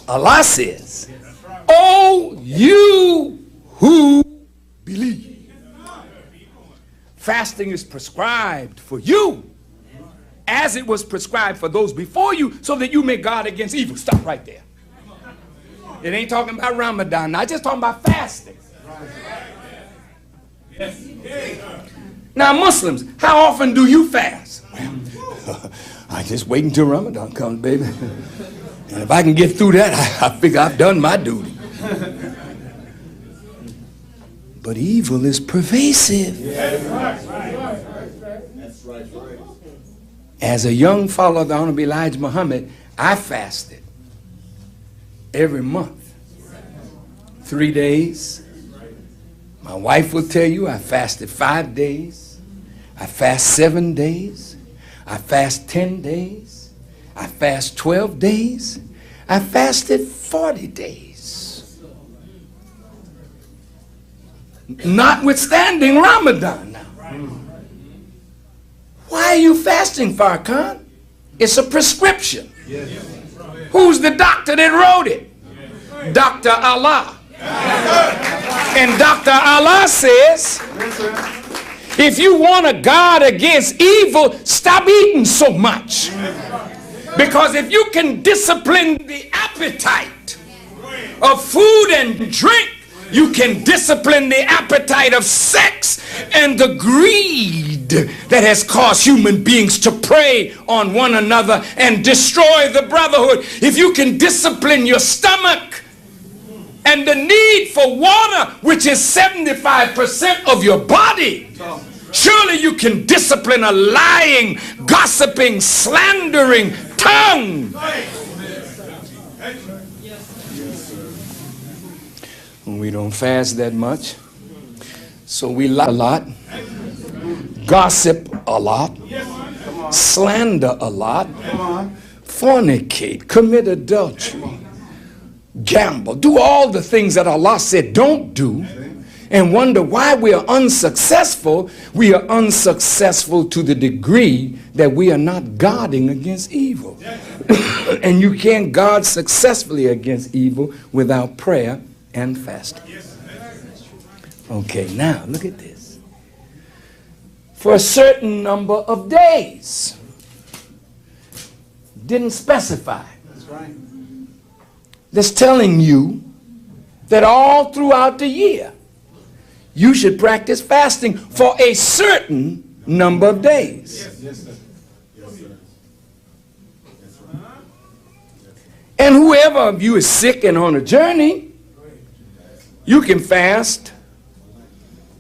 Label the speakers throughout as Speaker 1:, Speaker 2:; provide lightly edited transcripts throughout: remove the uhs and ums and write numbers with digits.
Speaker 1: Allah says, "Oh, you who believe." Fasting is prescribed for you as it was prescribed for those before you, so that you may guard against evil. Stop right there. It ain't talking about Ramadan. Not just talking about fasting. Now, Muslims, how often do you fast? Well, I just wait until Ramadan comes, baby. And if I can get through that, I figure I've done my duty. But evil is pervasive. As a young follower of the Honorable Elijah Muhammad, I fasted every month, 3 days. My wife will tell you I fasted 5 days. I fast 7 days. I fast 10 days. I fast 12 days. I fasted 40 days. Notwithstanding Ramadan now. Why are you fasting, Farrakhan? It's a prescription. Who's the doctor that wrote it? Dr. Allah. And Dr. Allah says, if you want to guard against evil, stop eating so much. Because if you can discipline the appetite of food and drink, you can discipline the appetite of sex and the greed that has caused human beings to prey on one another and destroy the brotherhood. If you can discipline your stomach and the need for water, which is 75% of your body, surely you can discipline a lying, gossiping, slandering tongue. We don't fast that much, so we lie a lot, gossip a lot, slander a lot, fornicate, commit adultery, gamble, do all the things that Allah said don't do, and wonder why we are unsuccessful. We are unsuccessful to the degree that we are not guarding against evil. And you can't guard successfully against evil without prayer and fasting. Okay, now look at this. For a certain number of days. Didn't specify. That's right. That's telling you that all throughout the year you should practice fasting for a certain number of days. Yes, sir. Yes, sir. And whoever of you is sick and on a journey, you can fast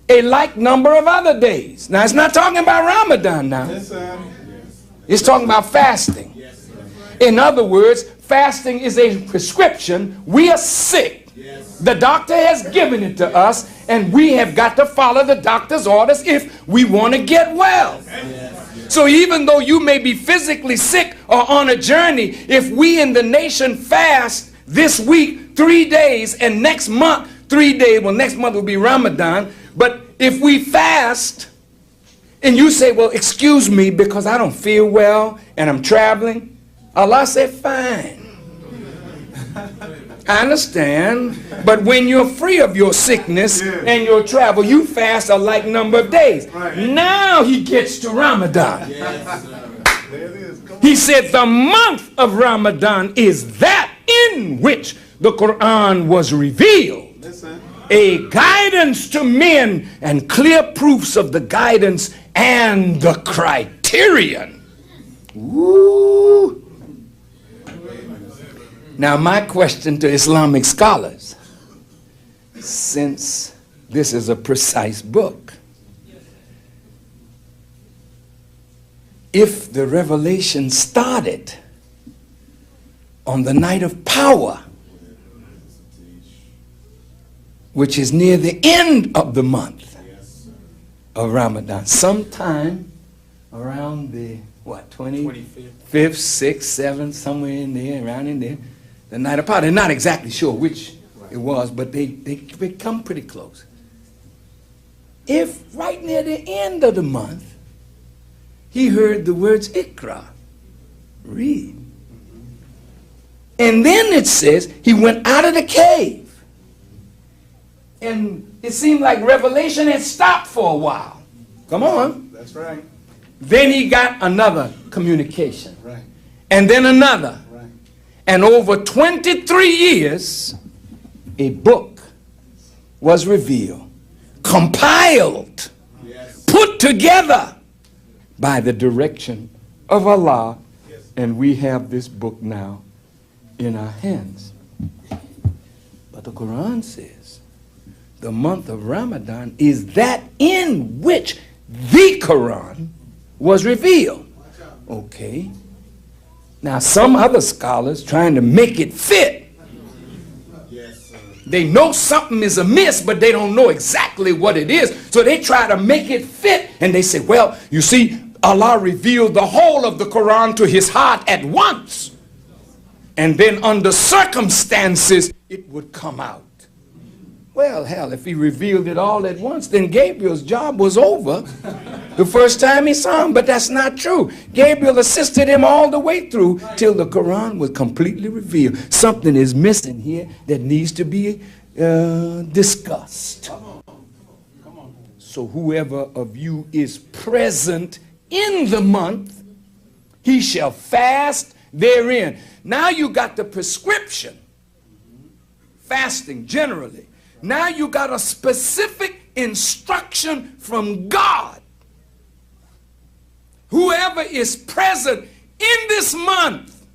Speaker 1: a like number of other days. Now, it's not talking about Ramadan now. Yes, sir. It's talking about fasting. Yes, in other words, fasting is a prescription. We are sick. Yes. The doctor has given it to us, and we have got to follow the doctor's orders if we want to get well. Yes. So even though you may be physically sick or on a journey, if we in the nation fast this week 3 days and next month 3 days, well, next month will be Ramadan, but if we fast and you say, well, excuse me because I don't feel well and I'm traveling, Allah said, fine. I understand, but when you're free of your sickness and your travel, you fast a like number of days. Now he gets to Ramadan. He said the month of Ramadan is that in which the Quran was revealed. A guidance to men and clear proofs of the guidance and the criterion. Woo. Now my question to Islamic scholars, since this is a precise book, if the revelation started on the night of power, which is near the end of the month of Ramadan, sometime around the, what, 25th, 6th, 7th, somewhere in there, around in there, the night of power. They're not exactly sure which it was, but they come pretty close. If right near the end of the month, he heard the words Ikra, read, And then it says he went out of the cave. And it seemed like revelation had stopped for a while. Come on.
Speaker 2: That's right.
Speaker 1: Then he got another communication.
Speaker 2: Right.
Speaker 1: And then another.
Speaker 2: Right.
Speaker 1: And over 23 years, a book was revealed, compiled,
Speaker 2: Yes.
Speaker 1: put together by the direction of Allah.
Speaker 2: Yes.
Speaker 1: And we have this book now in our hands. But the Quran says the month of Ramadan is that in which the Quran was revealed. Okay. Now some other scholars trying to make it fit.
Speaker 2: Yes, sir.
Speaker 1: They know something is amiss, but they don't know exactly what it is. So they try to make it fit. And they say, well, you see, Allah revealed the whole of the Quran to his heart at once. And then under circumstances, it would come out. Well, hell, if he revealed it all at once, then Gabriel's job was over the first time he saw him. But that's not true. Gabriel assisted him all the way through till the Quran was completely revealed. Something is missing here that needs to be discussed. So whoever of you is present in the month, he shall fast therein. Now you got the prescription, fasting generally. Now you got a specific instruction from God. Whoever is present in this month,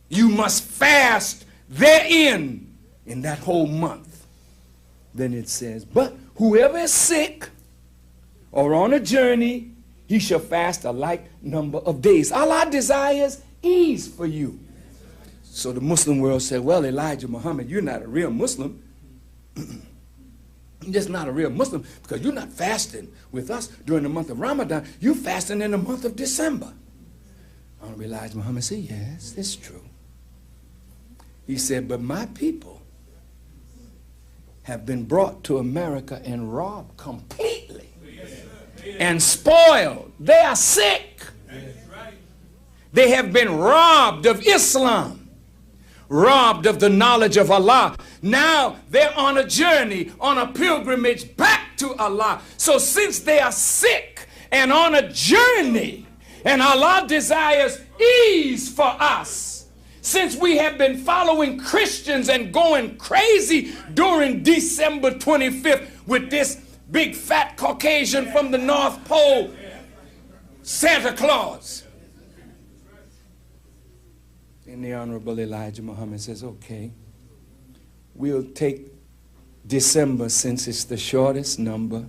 Speaker 1: you must fast therein, in that whole month. Then it says, but whoever is sick or on a journey, he shall fast a like number of days. Allah desires ease for you. So the Muslim world said, well, Elijah Muhammad, you're not a real Muslim. You're just not a real Muslim because you're not fasting with us during the month of Ramadan. You're fasting in the month of December. Honorable Elijah Muhammad said, yes, it's true. He said, but my people have been brought to America and robbed completely and spoiled. They are sick. They have been robbed of Islam, robbed of the knowledge of Allah. Now they're on a journey, on a pilgrimage back to Allah. So since they are sick and on a journey, and Allah desires ease for us, since we have been following Christians and going crazy during December 25th with this big fat Caucasian from the North Pole, Santa Claus. And the Honorable Elijah Muhammad says, okay, we'll take December since it's the shortest number.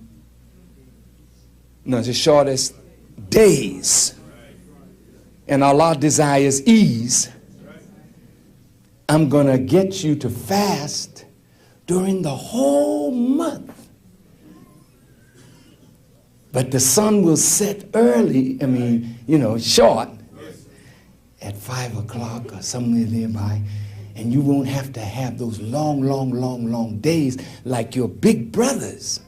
Speaker 1: No, the shortest days. And Allah desires ease. I'm going to get you to fast during the whole month. But the sun will set early, short, at 5 o'clock or somewhere nearby, and you won't have to have those long days like your big brothers.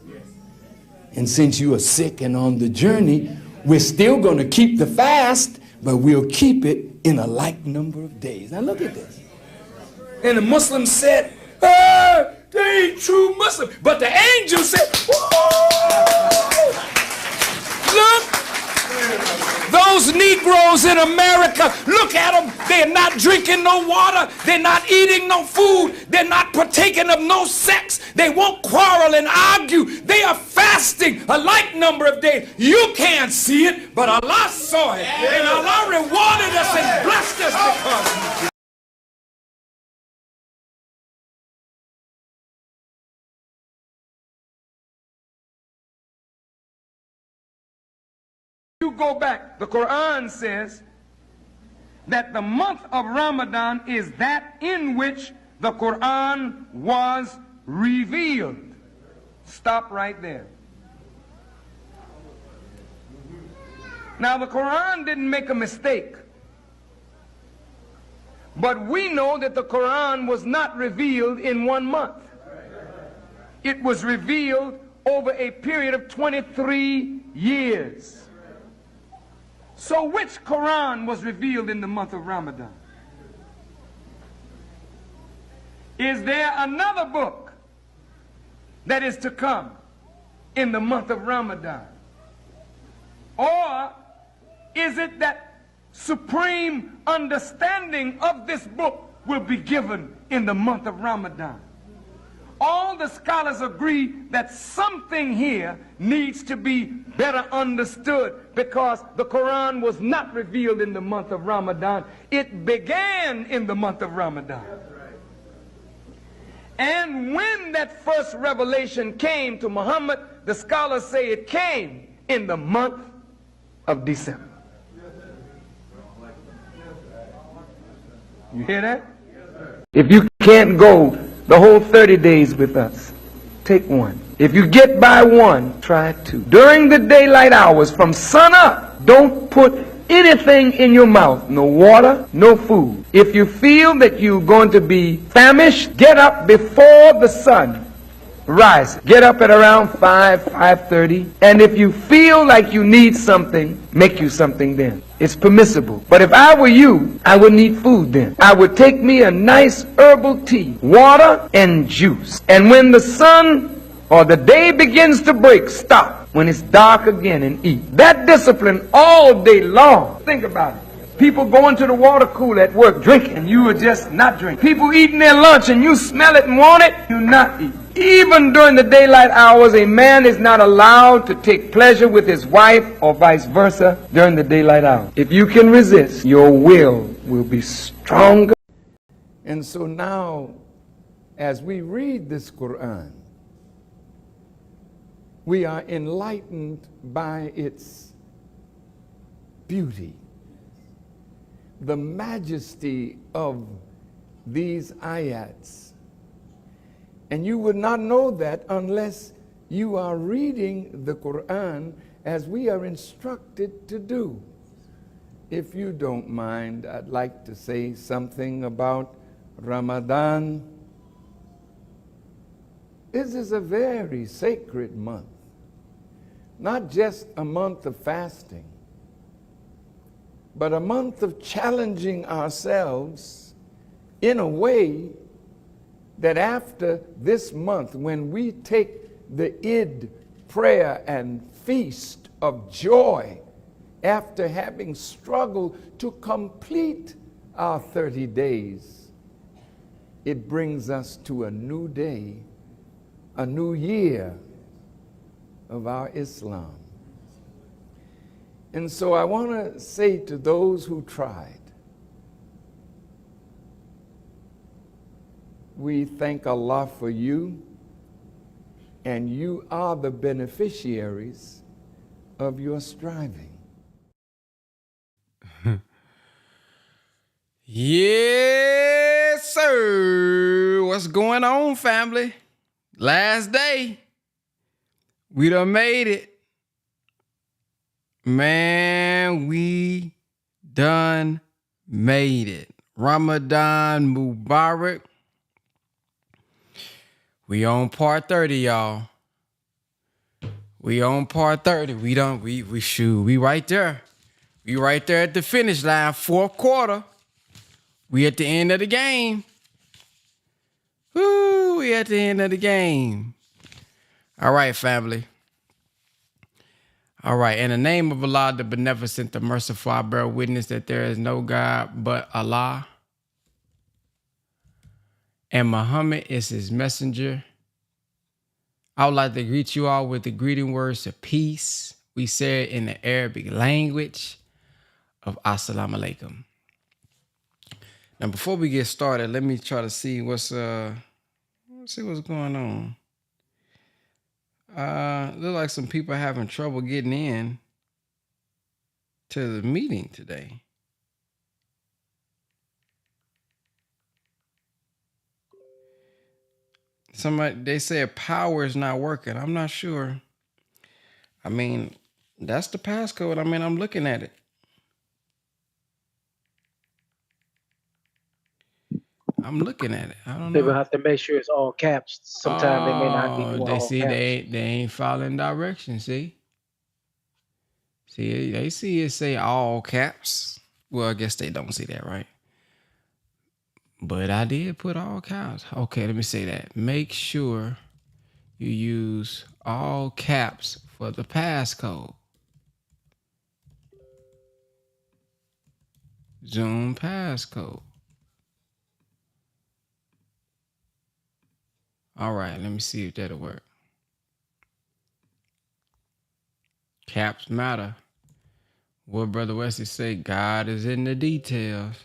Speaker 1: And since you are sick and on the journey, we're still going to keep the fast, but we'll keep it in a like number of days. Now look at this. And the Muslims said, they ain't true Muslim. But the angel said, whoa! Look, those Negroes in America, look at them. They're not drinking no water. They're not eating no food. They're not partaking of no sex. They won't quarrel and argue. They are fasting a like number of days. You can't see it, but Allah saw it. And Allah rewarded us and blessed us because you go back, the Quran says that the month of Ramadan is that in which the Quran was revealed. Stop right there. Now the Quran didn't make a mistake, but we know that the Quran was not revealed in 1 month. It was revealed over a period of 23 years. So which Quran was revealed in the month of Ramadan? Is there another book that is to come in the month of Ramadan? Or is it that supreme understanding of this book will be given in the month of Ramadan? All the scholars agree that something here needs to be better understood, because the Quran was not revealed in the month of Ramadan. It began in the month of Ramadan. And when that first revelation came to Muhammad, the scholars say it came in the month of December. You hear that? If you can't go the whole 30 days with us, take one. If you get by one, try two. During the daylight hours from sun up, don't put anything in your mouth. No water, no food. If you feel that you're going to be famished, get up before the sun rises. Get up at around 5:30. And if you feel like you need something, make you something then. It's permissible. But if I were you, I would need food then. I would take me a nice herbal tea, water, and juice. And when the sun or the day begins to break, stop. When it's dark again, and eat. That discipline all day long. Think about it. People going to the water cooler at work drinking, and you are just not drinking. People eating their lunch and you smell it and want it, you not eat. Even during the daylight hours, a man is not allowed to take pleasure with his wife or vice versa during the daylight hours. If you can resist, your will be stronger. And so now, as we read this Quran, we are enlightened by its beauty, the majesty of these ayats. And you would not know that unless you are reading the Quran as we are instructed to do. If you don't mind, I'd like to say something about Ramadan. This is a very sacred month. Not just a month of fasting, but a month of challenging ourselves in a way that after this month, when we take the Eid prayer and feast of joy, after having struggled to complete our 30 days, it brings us to a new day, a new year of our Islam. And so I want to say to those who tried, we thank Allah for you, and you are the beneficiaries of your striving.
Speaker 3: Yes, sir. What's going on, family? Last day. We done made it. Man, we done made it. Ramadan Mubarak. We on part 30, y'all. We on part 30. We shoot. We right there. We right there at the finish line, fourth quarter. We at the end of the game. Woo, we at the end of the game. All right, family. All right. In the name of Allah, the Beneficent, the Merciful, I bear witness that there is no God but Allah, and Muhammad is his messenger. I would like to greet you all with the greeting words of peace. We say it in the Arabic language of Assalamu alaikum. Now, before we get started, let me try to see what's going on. Look like some people are having trouble getting in to the meeting today. Somebody, they said power is not working. I'm not sure. I mean, that's the passcode. I mean, I'm looking at it. I'm looking at it. I don't know.
Speaker 4: They will have to make sure it's all caps. Sometimes they may not be doing
Speaker 3: They
Speaker 4: all
Speaker 3: see
Speaker 4: caps.
Speaker 3: they ain't following directions. See, they see it say all caps. Well, I guess they don't see that, right? But I did put all caps. Okay, let me say that. Make sure you use all caps for the passcode. Zoom passcode. All right, let me see if that'll work. Caps matter. What Brother Wesley say? God is in the details.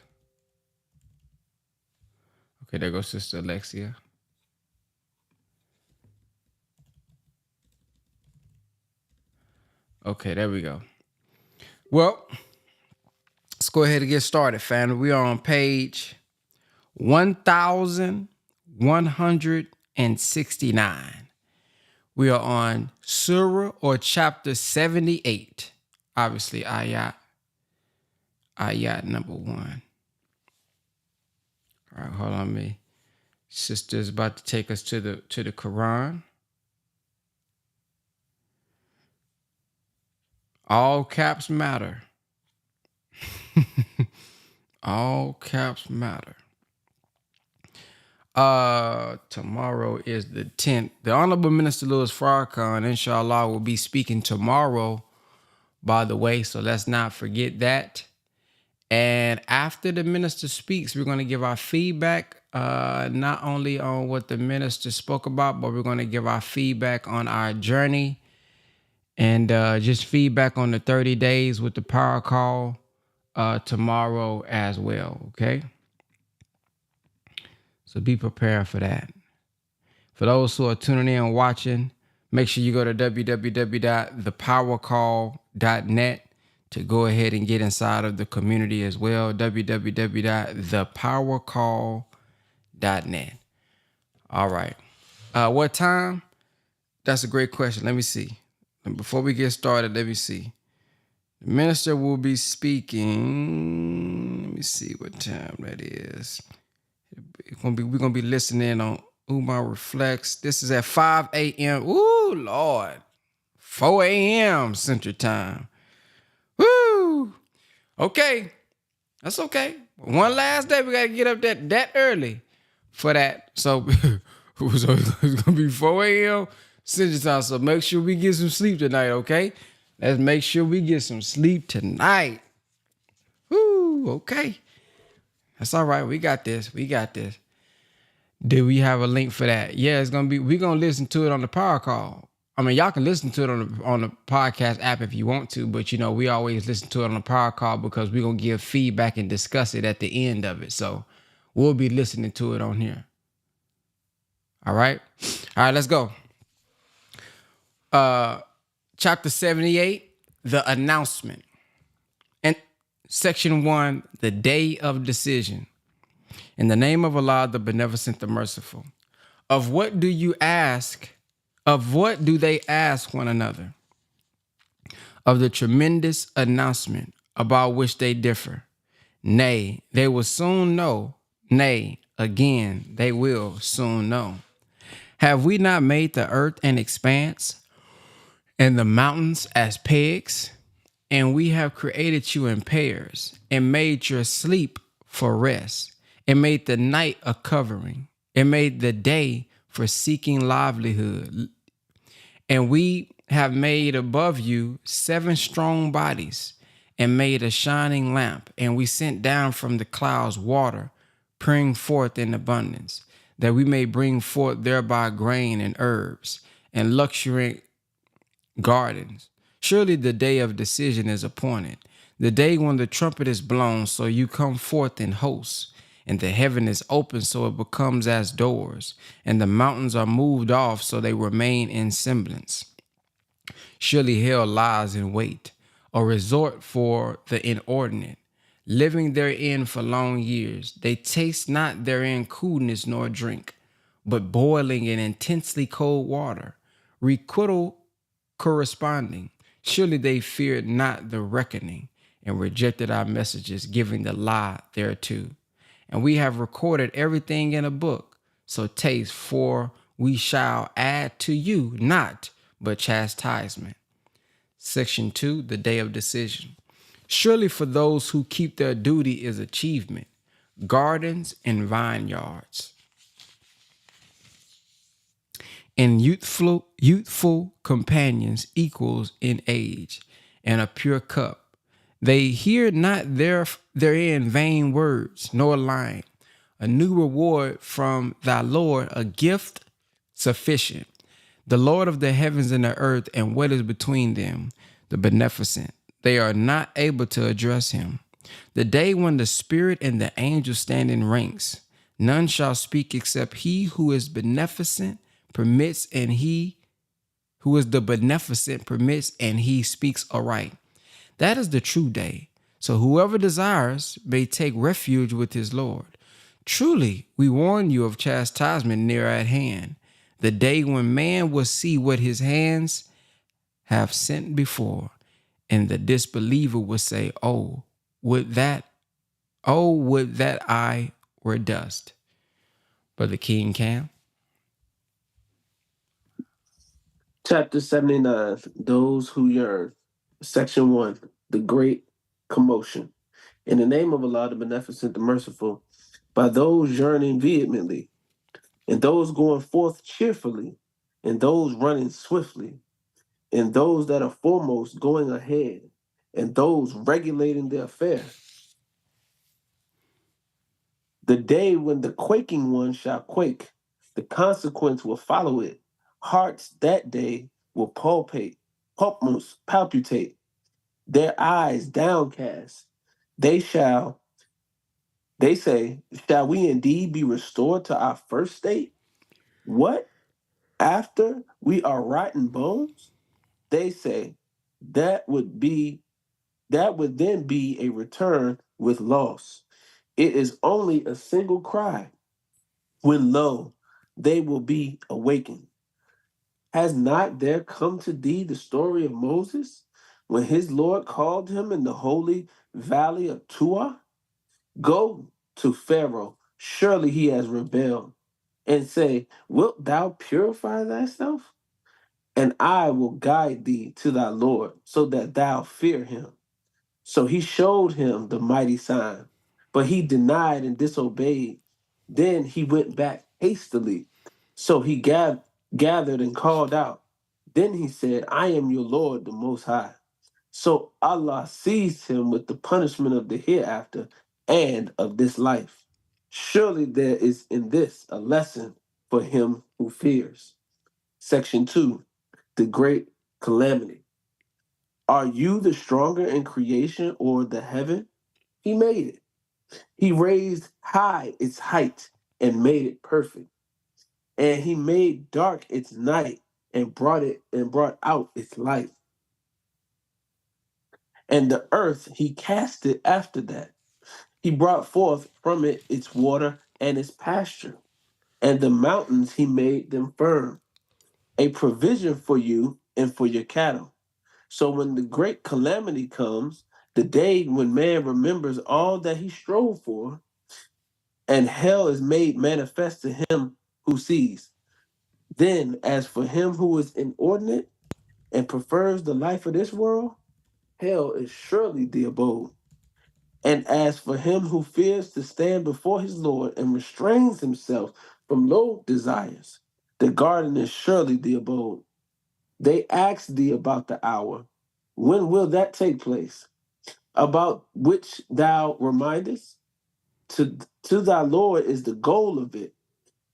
Speaker 3: Okay, there goes Sister Alexia. Okay, there we go. Well, let's go ahead and get started, family. We are on page 1169. We are on Surah or chapter 78. Obviously, ayat number 1. All right, hold on me. Sister's about to take us to the Quran. All caps matter. All caps matter. Tomorrow is the 10th. The Honorable Minister Louis Farrakhan, inshallah, will be speaking tomorrow, by the way, so let's not forget that. And after the minister speaks, we're going to give our feedback, not only on what the minister spoke about, but we're going to give our feedback on our journey and just feedback on the 30 days with the power call tomorrow as well, okay? So be prepared for that. For those who are tuning in and watching, make sure you go to www.thepowercall.net to go ahead and get inside of the community as well. www.thepowercall.net. All right. What time? That's a great question. Let me see. And before we get started, let me see. The minister will be speaking. Let me see what time that is. We're gonna be listening on Umar Reflects. This is at 5 a.m. Ooh, Lord. 4 a.m. Central Time. Woo! Okay. That's okay. One last day, we got to get up that early for that. So it's going to be 4 a.m. Central Time. So make sure we get some sleep tonight, okay? Let's make sure we get some sleep tonight. Woo! Okay. That's all right. We got this. We got this. Do we have a link for that? Yeah, it's going to be, we're going to listen to it on the power call. I mean, y'all can listen to it on the podcast app if you want to, but, you know, we always listen to it on the power call because we're going to give feedback and discuss it at the end of it. So we'll be listening to it on here. All right. All right, let's go. Chapter 78, the announcement. And section 1, the day of decision. In the name of Allah, the beneficent, the merciful. Of what do you ask? Of what do they ask one another? Of the tremendous announcement about which they differ. Nay, they will soon know. Nay, again, they will soon know. Have we not made the earth an expanse and the mountains as pegs? And we have created you in pairs and made your sleep for rest and made the night a covering and made the day for seeking livelihood. And we have made above you 7 strong bodies and made a shining lamp. And we sent down from the clouds water, pouring forth in abundance, that we may bring forth thereby grain and herbs and luxuriant gardens. Surely the day of decision is appointed, the day when the trumpet is blown, so you come forth in hosts. And the heaven is open, so it becomes as doors, and the mountains are moved off, so they remain in semblance. Surely hell lies in wait, a resort for the inordinate, living therein for long years. They taste not therein coolness nor drink, but boiling in intensely cold water, requital corresponding. Surely they feared not the reckoning, and rejected our messages, giving the lie thereto. And we have recorded everything in a book. So taste, for we shall add to you not but chastisement. Section 2, the day of decision. Surely for those who keep their duty is achievement. gardens and vineyards, and youthful companions equals in age, and a pure cup. They hear not therein vain words, nor lying. A new reward from thy Lord, a gift sufficient. The Lord of the heavens and the earth, and what is between them, the beneficent. They are not able to address him. The day when the Spirit and the angels stand in ranks, none shall speak except he who is beneficent permits, and he who is the beneficent permits, and he speaks aright. That is the true day. So whoever desires may take refuge with his Lord. Truly, we warn you of chastisement near at hand, the day when man will see what his hands have sent before, and the disbeliever will say, would that I were dust. Brother King Cam.
Speaker 5: Chapter 79, Those Who Yearn. Section 1, The Great Commotion. In the name of Allah, the Beneficent, the Merciful, by those yearning vehemently, and those going forth cheerfully, and those running swiftly, and those that are foremost going ahead, and those regulating the affair. The day when the quaking one shall quake, the consequence will follow it. Hearts that day will palpitate, their eyes downcast. They say, shall we indeed be restored to our first state? What? After we are rotten bones? They say, that would then be a return with loss. It is only a single cry, when lo, they will be awakened. Has not there come to thee the story of Moses, when his Lord called him in the holy valley of Tuah? Go to Pharaoh, surely he has rebelled, and say, wilt thou purify thyself? And I will guide thee to thy Lord, so that thou fear him. So he showed him the mighty sign, but he denied and disobeyed. Then he went back hastily. So he gathered and called out. Then he said, I am your Lord, the Most High. So Allah seized him with the punishment of the hereafter and of this life. Surely there is in this a lesson for him who fears. Section 2, The Great Calamity. Are you the stronger in creation or the heaven? He made it. He raised high its height and made it perfect. And he made dark its night and brought out its light. And the earth he cast it after that. He brought forth from it its water and its pasture. And the mountains he made them firm, a provision for you and for your cattle. So when the great calamity comes, the day when man remembers all that he strove for, and hell is made manifest to him who sees. Then, as for him who is inordinate and prefers the life of this world, hell is surely the abode. And as for him who fears to stand before his Lord and restrains himself from low desires, the garden is surely the abode. They ask thee about the hour. When will that take place? About which thou remindest? To thy Lord is the goal of it.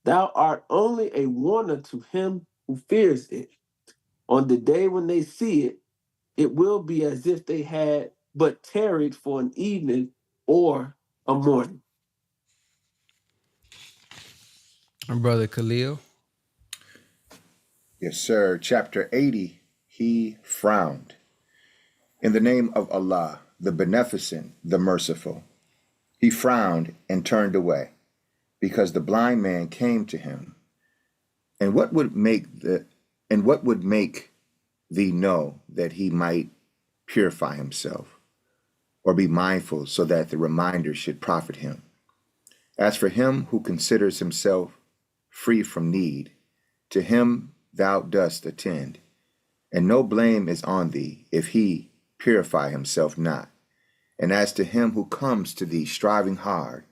Speaker 5: Thou art only a warner to him who fears it. On the day when they see it, it will be as if they had but tarried for an evening or a morning.
Speaker 3: My brother Khalil.
Speaker 2: Yes, sir. Chapter 80, He frowned. In the name of Allah, the Beneficent, the Merciful. He frowned and turned away, because the blind man came to him. And what would make thee know that he might purify himself, or be mindful so that the reminder should profit him? As for him who considers himself free from need, to him thou dost attend, and no blame is on thee if he purify himself not. And as to him who comes to thee striving hard,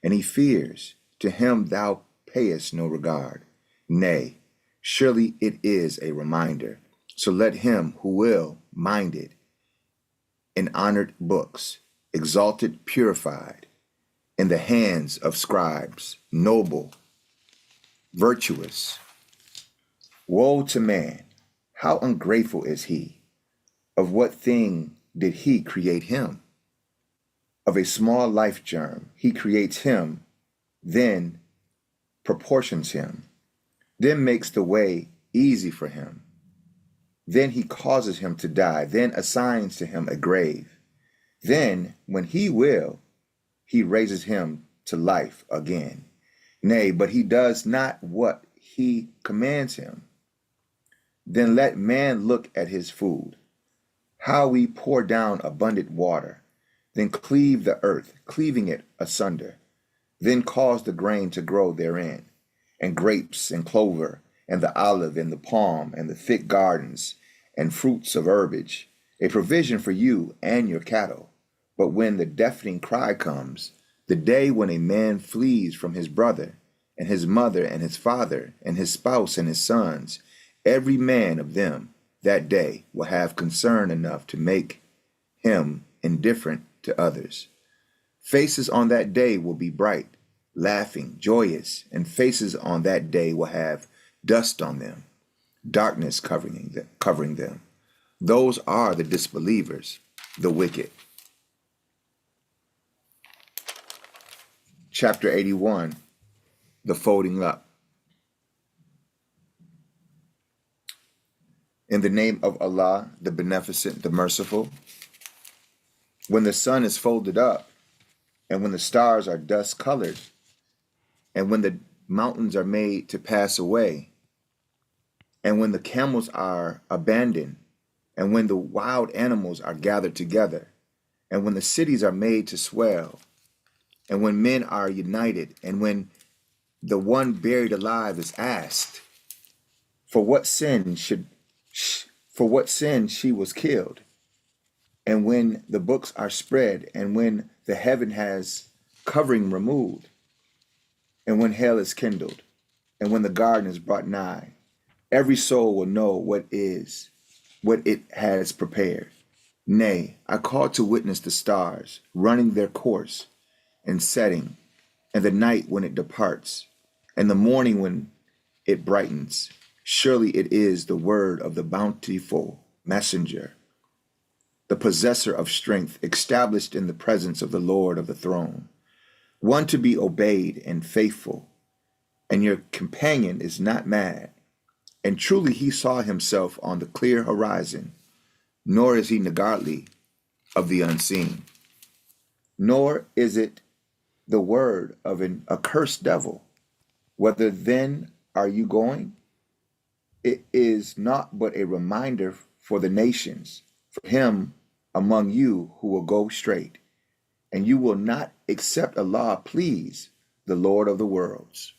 Speaker 2: and he fears. To him thou payest no regard. Nay, surely it is a reminder. So let him who will mind it in honored books, exalted, purified, in the hands of scribes, noble, virtuous. Woe to man, how ungrateful is he! Of what thing did he create him? Of a small life germ, he creates him, then proportions him, then makes the way easy for him. Then he causes him to die, then assigns to him a grave. Then, when he will, he raises him to life again. Nay, but he does not what he commands him. Then let man look at his food, how we pour down abundant water, then cleave the earth, cleaving it asunder, then cause the grain to grow therein, and grapes and clover, and the olive and the palm, and the thick gardens, and fruits of herbage, a provision for you and your cattle. But when the deafening cry comes, the day when a man flees from his brother, and his mother, and his father, and his spouse, and his sons, every man of them that day will have concern enough to make him indifferent to others. Faces on that day will be bright, laughing, joyous, and faces on that day will have dust on them, darkness covering them. Those are the disbelievers, the wicked. Chapter 81, the folding up. In the name of Allah, the Beneficent, the Merciful. When the sun is folded up, and when the stars are dust-colored, and when the mountains are made to pass away, and when the camels are abandoned, and when the wild animals are gathered together, and when the cities are made to swell, and when men are united, and when the one buried alive is asked, for what sin she was killed, and when the books are spread, and when the heaven has covering removed, and when hell is kindled, and when the garden is brought nigh, every soul will know what it has prepared. Nay, I call to witness the stars, running their course, and setting, and the night when it departs, and the morning when it brightens. Surely it is the word of the bountiful messenger, the possessor of strength, established in the presence of the Lord of the throne, one to be obeyed and faithful, and your companion is not mad. And truly he saw himself on the clear horizon, nor is he niggardly of the unseen, nor is it the word of an accursed devil. Whither then are you going? It is not but a reminder for the nations, for him among you who will go straight, and you will not accept Allah please, the Lord of the worlds.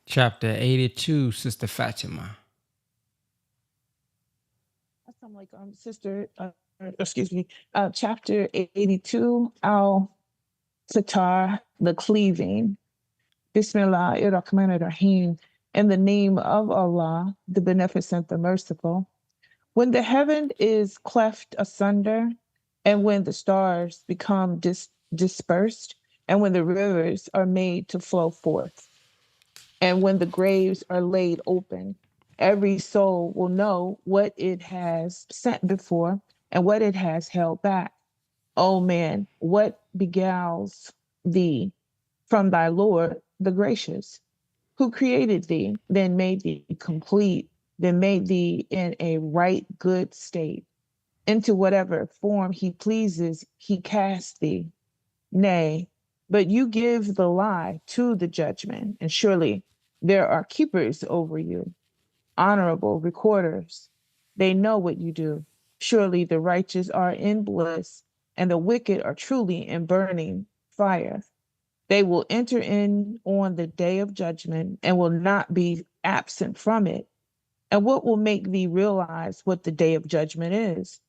Speaker 3: Chapter 82, Sister Fatima.
Speaker 6: Assalamu alaikum, sister. Excuse me. Chapter 82, Al-Satar, the cleaving. Bismillahir-Rahmanir-Rahim. In the name of Allah, the Beneficent, the Merciful. When the heaven is cleft asunder, and when the stars become dispersed, and when the rivers are made to flow forth, and when the graves are laid open, every soul will know what it has sent before and what it has held back. O man, what beguiles thee from thy Lord, the gracious, who created thee, then made thee complete, then made thee in a right good state. Into whatever form he pleases, he casts thee. Nay, but you give the lie to the judgment, and surely there are keepers over you, honorable recorders. They know what you do. Surely the righteous are in bliss, and the wicked are truly in burning fire. They will enter in on the day of judgment and will not be absent from it. And what will make thee realize what the day of judgment is?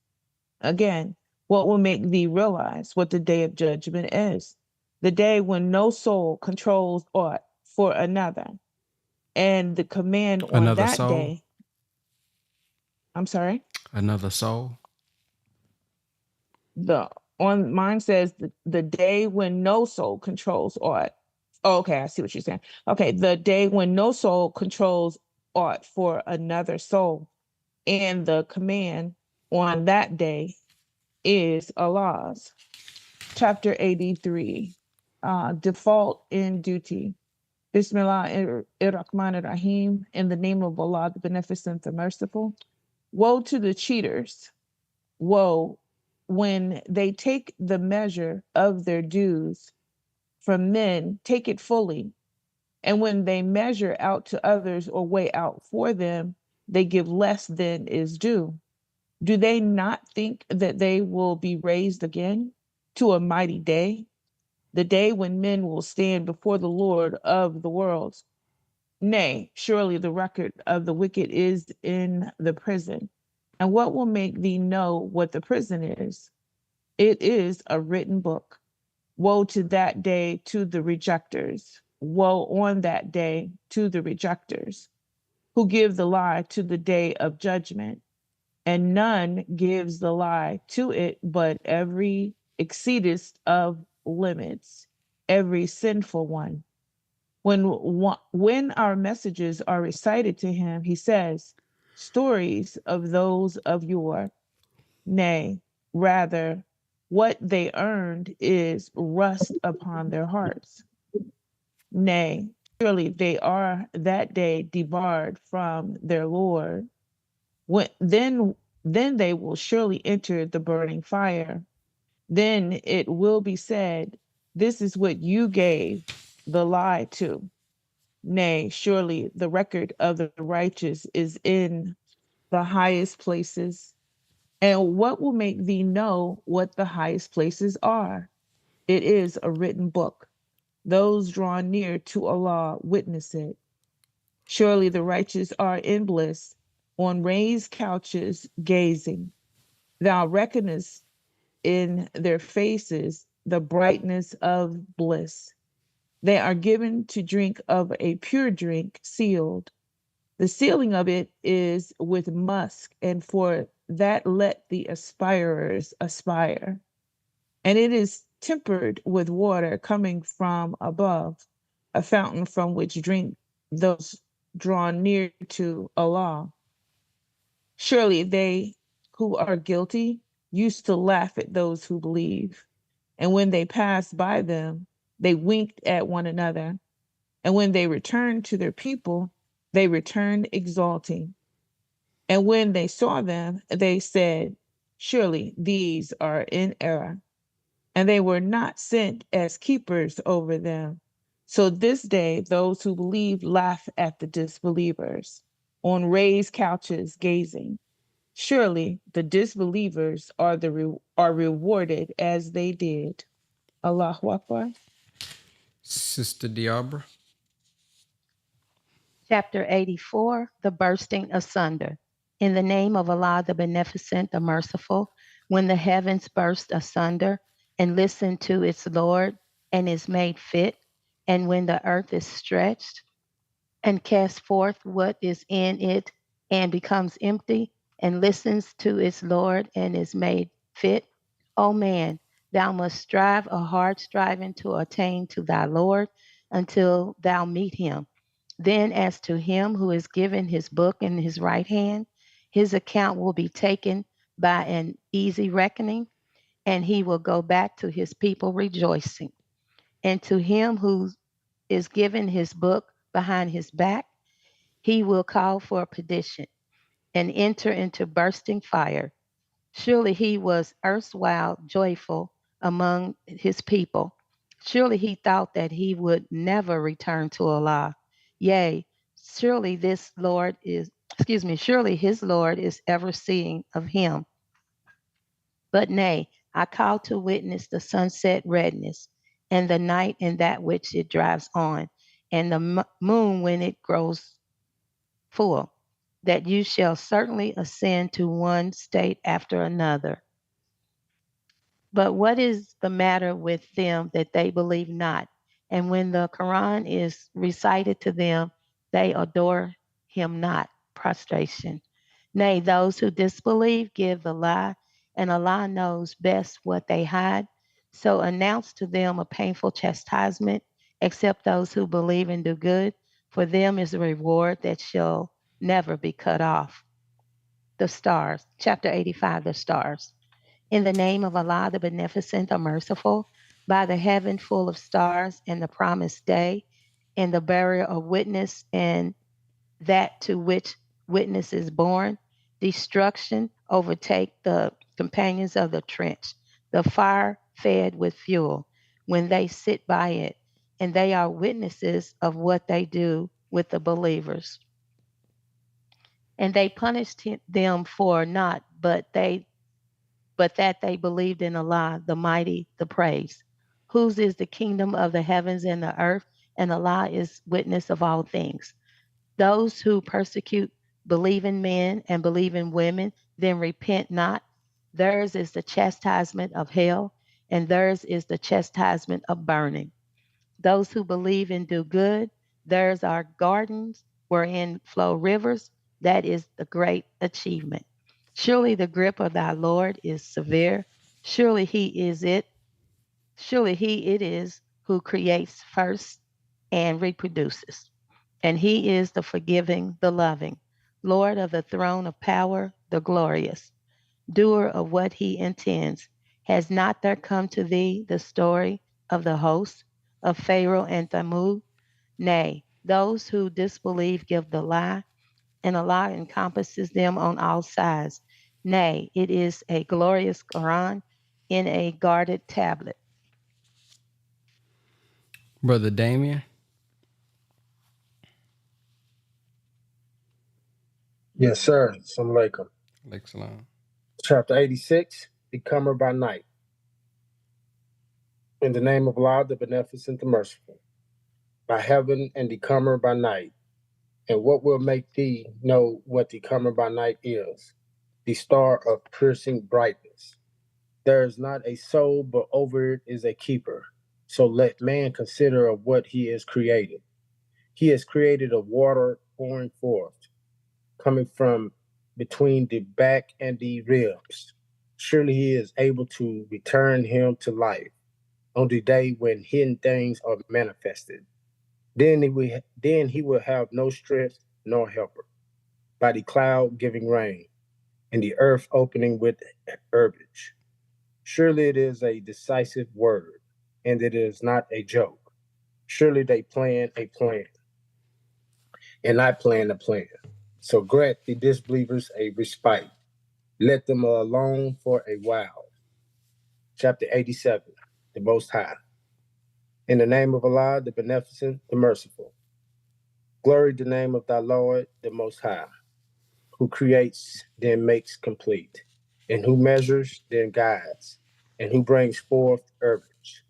Speaker 6: Again, what will make thee realize what the day of judgment is? the day when no soul controls aught for another, and the command on
Speaker 3: Another
Speaker 6: that
Speaker 3: soul?
Speaker 6: day. I'm sorry.
Speaker 3: Another soul?
Speaker 6: The on mine says the day when no soul controls aught. Oh, okay, I see what you're saying. Okay, the day when no soul controls aught for another soul, and the command on that day is Allah's. Chapter 83, default in duty. Bismillah ar-Rahman ar-Rahim, in the name of Allah, the Beneficent, the Merciful. Woe to the cheaters. Woe when they take the measure of their dues from men, take it fully. And when they measure out to others or weigh out for them, they give less than is due. Do they not think that they will be raised again to a mighty day, the day when men will stand before the Lord of the worlds? Nay, surely the record of the wicked is in the prison. And what will make thee know what the prison is? It is a written book. Woe to that day to the rejectors. Woe on that day to the rejectors who give the lie to the day of judgment. And none gives the lie to it, but every exceedest of limits, every sinful one. When our messages are recited to him, he says, stories of those of yore. Nay, rather, what they earned is rust upon their hearts. Nay, surely they are that day debarred from their Lord. Then they will surely enter the burning fire. Then it will be said, this is what you gave the lie to. Nay, surely the record of the righteous is in the highest places. And what will make thee know what the highest places are? It is a written book. Those drawn near to Allah witness it. Surely the righteous are in bliss, on raised couches gazing. Thou reckonest in their faces the brightness of bliss. They are given to drink of a pure drink, sealed. The sealing of it is with musk, and for that let the aspirers aspire. And it is tempered with water coming from above, a fountain from which drink those drawn near to Allah. Surely they who are guilty used to laugh at those who believe. And when they passed by them, they winked at one another. And when they returned to their people, they returned exulting. And when they saw them, they said, surely these are in error. And they were not sent as keepers over them. So this day, those who believe laugh at the disbelievers on raised couches gazing. Surely the disbelievers are rewarded as they did. Allahu Akbar.
Speaker 3: Sister Diabra.
Speaker 7: Chapter 84, the bursting asunder. In the name of Allah, the Beneficent, the Merciful, when the heavens burst asunder and listen to its Lord and is made fit, and when the earth is stretched and casts forth what is in it and becomes empty and listens to its Lord and is made fit, O man, thou must strive a hard striving to attain to thy Lord until thou meet him. Then, as to him who is given his book in his right hand, his account will be taken by an easy reckoning, and he will go back to his people rejoicing. And to him who is given his book behind his back, he will call for perdition and enter into bursting fire. Surely he was erstwhile joyful among his people. Surely he thought that he would never return to Allah. Yea, surely surely his Lord is ever seeing of him. But nay, I call to witness the sunset redness, and the night and that which it drives on, and the moon when it grows full, that you shall certainly ascend to one state after another. But what is the matter with them that they believe not? And when the Quran is recited to them, they adore him not, prostration. Nay, those who disbelieve give the lie, and Allah knows best what they hide. So announce to them a painful chastisement, except those who believe and do good. For them is a reward that shall never be cut off. The stars, chapter 85, the stars. In the name of Allah, the Beneficent, the Merciful, by the heaven full of stars and the promised day, and the barrier of witness and that to which witness is born, destruction overtake the companions of the trench, the fire fed with fuel, when they sit by it, and they are witnesses of what they do with the believers. And they punished them for not, but that they believed in Allah, the mighty, the praise, whose is the kingdom of the heavens and the earth, and Allah is witness of all things. Those who persecute believe in men and believe in women, then repent not. Theirs is the chastisement of hell, and theirs is the chastisement of burning. Those who believe and do good, theirs are gardens wherein flow rivers. That is the great achievement. Surely the grip of thy Lord is severe. Surely he is it. Surely he it is who creates first and reproduces. And he is the forgiving, the loving, Lord of the throne of power, the glorious, doer of what he intends. Has not there come to thee the story of the hosts of Pharaoh and Thamud? Nay, those who disbelieve give the lie, and Allah encompasses them on all sides. Nay, it is a glorious Quran in a guarded tablet.
Speaker 3: Brother Damien.
Speaker 8: Yes, sir. Assalamu alaikum.
Speaker 3: Excellent.
Speaker 8: Chapter 86, The Comer by Night. In the name of Allah, the Beneficent, the Merciful. By heaven and the comer by night. And what will make thee know what the comer by night is? The star of piercing brightness. There is not a soul, but over it is a keeper. So let man consider of what he has created. He has created a water pouring forth, coming from between the back and the ribs. Surely he is able to return him to life on the day when hidden things are manifested. Then he will have no strength nor helper. By the cloud giving rain, and the earth opening with herbage. Surely it is a decisive word, and it is not a joke. Surely they plan a plan, and I plan a plan. So grant the disbelievers a respite. Let them alone for a while. Chapter 87, the Most High. In the name of Allah, the Beneficent, the Merciful. Glory the name of thy Lord, the Most High, who creates, then makes complete, and who measures, then guides, and who brings forth herbage,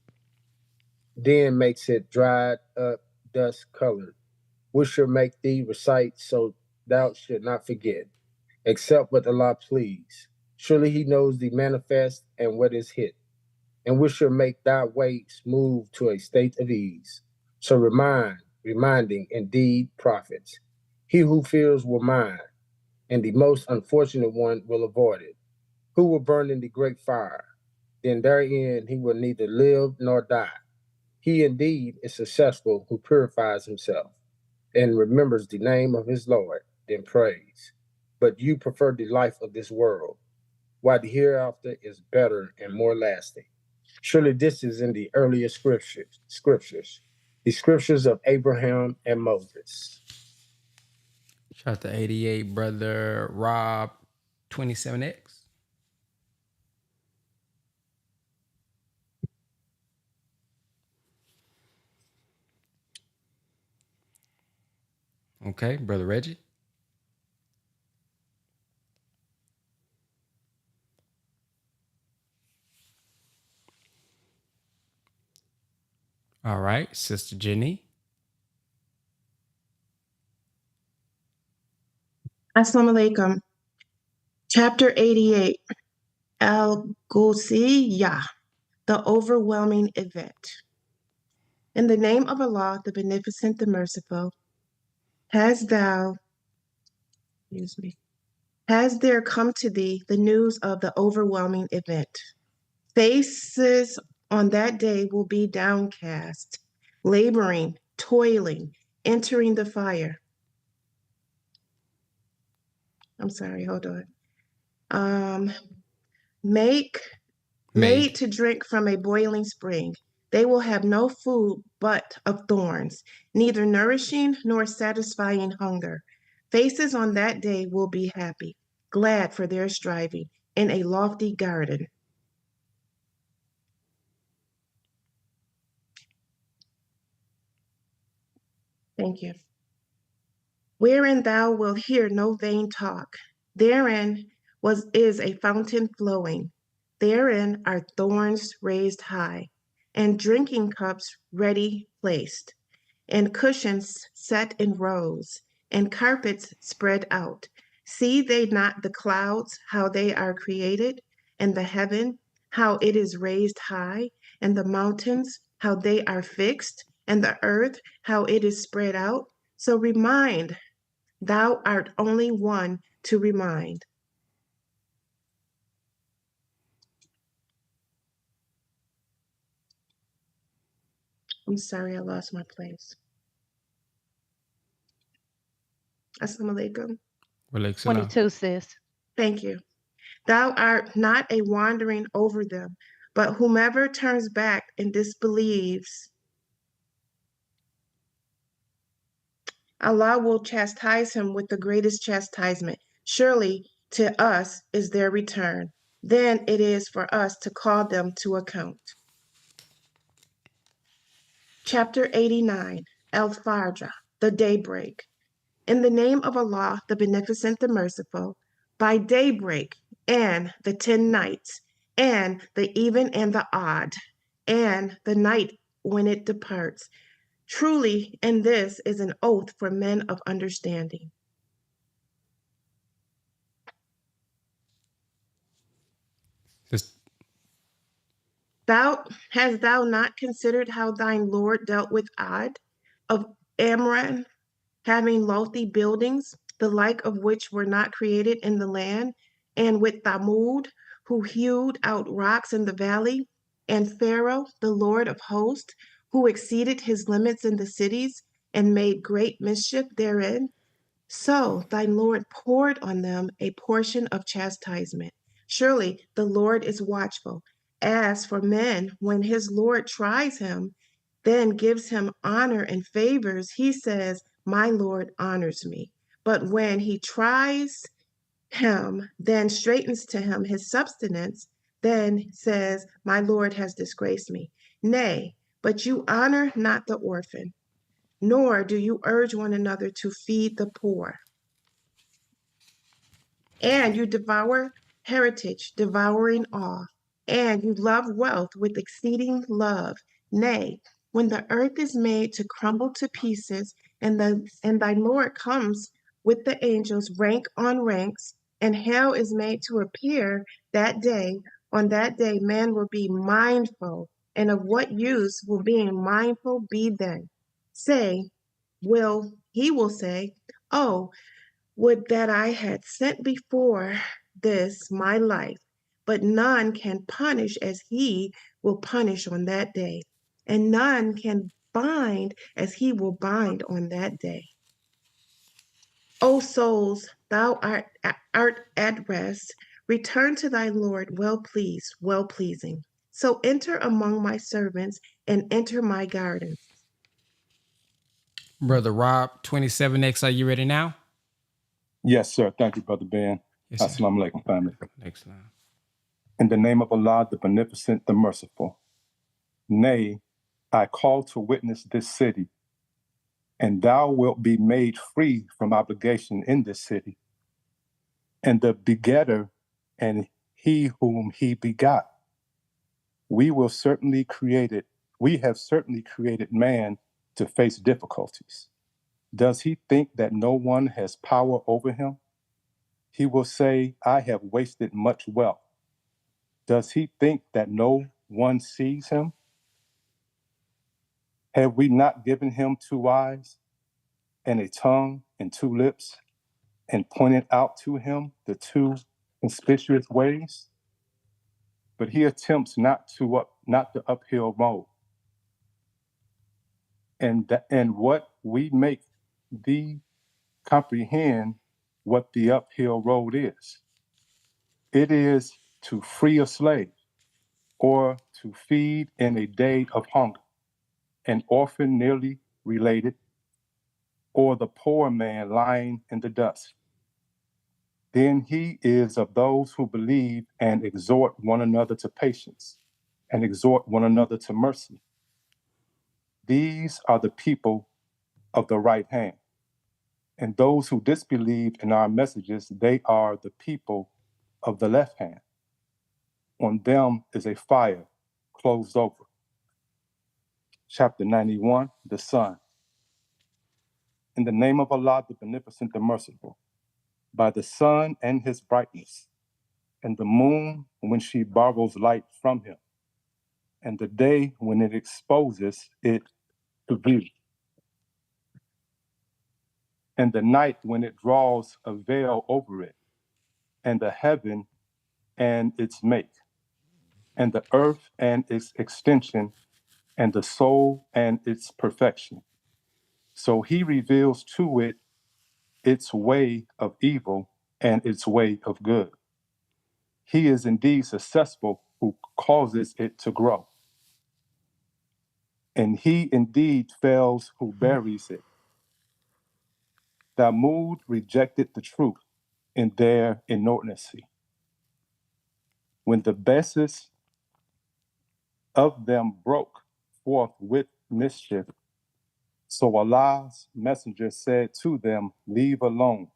Speaker 8: then makes it dried up, dust colored, which shall make thee recite so thou should not forget, except what Allah please. Surely he knows the manifest and what is hid, and which shall make thy way smooth to a state of ease. So reminding indeed profits. He who fears will mind, and the most unfortunate one will avoid it. Who will burn in the great fire? Then therein he will neither live nor die. He indeed is successful who purifies himself and remembers the name of his Lord, then prays. But you prefer the life of this world, while the hereafter is better and more lasting. Surely this is in the earlier scriptures, the scriptures of Abraham and Moses.
Speaker 3: Chapter 88, Brother Rob 27X. Okay, Brother Reggie. All right, Sister Jenny.
Speaker 9: Assalamu alaikum. Chapter 88, Al-Gusiyah, the overwhelming event. In the name of Allah, the Beneficent, the Merciful, has there come to thee the news of the overwhelming event? Faces on that day will be downcast, laboring, toiling, entering the fire. I'm sorry, hold on. Made to drink from a boiling spring. They will have no food but of thorns, neither nourishing nor satisfying hunger. Faces on that day will be happy, glad for their striving, in a lofty garden. Thank you. Wherein thou wilt hear no vain talk. Therein is a fountain flowing. Therein are thorns raised high, and drinking cups ready placed, and cushions set in rows, and carpets spread out. See they not the clouds, how they are created, and the heaven, how it is raised high, and the mountains, how they are fixed, and the earth, how it is spread out? So remind, thou art only one to remind. I'm sorry, I lost my place. Assalamu alaikum.
Speaker 7: 22, sis.
Speaker 9: Thank you. Thou art not a wandering over them, but whomever turns back and disbelieves, Allah will chastise him with the greatest chastisement. Surely to us is their return. Then it is for us to call them to account. Chapter 89, Al-Fajr, the daybreak. In the name of Allah, the Beneficent, the Merciful, by daybreak and the 10 nights, and the even and the odd, and the night when it departs. Truly, in this is an oath for men of understanding. Hast thou not considered how thine Lord dealt with Ad of Amram, having lofty buildings, the like of which were not created in the land, and with Thamud, who hewed out rocks in the valley, and Pharaoh, the Lord of hosts, who exceeded his limits in the cities, and made great mischief therein? So thine Lord poured on them a portion of chastisement. Surely the Lord is watchful. As for men, when his Lord tries him, then gives him honor and favors, he says, my Lord honors me. But when he tries him, then straightens to him his substance, then says, my Lord has disgraced me. Nay, but you honor not the orphan, nor do you urge one another to feed the poor. And you devour heritage, devouring all. And you love wealth with exceeding love. Nay, when the earth is made to crumble to pieces, and thy Lord comes with the angels rank on ranks, and hell is made to appear that day, on that day man will be mindful, and of what use will being mindful be then? He will say, oh, would that I had sent before this my life, but none can punish as he will punish on that day, and none can bind as he will bind on that day. O souls, thou art at rest. Return to thy Lord well pleased, well pleasing. So enter among my servants and enter my garden.
Speaker 3: Brother Rob, 27X, are you ready now?
Speaker 10: Yes, sir. Thank you, Brother Ben.
Speaker 3: Yes, sir.
Speaker 10: Assalamu alaikum, family.
Speaker 3: Excellent.
Speaker 10: In the name of Allah, the Beneficent, the Merciful. Nay, I call to witness this city, and thou wilt be made free from obligation in this city. And the begetter and he whom he begot. We have certainly created man to face difficulties. Does he think that no one has power over him? He will say, I have wasted much wealth. Does he think that no one sees him? Have we not given him 2 eyes and a tongue and 2 lips, and pointed out to him the 2 conspicuous ways? But he attempts not the uphill road. And what we make thee comprehend what the uphill road is. It is to free a slave, or to feed in a day of hunger, an orphan nearly related, or the poor man lying in the dust. Then he is of those who believe and exhort one another to patience, and exhort one another to mercy. These are the people of the right hand. And those who disbelieve in our messages, they are the people of the left hand. On them is a fire closed over. Chapter 91, the sun. In the name of Allah, the Beneficent, the Merciful, by the sun and his brightness, and the moon when she borrows light from him, and the day when it exposes it to view, and the night when it draws a veil over it, and the heaven and its make, and the earth and its extension, and the soul and its perfection. So he reveals to it its way of evil and its way of good. He is indeed successful who causes it to grow. And he indeed fails who buries it. Thamud rejected the truth in their inordinacy. When the basis of them broke forth with mischief, so Allah's messenger said to them, leave alone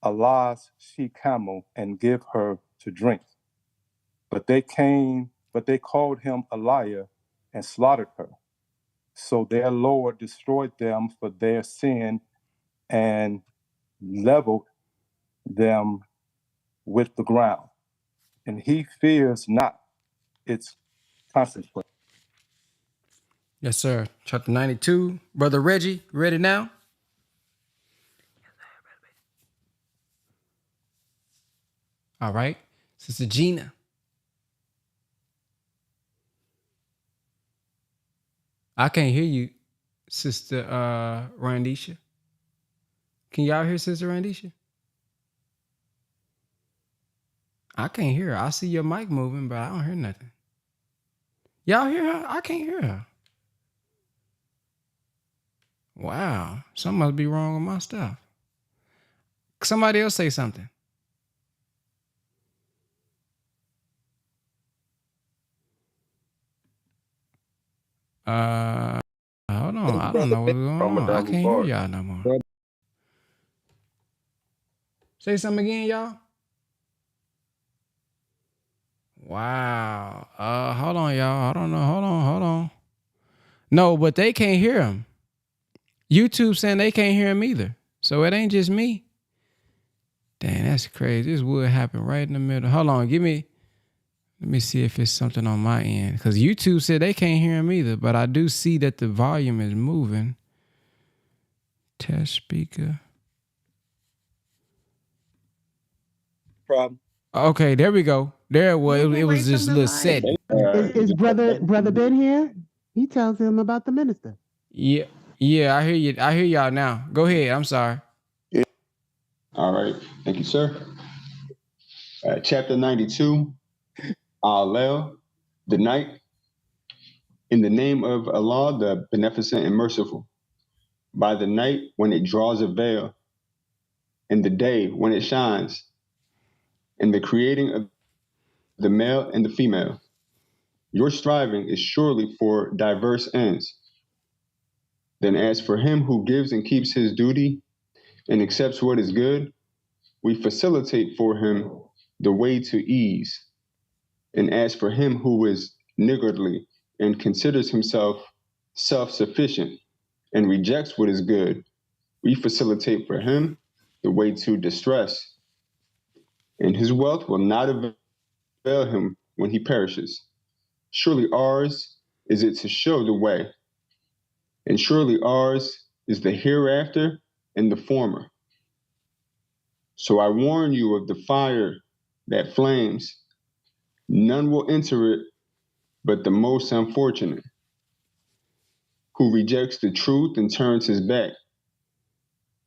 Speaker 10: Allah's she-camel and give her to drink. But they called him a liar and slaughtered her. So their Lord destroyed them for their sin and leveled them with the ground. And he fears not its consequence.
Speaker 3: Yes, sir. Chapter 92. Brother Reggie, ready now? All right. Sister Gina. I can't hear you, Sister Randisha. Can y'all hear Sister Randisha? I can't hear her. I see your mic moving, but I don't hear nothing. Y'all hear her? I can't hear her. Wow. Something must be wrong with my stuff. Somebody else say something. Hold on. I don't know what's going on. I can't hear y'all no more. Say something again, y'all. Wow. Hold on, y'all. I don't know. Hold on. No, but they can't hear him. YouTube saying they can't hear him either. So it ain't just me. Dang, that's crazy. This would happen right in the middle. Hold on. Let me see if it's something on my end. Because YouTube said they can't hear him either. But I do see that the volume is moving. Test speaker.
Speaker 11: Problem.
Speaker 3: Okay, there we go. There it was. It was just a little set.
Speaker 11: Is brother Ben here? He tells him about the minister.
Speaker 3: Yeah, I hear you. I hear y'all now. Go ahead. I'm sorry.
Speaker 12: All right. Thank you, sir. Chapter 92, Al-Lail, the night. In the name of Allah, the Beneficent and Merciful. By the night when it draws a veil, and the day when it shines, and the creating of the male and the female. Your striving is surely for diverse ends. Then as for him who gives and keeps his duty and accepts what is good, we facilitate for him the way to ease. And as for him who is niggardly and considers himself self-sufficient and rejects what is good, we facilitate for him the way to distress. And his wealth will not avail him when he perishes. Surely ours is it to show the way, and surely ours is the hereafter and the former. So I warn you of the fire that flames. None will enter it but the most unfortunate, who rejects the truth and turns his back.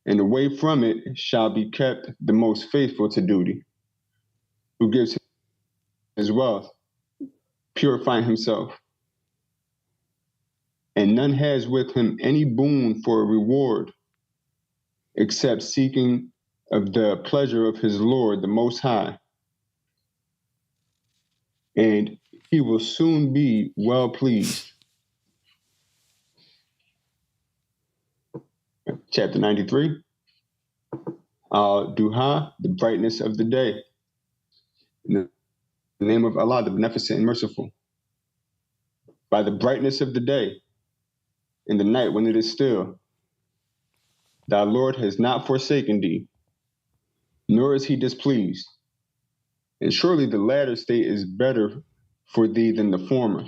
Speaker 12: And away from it shall be kept the most faithful to duty, who gives his wealth, purifying himself. And none has with him any boon for a reward, except seeking of the pleasure of his Lord, the Most High. And he will soon be well pleased. Chapter 93. Duha, the brightness of the day. In the name of Allah, the Beneficent and Merciful. By the brightness of the day, in the night when it is still, thy Lord has not forsaken thee, nor is he displeased. And surely the latter state is better for thee than the former.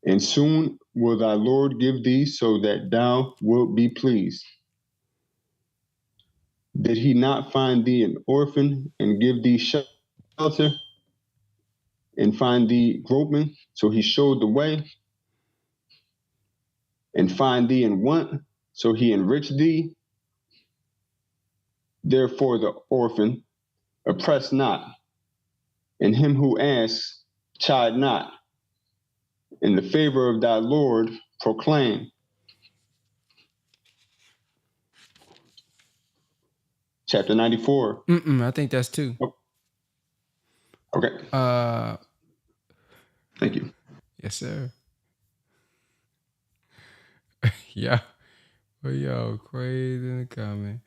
Speaker 12: And soon will thy Lord give thee so that thou wilt be pleased. Did he not find thee an orphan and give thee shelter, and find thee groping, so he showed the way, and find thee in want, so he enriched thee? Therefore the orphan oppress not, and him who asks chide not. In the favor of thy Lord proclaim. Chapter 94.
Speaker 3: I think that's 2.
Speaker 12: Oh. Okay. Thank you.
Speaker 3: Yes, sir. Yeah. Oh, yo, crazy in the comment.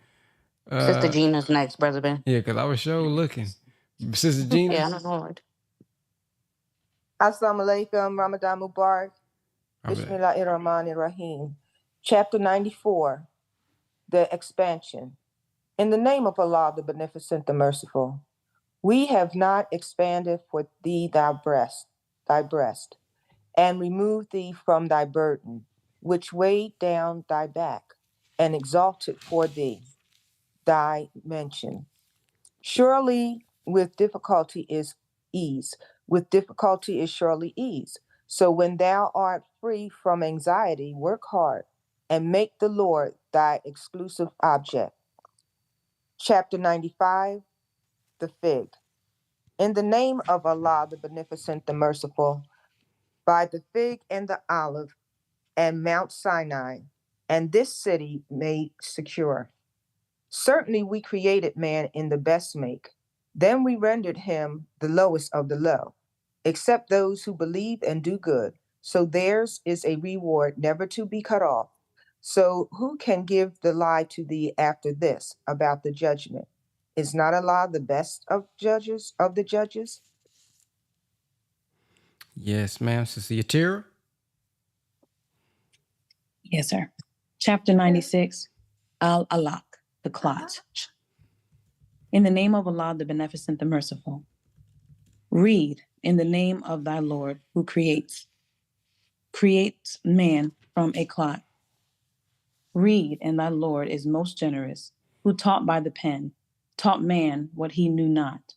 Speaker 13: Sister Gina's next, Brother Ben.
Speaker 3: Yeah, because I was looking. Sister Gina?
Speaker 13: Yeah, I don't know.
Speaker 14: Assalamu alaikum, Ramadan Mubarak. Bismillahirrahmanirrahim. Chapter 94, the expansion. In the name of Allah, the Beneficent, the Merciful. We have not expanded for thee thy breast, and removed thee from thy burden, which weighed down thy back, and exalted for thee thy mention. Surely with difficulty is ease. With difficulty is surely ease. So when thou art free from anxiety, work hard and make the Lord thy exclusive object. Chapter 95, the fig. In the name of Allah, the Beneficent, the Merciful, by the fig and the olive and Mount Sinai, and this city made secure. Certainly we created man in the best make. Then we rendered him the lowest of the low, except those who believe and do good. So theirs is a reward never to be cut off. So who can give the lie to thee after this about the judgment? Is not Allah the best of the judges?
Speaker 3: Yes, ma'am. Sister Yatira?
Speaker 15: Yes, sir. Chapter 96, Al-Alaq, the clot. In the name of Allah, the Beneficent, the Merciful. Read in the name of thy Lord who creates man from a clot. Read, and thy Lord is most generous, who taught by the pen, taught man what he knew not.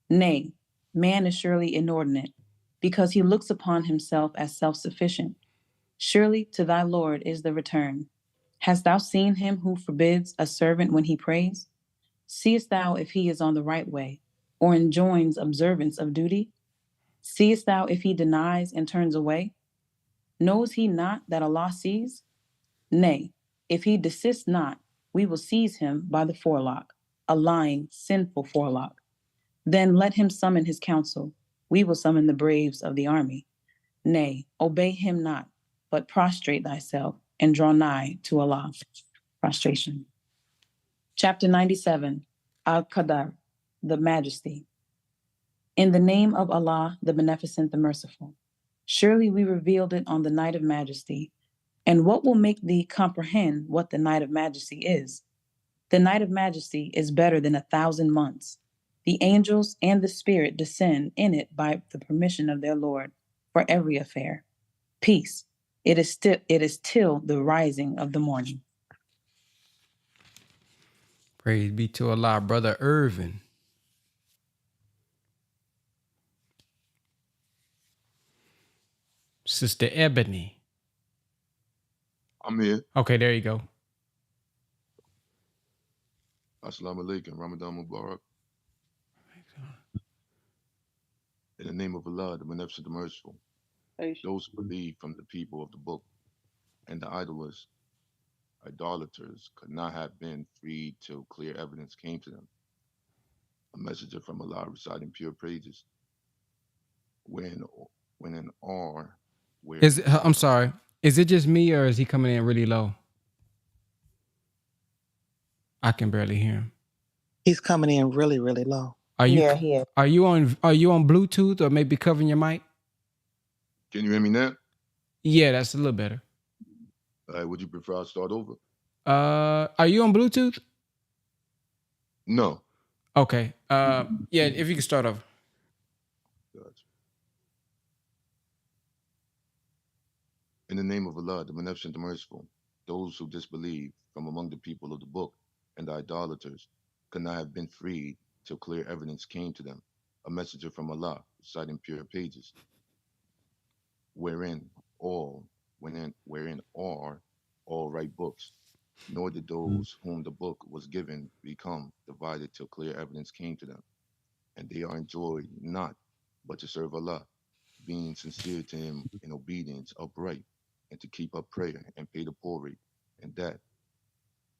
Speaker 15: Nay, man is surely inordinate, because he looks upon himself as self-sufficient. Surely to thy Lord is the return. Hast thou seen him who forbids a servant when he prays? Seest thou if he is on the right way, or enjoins observance of duty? Seest thou if he denies and turns away? Knows he not that Allah sees? Nay, if he desists not, we will seize him by the forelock, a lying, sinful forelock. Then let him summon his council. We will summon the braves of the army. Nay, obey him not, but prostrate thyself and draw nigh to Allah. Prostration. Chapter 97, Al-Qadar, the Majesty. In the name of Allah, the Beneficent, the Merciful. Surely we revealed it on the night of majesty. And what will make thee comprehend what the night of majesty is? The night of majesty is better than 1,000 months. The angels and the Spirit descend in it by the permission of their Lord for every affair. Peace. It is till the rising of the morning.
Speaker 3: Praise be to Allah, Brother Irvin. Sister Ebony.
Speaker 16: I'm here.
Speaker 3: Okay, there you go.
Speaker 16: Assalamu alaikum. Ramadan Mubarak. In the name of Allah, the Beneficent, the Merciful, those who believe from the people of the book and the idolaters could not have been freed till clear evidence came to them. A messenger from Allah reciting pure praises. When an R, where
Speaker 3: I'm sorry. Is it just me or is he coming in really low? I can barely hear him.
Speaker 17: He's coming in really, really low.
Speaker 3: Are you
Speaker 14: Yeah.
Speaker 3: are you on Bluetooth or maybe covering your mic?
Speaker 16: Can you hear me now?
Speaker 3: Yeah, that's a little better.
Speaker 16: Would you prefer I start over?
Speaker 3: Are you on Bluetooth?
Speaker 16: No.
Speaker 3: Okay. Yeah, if you can start over.
Speaker 16: Gotcha. In the name of Allah, the Beneficent, the Merciful, those who disbelieve from among the people of the book and the idolaters could not have been freed till clear evidence came to them. A messenger from Allah, reciting pure pages, wherein are all right books, nor did those whom the book was given become divided till clear evidence came to them. And they are enjoined not but to serve Allah, being sincere to Him in obedience, upright, and to keep up prayer and pay the poor rate. And that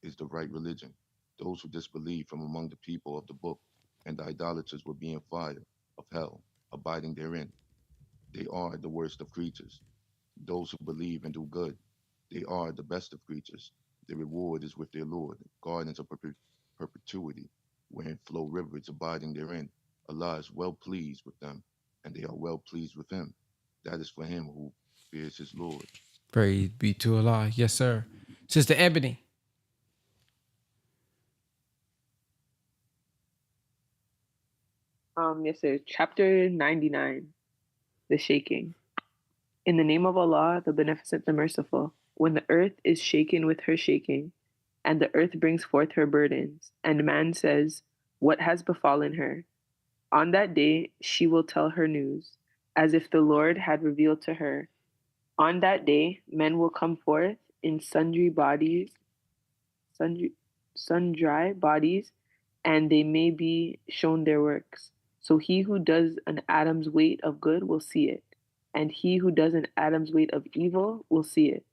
Speaker 16: is the right religion. Those who disbelieve from among the people of the book and the idolaters will be in fire of hell, abiding therein. They are the worst of creatures. Those who believe and do good, they are the best of creatures. Their reward is with their Lord, gardens of perpetuity, wherein flow rivers abiding therein. Allah is well pleased with them, and they are well pleased with Him. That is for him who fears his Lord.
Speaker 3: Praise be to Allah. Yes, sir. Sister Ebony.
Speaker 18: Yes, sir. Chapter 99, the shaking. In the name of Allah, the Beneficent, the Merciful, when the earth is shaken with her shaking, and the earth brings forth her burdens, and man says, "What has befallen her?" On that day she will tell her news, as if the Lord had revealed to her. On that day men will come forth in sundry bodies, and they may be shown their works. So he who does an atom's weight of good will see it, and he who does an atom's weight of evil will see it.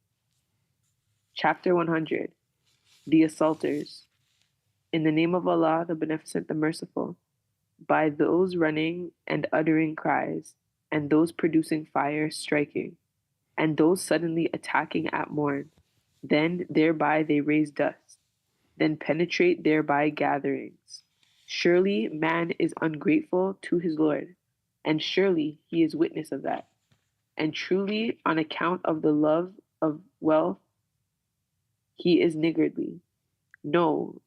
Speaker 18: Chapter 100, the assaulters. In the name of Allah, the Beneficent, the Merciful, by those running and uttering cries, and those producing fire striking, and those suddenly attacking at morn, then thereby they raise dust, then penetrate thereby gatherings. Surely man is ungrateful to his Lord, and surely he is witness of that. And truly, on account of the love of wealth, he is niggardly. No,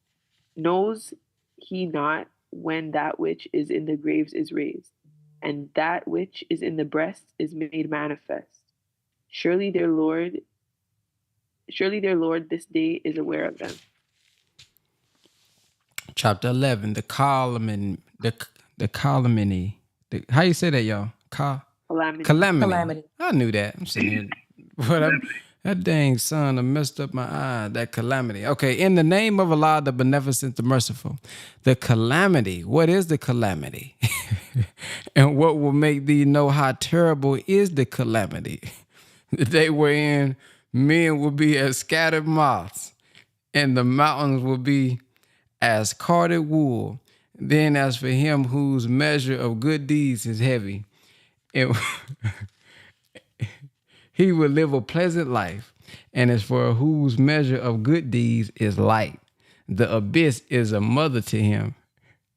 Speaker 18: knows he not when that which is in the graves is raised, and that which is in the breast is made manifest. Surely their Lord this day is aware of them.
Speaker 3: Chapter 11, the calamity. How you say that, y'all? Calamity. I knew that. I'm sitting here. But that dang son have messed up my eye. That calamity. Okay, in the name of Allah, the Beneficent, the Merciful. The calamity. What is the calamity? And what will make thee know how terrible is the calamity? The day wherein men will be as scattered moths, and the mountains will be as carded wool. Then as for him whose measure of good deeds is heavy, he will live a pleasant life. And as for whose measure of good deeds is light, the abyss is a mother to him.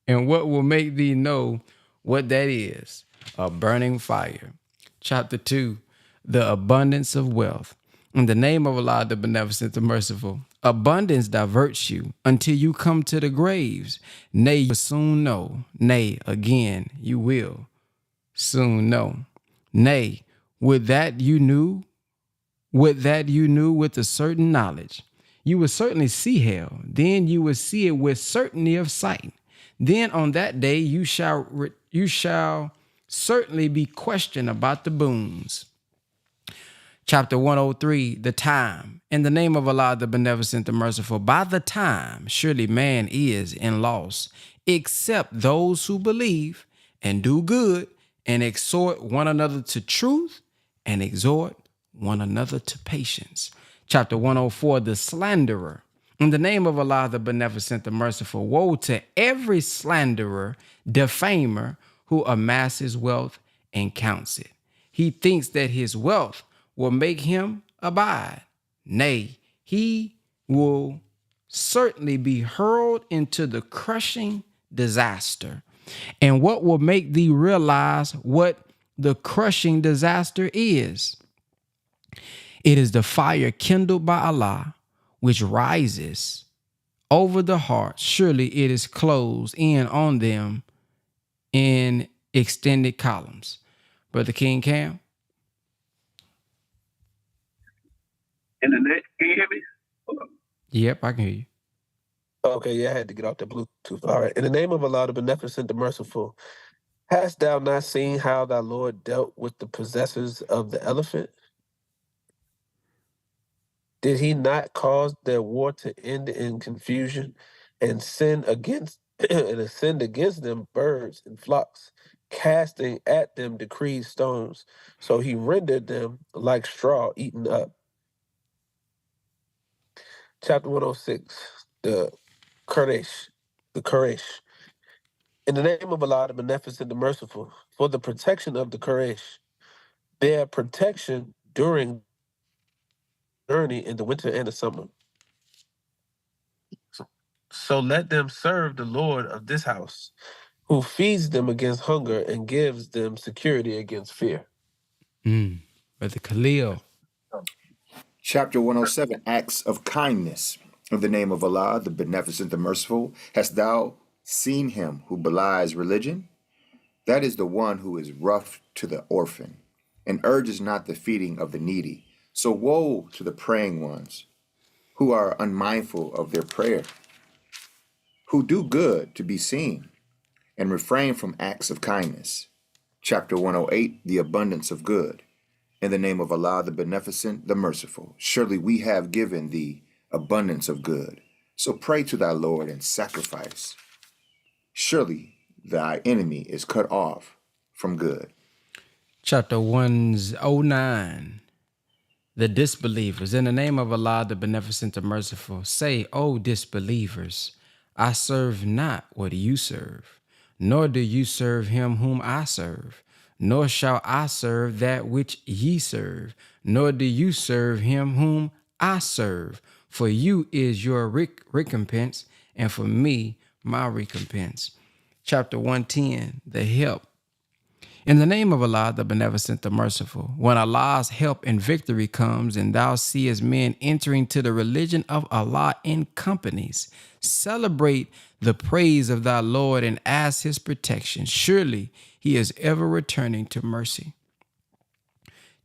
Speaker 3: And what will make thee know what that is? A burning fire. Chapter 2, the abundance of wealth. In the name of Allah, the Beneficent, the Merciful, abundance diverts you until you come to the graves. Nay, you will soon know. Nay, again, you will soon know. Nay, with that you knew with a certain knowledge. You will certainly see hell. Then you will see it with certainty of sight. Then on that day you shall certainly be questioned about the boons. Chapter 103, the time. In the name of Allah, the Beneficent, the Merciful, by the time, surely man is in loss, except those who believe and do good and exhort one another to truth and exhort one another to patience. Chapter 104, the slanderer. In the name of Allah, the Beneficent, the Merciful, woe to every slanderer, defamer, who amasses wealth and counts it. He thinks that his wealth will make him abide. Nay, he will certainly be hurled into the crushing disaster. And what will make thee realize what the crushing disaster is? It is the fire kindled by Allah, which rises over the heart. Surely it is closed in on them in extended columns. Brother King Cam?
Speaker 19: In the next, can you hear me?
Speaker 3: Yep, I can hear you.
Speaker 19: Okay, yeah, I had to get off the Bluetooth. All right. In the name of Allah, the Beneficent, the Merciful, hast thou not seen how thy Lord dealt with the possessors of the elephant? Did he not cause their war to end in confusion and send against them birds and flocks, casting at them decreed stones? So he rendered them like straw eaten up. Chapter 106, the Quranic. In the name of Allah, the Beneficent, the Merciful, for the protection of the Quraysh, their protection during journey in the winter and the summer. So let them serve the Lord of this house, who feeds them against hunger and gives them security against fear.
Speaker 3: Brother Khalil.
Speaker 2: Chapter 107, Acts of Kindness. In the name of Allah, the Beneficent, the Merciful, hast thou seen him who belies religion? That is the one who is rough to the orphan and urges not the feeding of the needy. So woe to the praying ones who are unmindful of their prayer, who do good to be seen and refrain from acts of kindness. Chapter 108, the abundance of good. In the name of Allah, the Beneficent, the Merciful, surely we have given thee abundance of good. So pray to thy Lord and sacrifice. Surely thy enemy is cut off from good.
Speaker 3: Chapter 109, the disbelievers. In the name of Allah, the Beneficent, the Merciful, say, O disbelievers, I serve not what you serve, nor do you serve him whom I serve, nor shall I serve that which ye serve, nor do you serve him whom I serve. For you is your recompense, and for me my recompense. Chapter 110, the help. In the name of Allah, the Beneficent, the Merciful, when Allah's help and victory comes, and thou seest men entering to the religion of Allah in companies, celebrate the praise of thy Lord and ask his protection. Surely he is ever returning to mercy.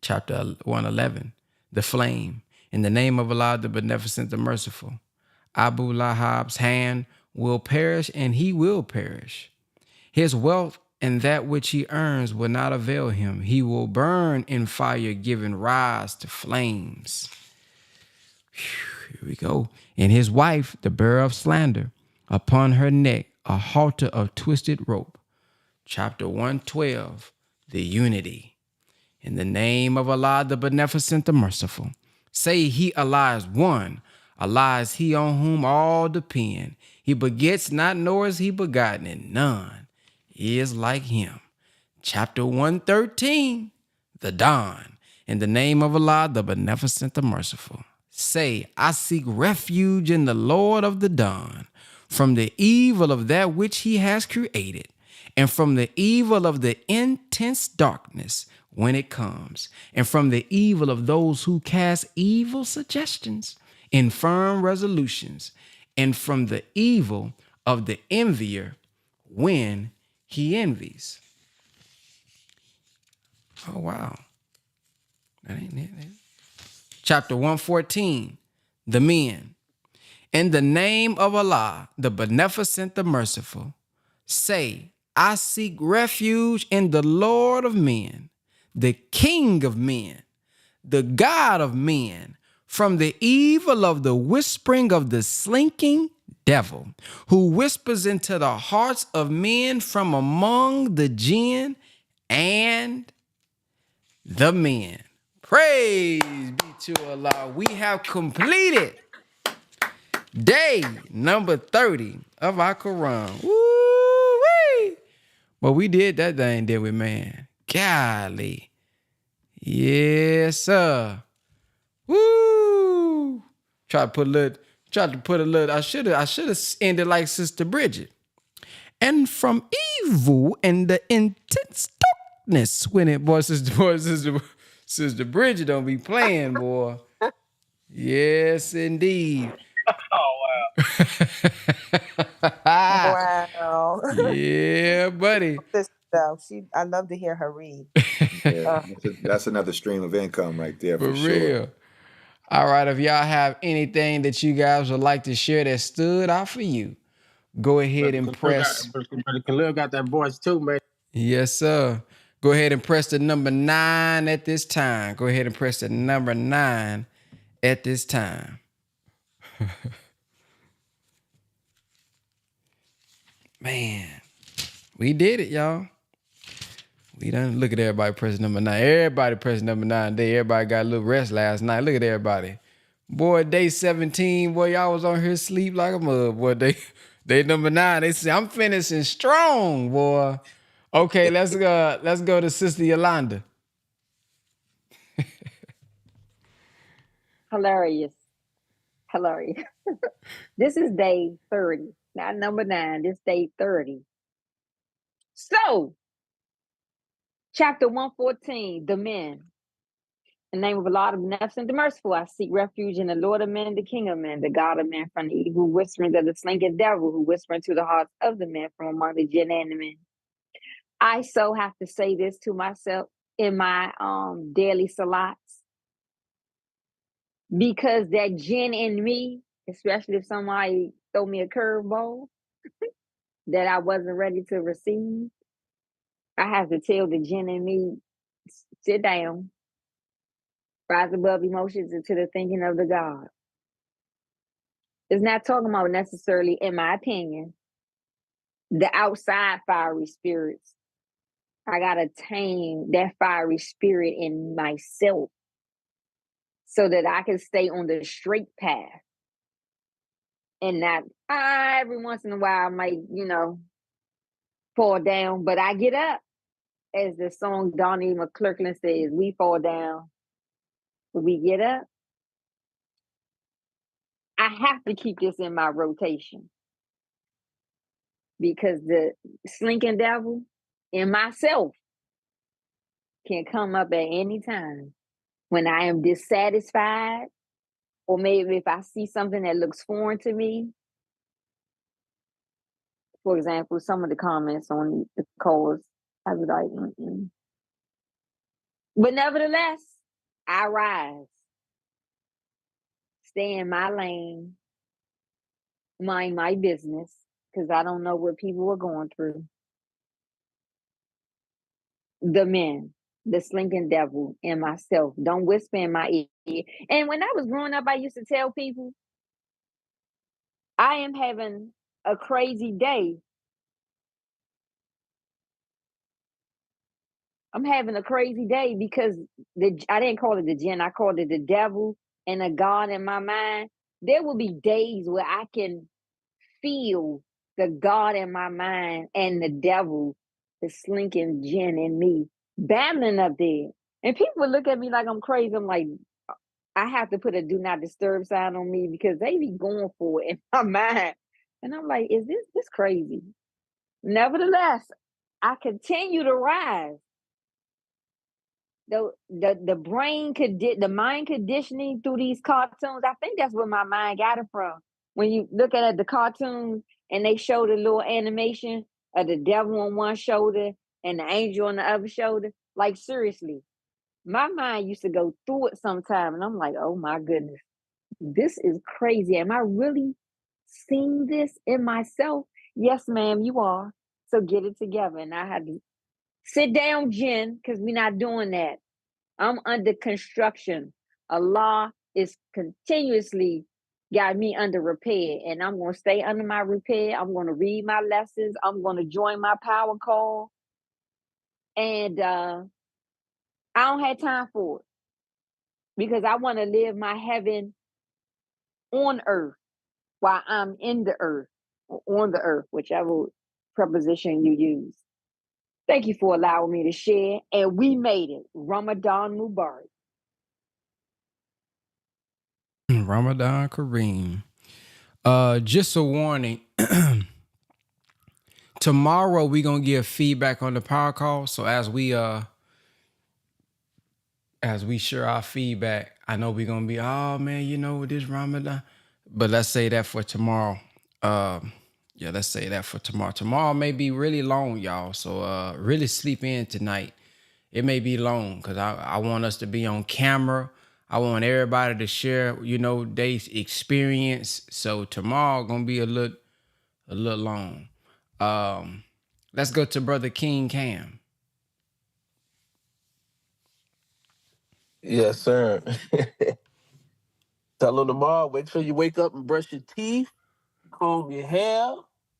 Speaker 3: Chapter 111, the flame. In the name of Allah, the Beneficent, the Merciful, Abu Lahab's hand will perish, and he will perish. His wealth and that which he earns will not avail him. He will burn in fire, giving rise to flames. Here we go. And his wife, the bearer of slander, upon her neck a halter of twisted rope. Chapter 112, the unity. In the name of Allah, the Beneficent, the Merciful, say he Allah is one. Allah is he on whom all depend. He begets not, nor is he begotten, and none is like him. Chapter 113, the dawn. In the name of Allah, the Beneficent, the Merciful, say, I seek refuge in the Lord of the dawn from the evil of that which he has created, and from the evil of the intense darkness when it comes, and from the evil of those who cast evil suggestions, infirm resolutions, and from the evil of the envier when he envies. Oh, wow. That ain't it. Chapter 114, the men. In the name of Allah, the beneficent, the merciful, say, I seek refuge in the Lord of men, the King of men, the God of men, from the evil of the whispering of the slinking devil, who whispers into the hearts of men from among the jinn and the men. Praise be to Allah. We have completed day number 30 of our Quran. Woo-wee. But we did that thing, did we, man? Golly. Yes, sir. Woo! Tried to put a little, I should have ended like Sister Bridget. And from evil and the intense darkness when it, Sister Bridget don't be playing, boy. Yes, indeed.
Speaker 14: Oh, wow. Wow.
Speaker 3: Yeah, buddy.
Speaker 14: I love to hear her read.
Speaker 2: Yeah, that's another stream of income right there for sure.
Speaker 3: Real. All right, if y'all have anything that you guys would like to share that stood out for you, go ahead and press.
Speaker 8: Brother Khalil got that voice too, man.
Speaker 3: Yes, sir. Go ahead and press the number 9 at this time. Go ahead and press the number 9 at this time. Man, we did it, y'all. We done. Look at everybody pressing number 9. Everybody pressing number 9 today. Everybody got a little rest last night. Look at everybody. Boy, day 17, boy, y'all was on here sleep like a mug. Boy, day number 9. They say I'm finishing strong, boy. Okay, let's go to Sister Yolanda.
Speaker 20: Hilarious. This is day 30, not number 9. This day 30. So, chapter 114, the men. In the name of Allah, the beneficent, the merciful, I seek refuge in the Lord of men, the King of men, the God of men, from the evil whisperings of the slinking devil, who whisper into the hearts of the men from among the jinn and the men. I so have to say this to myself in my daily salats, because that jinn in me, especially if somebody throw me a curveball that I wasn't ready to receive, I have to tell the jinn in me, sit down, rise above emotions into the thinking of the God. It's not talking about necessarily, in my opinion, the outside fiery spirits. I gotta tame that fiery spirit in myself so that I can stay on the straight path. And not, every once in a while I might, fall down, but I get up. As the song Donnie McClurkin says, we fall down, but we get up. I have to keep this in my rotation, because the slinking devil in myself can come up at any time when I am dissatisfied, or maybe if I see something that looks foreign to me. For example, some of the comments on the calls, I was like, mm-mm. But nevertheless, I rise, stay in my lane, mind my business, because I don't know what people are going through. The men, the slinking devil, and myself don't whisper in my ear. And when I was growing up, I used to tell people, I am having a crazy day. I'm having a crazy day because I didn't call it the jinn, I called it the devil and a God in my mind. There will be days where I can feel the God in my mind and the devil, the slinking jinn in me, battling up there. And people would look at me like I'm crazy. I'm like, I have to put a do not disturb sign on me because they be going for it in my mind. And I'm like, is this crazy? Nevertheless, I continue to rise. The brain the mind conditioning through these cartoons. I think that's where my mind got it from. When you look at the cartoons and they show the little animation of the devil on one shoulder and the angel on the other shoulder, like seriously, my mind used to go through it sometime, and I'm like, oh my goodness, this is crazy. Am I really seeing this in myself? Yes, ma'am, you are. So get it together. And I had to sit down, Jen, because we're not doing that. I'm under construction. Allah is continuously got me under repair, and I'm going to stay under my repair. I'm going to read my lessons. I'm going to join my power call. And I don't have time for it because I want to live my heaven on earth while I'm in the earth or on the earth, whichever preposition you use. Thank you for allowing me to share. And we made it. Ramadan Mubarak.
Speaker 3: Ramadan Kareem. Just a warning. Tomorrow we're gonna give feedback on the power call. So as we share our feedback, I know we're gonna be, oh man, you know, this Ramadan. But let's say that for tomorrow. Yeah, let's say that for tomorrow. Tomorrow may be really long, y'all. So really sleep in tonight. It may be long because I want us to be on camera. I want everybody to share, you know, their experience. So tomorrow gonna be a little long. Let's go to Brother King Cam.
Speaker 19: Yes, sir. Tell them tomorrow, wait till you wake up and brush your teeth, comb your hair,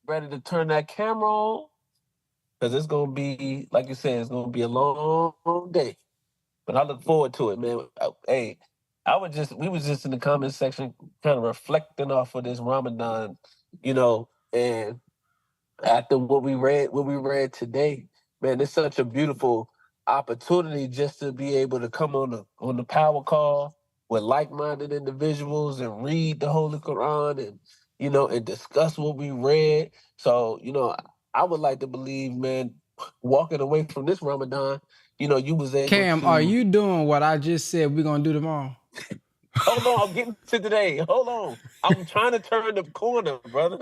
Speaker 19: ready to turn that camera on. Because it's going to be, like you said, it's going to be a long day. But I look forward to it, man. Hey, we was just in the comment section kind of reflecting off of this Ramadan, you know, and after what we read today, man, it's such a beautiful opportunity just to be able to come on the power call with like-minded individuals and read the Holy Quran and, you know, and discuss what we read. So, you know, I would like to believe, man, walking away from this Ramadan, you know, you was able
Speaker 3: Cam,
Speaker 19: to.
Speaker 3: are you doing what I just said we're gonna do tomorrow?
Speaker 19: Hold on, I'm getting to today. Hold on. I'm trying to turn the corner, brother.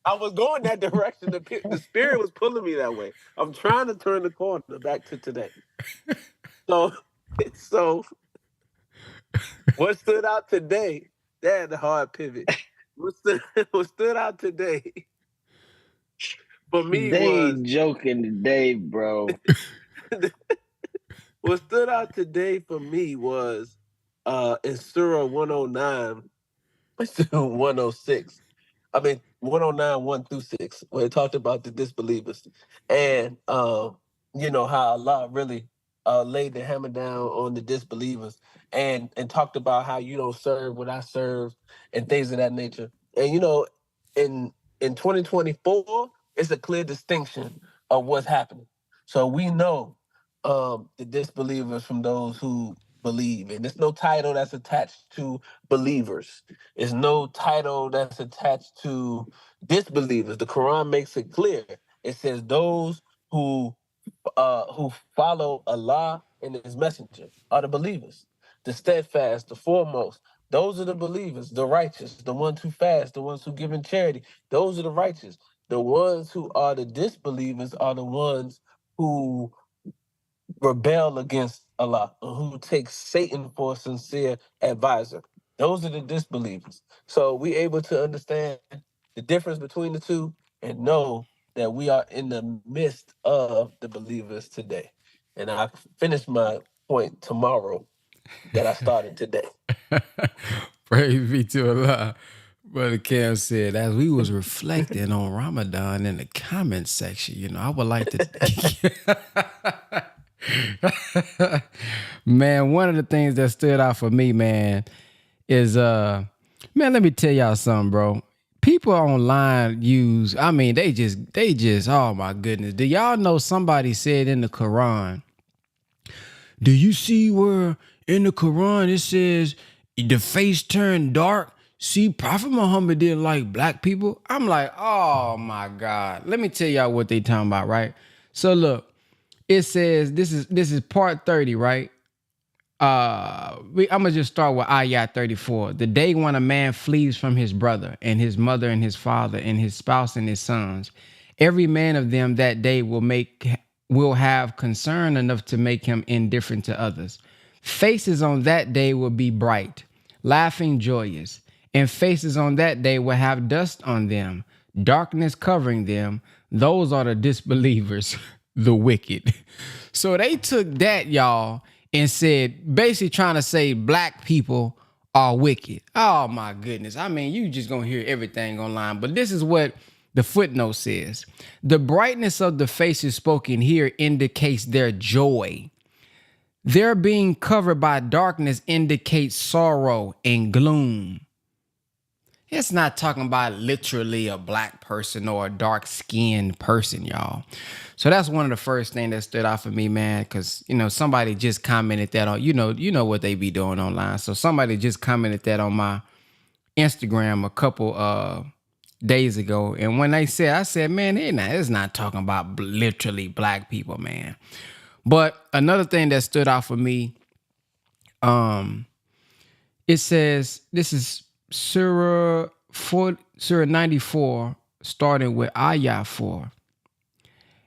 Speaker 19: I was going that direction. The spirit was pulling me that way. I'm trying to turn the corner back to today. So what stood out today? That the hard pivot. What stood out today for me
Speaker 21: They
Speaker 19: was
Speaker 21: joking today, bro.
Speaker 19: what stood out today for me was in Surah 109, 106. I mean 109, 1 through 6, where it talked about the disbelievers. And you know how Allah really laid the hammer down on the disbelievers and talked about how you don't serve what I serve and things of that nature. And you know, in 2024, it's a clear distinction of what's happening. So we know the disbelievers from those who believe. And there's no title that's attached to believers. There's no title that's attached to disbelievers. The Quran makes it clear. It says those who follow Allah and His Messenger are the believers. The steadfast, the foremost. Those are the believers, the righteous, the ones who fast, the ones who give in charity. Those are the righteous. The ones who are the disbelievers are the ones who rebel against Allah, who take Satan for a sincere advisor. Those are the disbelievers. So we able to understand the difference between the two and know that we are in the midst of the believers today. And I finish my point tomorrow that I started today.
Speaker 3: Praise be to Allah. Brother Cam said, as we was reflecting on Ramadan in the comment section, you know, I would like to... Man, one of the things that stood out for me, man, is, man, let me tell y'all something, bro. People online use, I mean, they just, oh my goodness. Do y'all know somebody said in the Quran, do you see where in the Quran it says the face turned dark see, Prophet Muhammad didn't like black people. I'm like, oh my God. Let me tell y'all what they talking about, right? So look, it says this is part 30, right? I'm gonna just start with ayat 34. The day when a man flees from his brother and his mother and his father and his spouse and his sons, every man of them that day will have concern enough to make him indifferent to others. Faces on that day will be bright, laughing, joyous, and faces on that day will have dust on them, darkness covering them. Those are the disbelievers, the wicked. So they took that, y'all, and said, basically trying to say black people are wicked. Oh my goodness. I mean, you just gonna hear everything online, but this is what the footnote says. The brightness of the faces spoken here indicates their joy. Their being covered by darkness indicates sorrow and gloom. It's not talking about literally a black person or a dark-skinned person, y'all. So that's one of the first things that stood out for me, man, because, somebody just commented that on, you know what they be doing online. So somebody just commented that on my Instagram a couple days ago. And when I said, man, it's not talking about literally black people, man. But another thing that stood out for me, it says, this is Surah 94, starting with Ayah 4.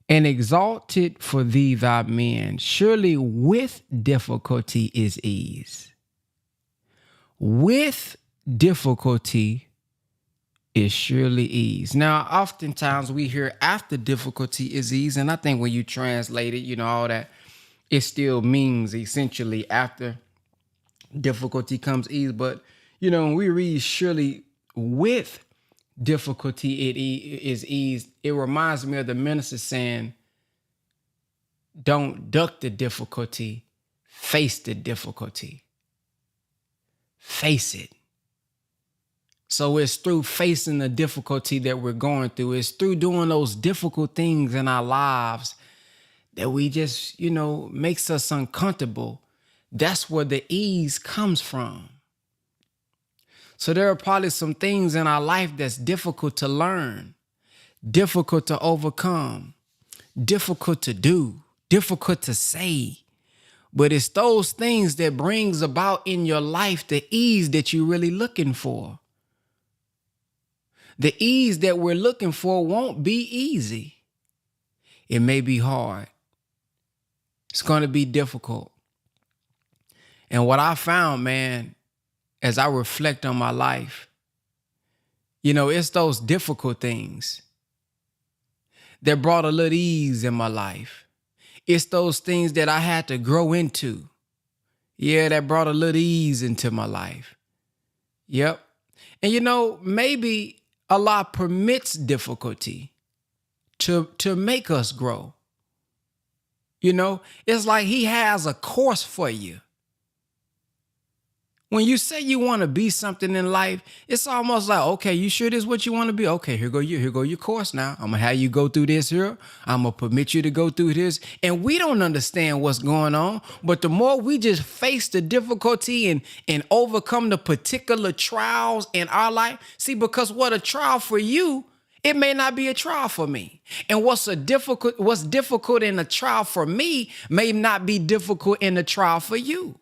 Speaker 3: And exalted for thee thy men, surely with difficulty is ease. With difficulty is surely ease. Now, oftentimes we hear after difficulty is ease, and I think when you translate it, all that, it still means essentially after difficulty comes ease. But when we read surely with difficulty it is ease, it reminds me of the minister saying, don't duck the difficulty, face the difficulty. Face it. So it's through facing the difficulty that we're going through. It's through doing those difficult things in our lives that we just, makes us uncomfortable. That's where the ease comes from. So there are probably some things in our life that's difficult to learn, difficult to overcome, difficult to do, difficult to say. But it's those things that brings about in your life the ease that you're really looking for. The ease that we're looking for won't be easy. It may be hard. It's going to be difficult. And what I found, man, as I reflect on my life, it's those difficult things that brought a little ease in my life. It's those things that I had to grow into. Yeah, that brought a little ease into my life. Yep. And maybe Allah permits difficulty to make us grow. It's like He has a course for you. When you say you want to be something in life, it's almost like, okay, you sure this is what you want to be? Okay, here go your course now. I'm going to have you go through this here. I'm going to permit you to go through this. And we don't understand what's going on. But the more we just face the difficulty and overcome the particular trials in our life, see, because what a trial for you, it may not be a trial for me. And what's difficult in a trial for me may not be difficult in a trial for you.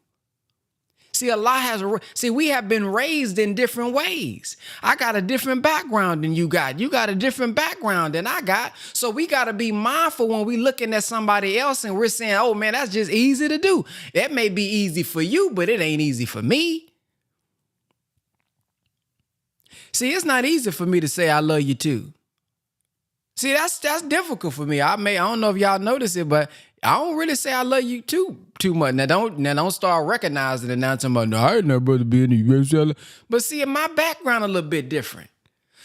Speaker 3: See, we have been raised in different ways. I got a different background than you got. You got a different background than I got. So we got to be mindful when we looking at somebody else and we're saying, oh man, that's just easy to do. That may be easy for you, but it ain't easy for me. See, it's not easy for me to say I love you too. See, that's difficult for me. I don't know if y'all notice it, but I don't really say I love you too much. Now don't start recognizing it now. Talking about, no, I ain't never brother be in the US. But see, my background a little bit different.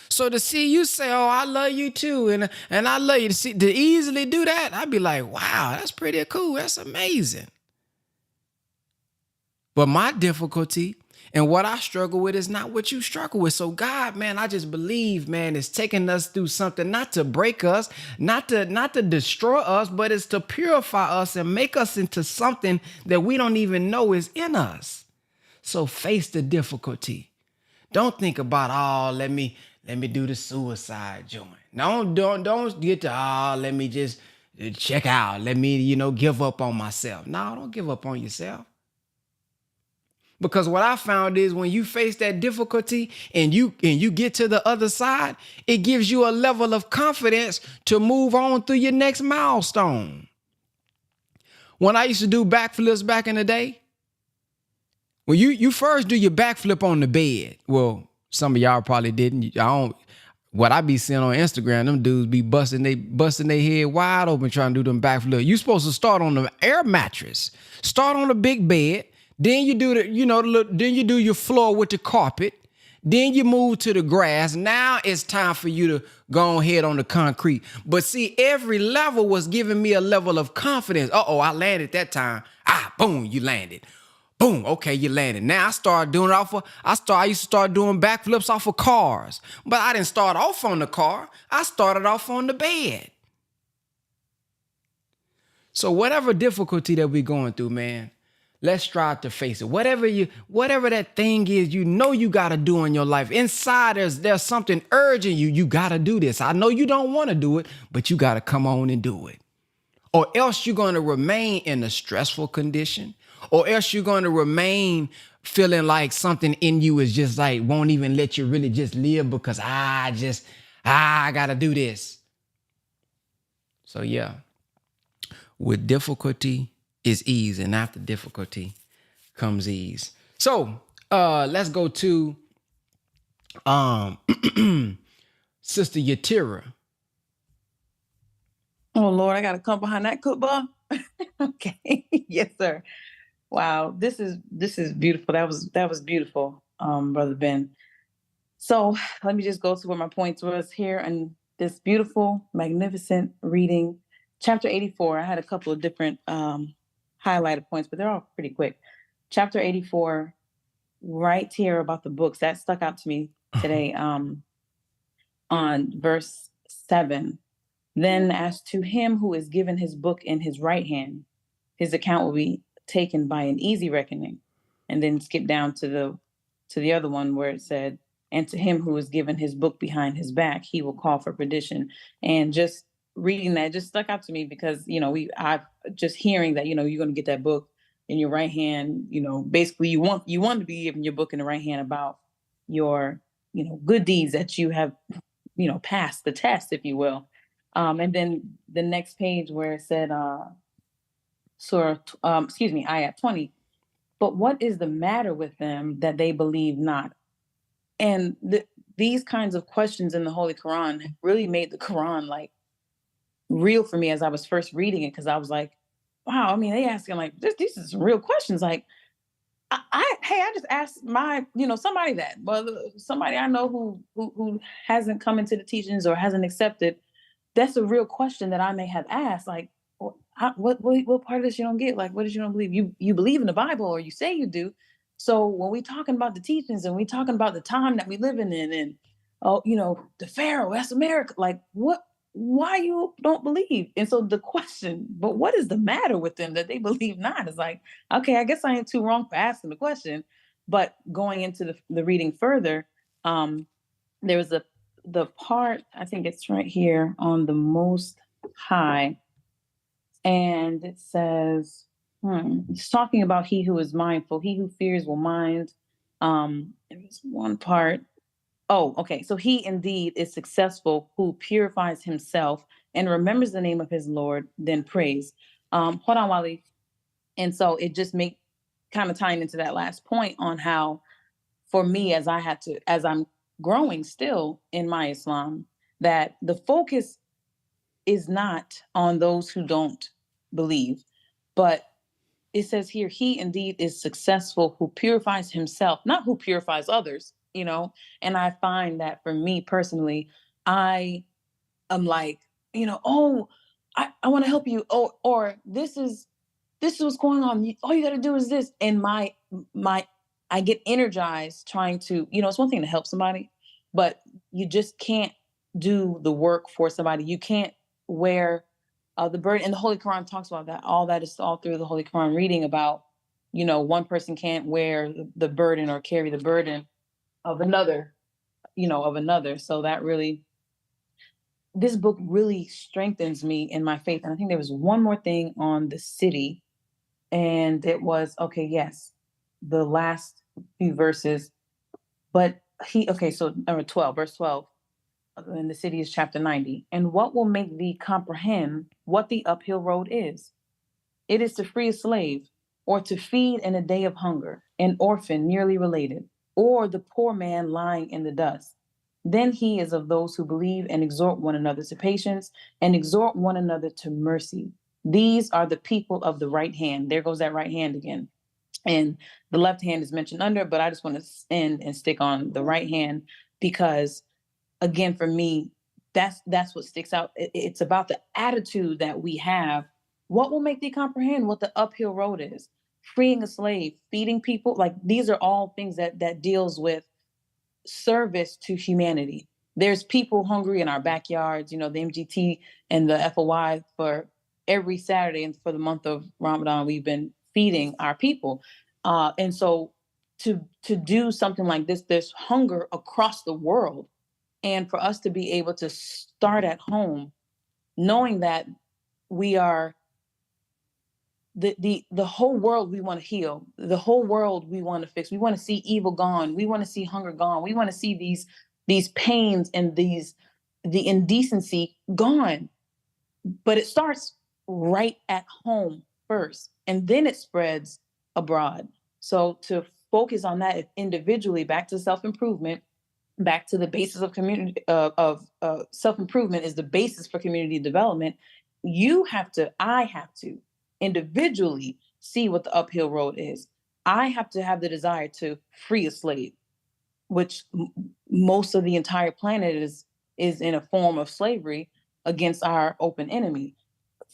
Speaker 3: So to see you say, oh, I love you too, and I love you, to easily do that, I'd be like, wow, that's pretty cool. That's amazing. But my difficulty and what I struggle with is not what you struggle with. So God, man, I just believe, man, is taking us through something, not to break us, not to destroy us, but it's to purify us and make us into something that we don't even know is in us. So face the difficulty. Don't think about, oh, let me do the suicide joint. No, don't get to, oh, let me just check out. Let me, give up on myself. No, don't give up on yourself. Because what I found is when you face that difficulty and you get to the other side, it gives you a level of confidence to move on through your next milestone. When I used to do backflips back in the day, when you first do your backflip on the bed, well, some of y'all probably didn't. What I be seeing on Instagram, them dudes be busting their head wide open trying to do them backflips. You supposed to start on the air mattress, start on the big bed. Then you do then you do your floor with the carpet. Then you move to the grass. Now it's time for you to go ahead on the concrete. But see, every level was giving me a level of confidence. I landed that time. Boom, you landed. Boom, okay, you landed. Now I started doing it I used to start doing backflips off of cars. But I didn't start off on the car. I started off on the bed. So whatever difficulty that we're going through, man, let's strive to face it. Whatever that thing is, you got to do in your life. Inside, there's something urging you. You got to do this. I know you don't want to do it, but you got to come on and do it. Or else you're going to remain in a stressful condition. Or else you're going to remain feeling like something in you is just like, won't even let you really just live because I got to do this. So yeah, with difficulty is ease, and after difficulty comes ease. So let's go to Sister Yatira.
Speaker 15: Oh Lord, I gotta come behind that football. Okay. Yes, sir. Wow, this is beautiful. That was beautiful, Brother Ben. So let me just go to where my points was here and this beautiful, magnificent reading. Chapter 84. I had a couple of different highlighted points, but they're all pretty quick. Chapter 84, right here about the books, that stuck out to me today on verse 7. Then as to him who is given his book in his right hand, his account will be taken by an easy reckoning. And then skip down to the other one where it said, and to him who is given his book behind his back, he will call for perdition. And just reading that just stuck out to me because, I've just hearing that, you're going to get that book in your right hand, basically you want to be given your book in the right hand about your, good deeds that you have, passed the test, if you will. And then the next page where it said, ayat 20, but what is the matter with them that they believe not? And these kinds of questions in the Holy Quran really made the Quran like real for me as I was first reading it, because I was like, wow, I mean, they asking like these are some real questions. Like, I just asked my, somebody that, well, somebody I know who hasn't come into the teachings or hasn't accepted. That's a real question that I may have asked. Like, what part of this you don't get? Like, what is you don't believe? You believe in the Bible, or you say you do. So when we talking about the teachings and we talking about the time that we living in, and the Pharaoh, that's America. Like, what? Why you don't believe? And so the question, but what is the matter with them that they believe not? It's like, okay, I guess I ain't too wrong for asking the question. But going into the reading further, there was the part, I think it's right here on the Most High. And it says, it's talking about he who is mindful, he who fears will mind. There's one part. Oh, okay. So he indeed is successful who purifies himself and remembers the name of his Lord, then prays. Hold on, Wally. And so it just kind of tying into that last point on how, for me, as I'm growing still in my Islam, that the focus is not on those who don't believe, but it says here, he indeed is successful who purifies himself, not who purifies others, and I find that for me personally, I am like, I want to help you, or this is what's going on, all you got to do is this, and I get energized trying to, it's one thing to help somebody, but you just can't do the work for somebody. You can't wear the burden. And the Holy Quran talks about that. All that is all through the Holy Quran, reading about, one person can't wear the burden or carry the burden of another, of another. So that really, this book really strengthens me in my faith. And I think there was one more thing on the city, and it was, okay, yes, the last few verses, but so number 12, verse 12, in the city is chapter 90. And what will make thee comprehend what the uphill road is? It is to free a slave, or to feed in a day of hunger, an orphan nearly related, or the poor man lying in the dust. Then he is of those who believe and exhort one another to patience and exhort one another to mercy. These are the people of the right hand. There goes that right hand again. And the left hand is mentioned under, but I just want to end and stick on the right hand because, again, for me, that's what sticks out. It's about the attitude that we have. What will make thee comprehend what the uphill road is? Freeing a slave, feeding people, like these are all things that deals with service to humanity. There's people hungry in our backyards, the MGT and the FOI for every Saturday, and for the month of Ramadan, we've been feeding our people. And so to do something like this, there's hunger across the world. And for us to be able to start at home, knowing that we are the whole world we want to heal, the whole world we want to fix. We want to see evil gone. We want to see hunger gone. We want to see these pains and the indecency gone. But it starts right at home first, and then it spreads abroad. So to focus on that individually, back to self-improvement, back to the basis of community of self-improvement is the basis for community development. I have to individually see what the uphill road is. I have to have the desire to free a slave, which most of the entire planet is in a form of slavery against our open enemy,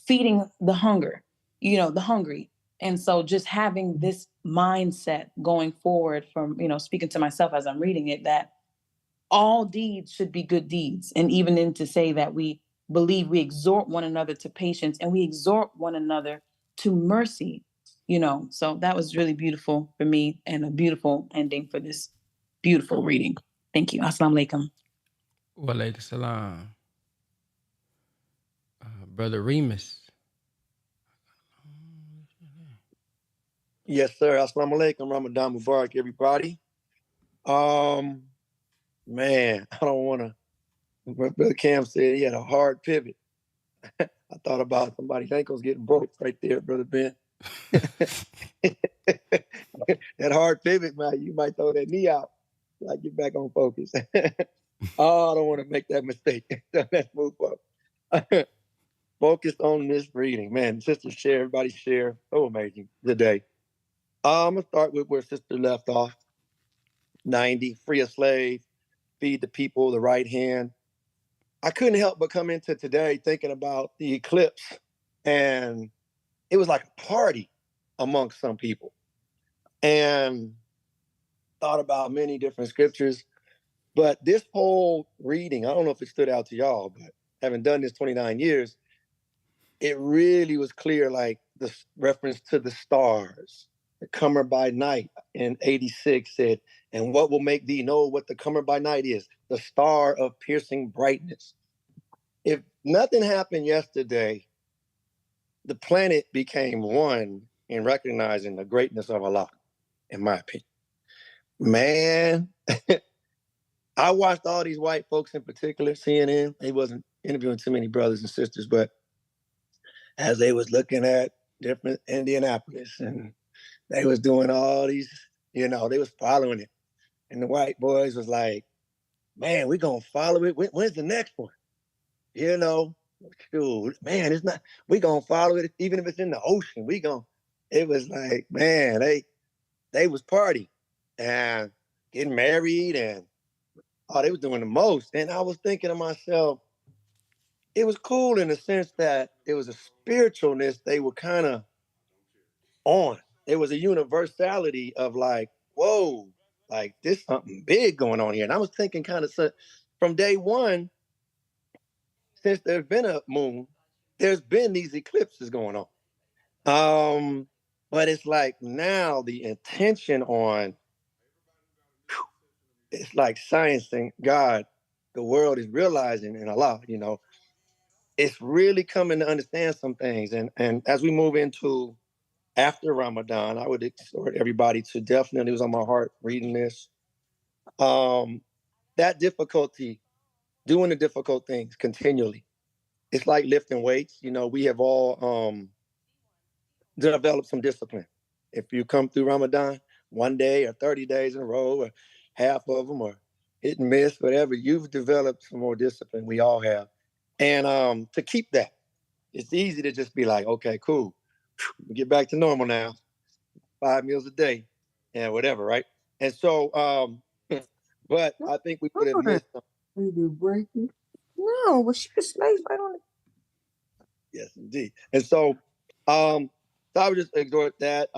Speaker 15: feeding the hunger, the hungry. And so just having this mindset going forward from, speaking to myself as I'm reading it, that all deeds should be good deeds. And even in to say that we believe, we exhort one another to patience and we exhort one another to mercy, So that was really beautiful for me and a beautiful ending for this beautiful reading. Thank you. Assalamu alaikum.
Speaker 3: Wa alaikum salam. Brother Remus.
Speaker 1: Yes, sir. Assalamu alaikum. Ramadan Mubarak, everybody. Man, I don't want to. Brother Cam said he had a hard pivot. I thought about somebody's ankles getting broke right there, Brother Ben. That hard pivot, man, you might throw that knee out. Like, get back on focus. Oh, I don't want to make that mistake. Let's move up. Focused on this reading. Man, sisters share, everybody share. So amazing today. I'm going to start with where sister left off. 90, free a slave, feed the people, the right hand. I couldn't help but come into today thinking about the eclipse, and it was like a party amongst some people. And thought about many different scriptures, but this whole reading, I don't know if it stood out to y'all, but having done this 29 years, it really was clear, like the reference to the stars. The comer by night in 86 said, and what will make thee know what the comer by night is? The star of piercing brightness. If nothing happened yesterday, the planet became one in recognizing the greatness of Allah, in my opinion. Man, I watched all these white folks, in particular, CNN. They wasn't interviewing too many brothers and sisters, but as they was looking at different Indianapolis, and they was doing all these, they was following it. And the white boys was like, man, we gonna follow it. When's the next one? Shoot, man, it's not, we gonna follow it, even if it's in the ocean. It was like, man, they was partying and getting married, and they was doing the most. And I was thinking to myself, it was cool in the sense that it was a spiritualness they were kind of on. It was a universality of like, whoa, like there's something big going on here. And I was thinking kind of from day one, since there's been a moon, there's been these eclipses going on. But it's like now the intention on it's like science and God, the world is realizing, and Allah, it's really coming to understand some things. And as we move into after Ramadan, I would exhort everybody to definitely, it was on my heart reading this, that difficulty, doing the difficult things continually. It's like lifting weights. We have all developed some discipline. If you come through Ramadan one day or 30 days in a row or half of them or hit and miss, whatever, you've developed some more discipline. We all have. And to keep that, it's easy to just be like, okay, cool. Get back to normal now. 5 meals a day and whatever, right? And so, but I think we would have missed some.
Speaker 14: We do breaking. No, but she could slice right on it.
Speaker 1: Yes, indeed. And so I would just exhort that.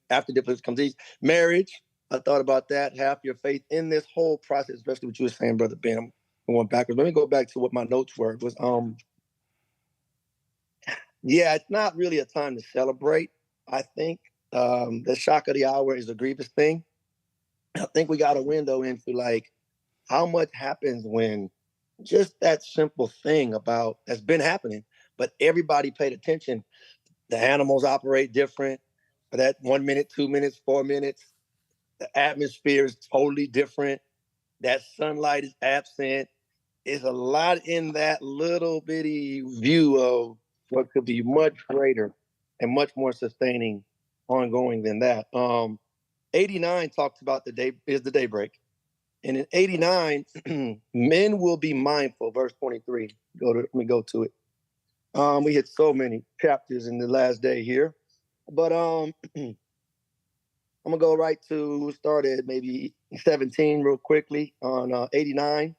Speaker 1: After difference comes ease. Marriage, I thought about that. Have your faith in this whole process, especially what you were saying, Brother Ben. I'm going backwards. Let me go back to what my notes were. It was yeah, it's not really a time to celebrate, I think. The shock of the hour is a grievous thing. I think we got a window into like how much happens when just that simple thing about that's been happening, but everybody paid attention. The animals operate different. For that 1 minute, 2 minutes, 4 minutes, the atmosphere is totally different. That sunlight is absent. It's a lot in that little bitty view of what could be much greater and much more sustaining, ongoing than that. 89 talks about the daybreak. And in 89, men will be mindful, verse 23. Let me go to it. We hit so many chapters in the last day here. But I'm gonna go right to start at maybe 17 real quickly on 89.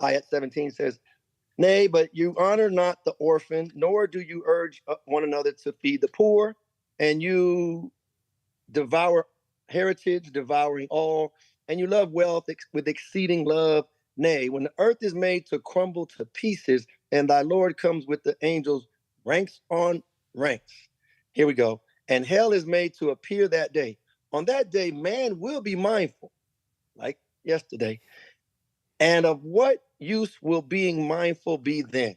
Speaker 1: Ayat 17 says, "Nay, but you honor not the orphan, nor do you urge one another to feed the poor, and you devour heritage, devouring all, and you love wealth with exceeding love. Nay, when the earth is made to crumble to pieces, and thy Lord comes with the angels, ranks on ranks." Here we go. "And hell is made to appear that day. On that day, man will be mindful," like yesterday. "And of what use will being mindful be then?"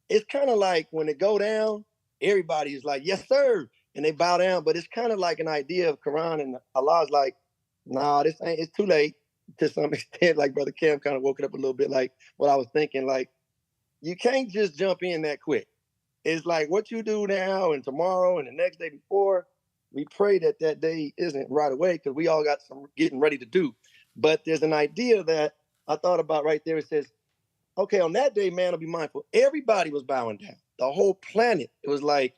Speaker 1: It's kind of like when it go down, everybody is like, "Yes, sir," and they bow down. But it's kind of like an idea of Quran, and Allah's like, "Nah, this ain't. It's too late." To some extent, like Brother Cam kind of woke it up a little bit, like what I was thinking. Like, you can't just jump in that quick. It's like what you do now and tomorrow and the next day before. We pray that that day isn't right away because we all got some getting ready to do. But there's an idea that I thought about right there. It says, okay, on that day, man will be mindful. Everybody was bowing down. The whole planet. It was like,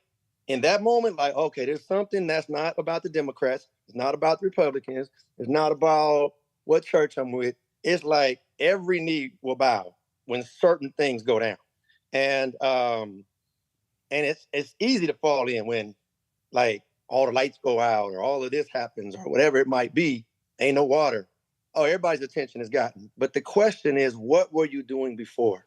Speaker 1: in that moment, like, okay, there's something that's not about the Democrats. It's not about the Republicans. It's not about what church I'm with. It's like every knee will bow when certain things go down. And it's easy to fall in when like all the lights go out or all of this happens or whatever it might be. Ain't no water. Oh, everybody's attention is gotten. But the question is, what were you doing before?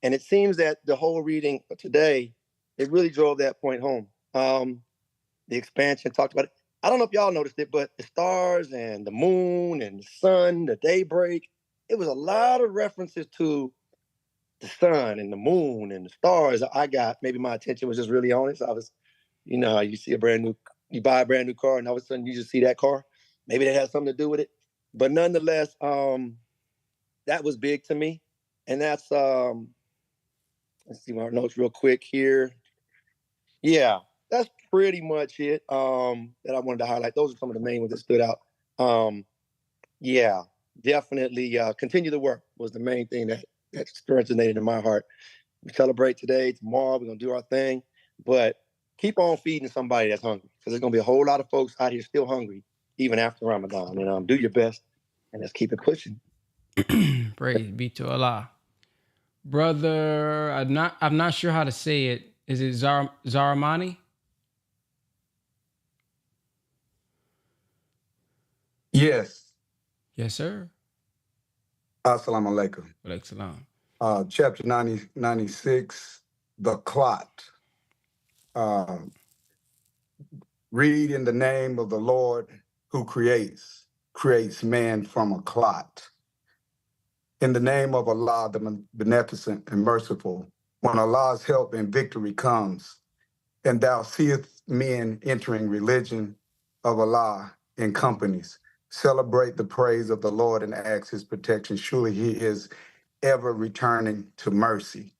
Speaker 1: And it seems that the whole reading today, it really drove that point home. The expansion talked about it. I don't know if y'all noticed it, but the stars and the moon and the sun, the daybreak, it was a lot of references to the sun and the moon and the stars. I got, maybe my attention was just really on it. So I was, you see you buy a brand new car and all of a sudden you just see that car. Maybe that has something to do with it. But nonetheless, that was big to me. And that's, let's see my notes real quick here. Yeah, that's pretty much it that I wanted to highlight. Those are some of the main ones that stood out. Yeah, definitely continue the work was the main thing that resonated in my heart. We celebrate today, tomorrow, we're going to do our thing, but keep on feeding somebody that's hungry because there's going to be a whole lot of folks out here still hungry even after Ramadan. And do your best and let's keep it pushing.
Speaker 3: Praise be to Allah. Brother, I'm not sure how to say it. Is it Zaramani?
Speaker 4: Yes.
Speaker 3: Yes, sir.
Speaker 4: Assalamu alaikum.
Speaker 3: Alaikum salam.
Speaker 4: Chapter 96, the clot. Read in the name of the Lord who creates. creates man from a clot. In the name of Allah, the beneficent and merciful, when Allah's help and victory comes, and thou seest men entering religion of Allah in companies, celebrate the praise of the Lord and ask his protection. Surely he is ever returning to mercy.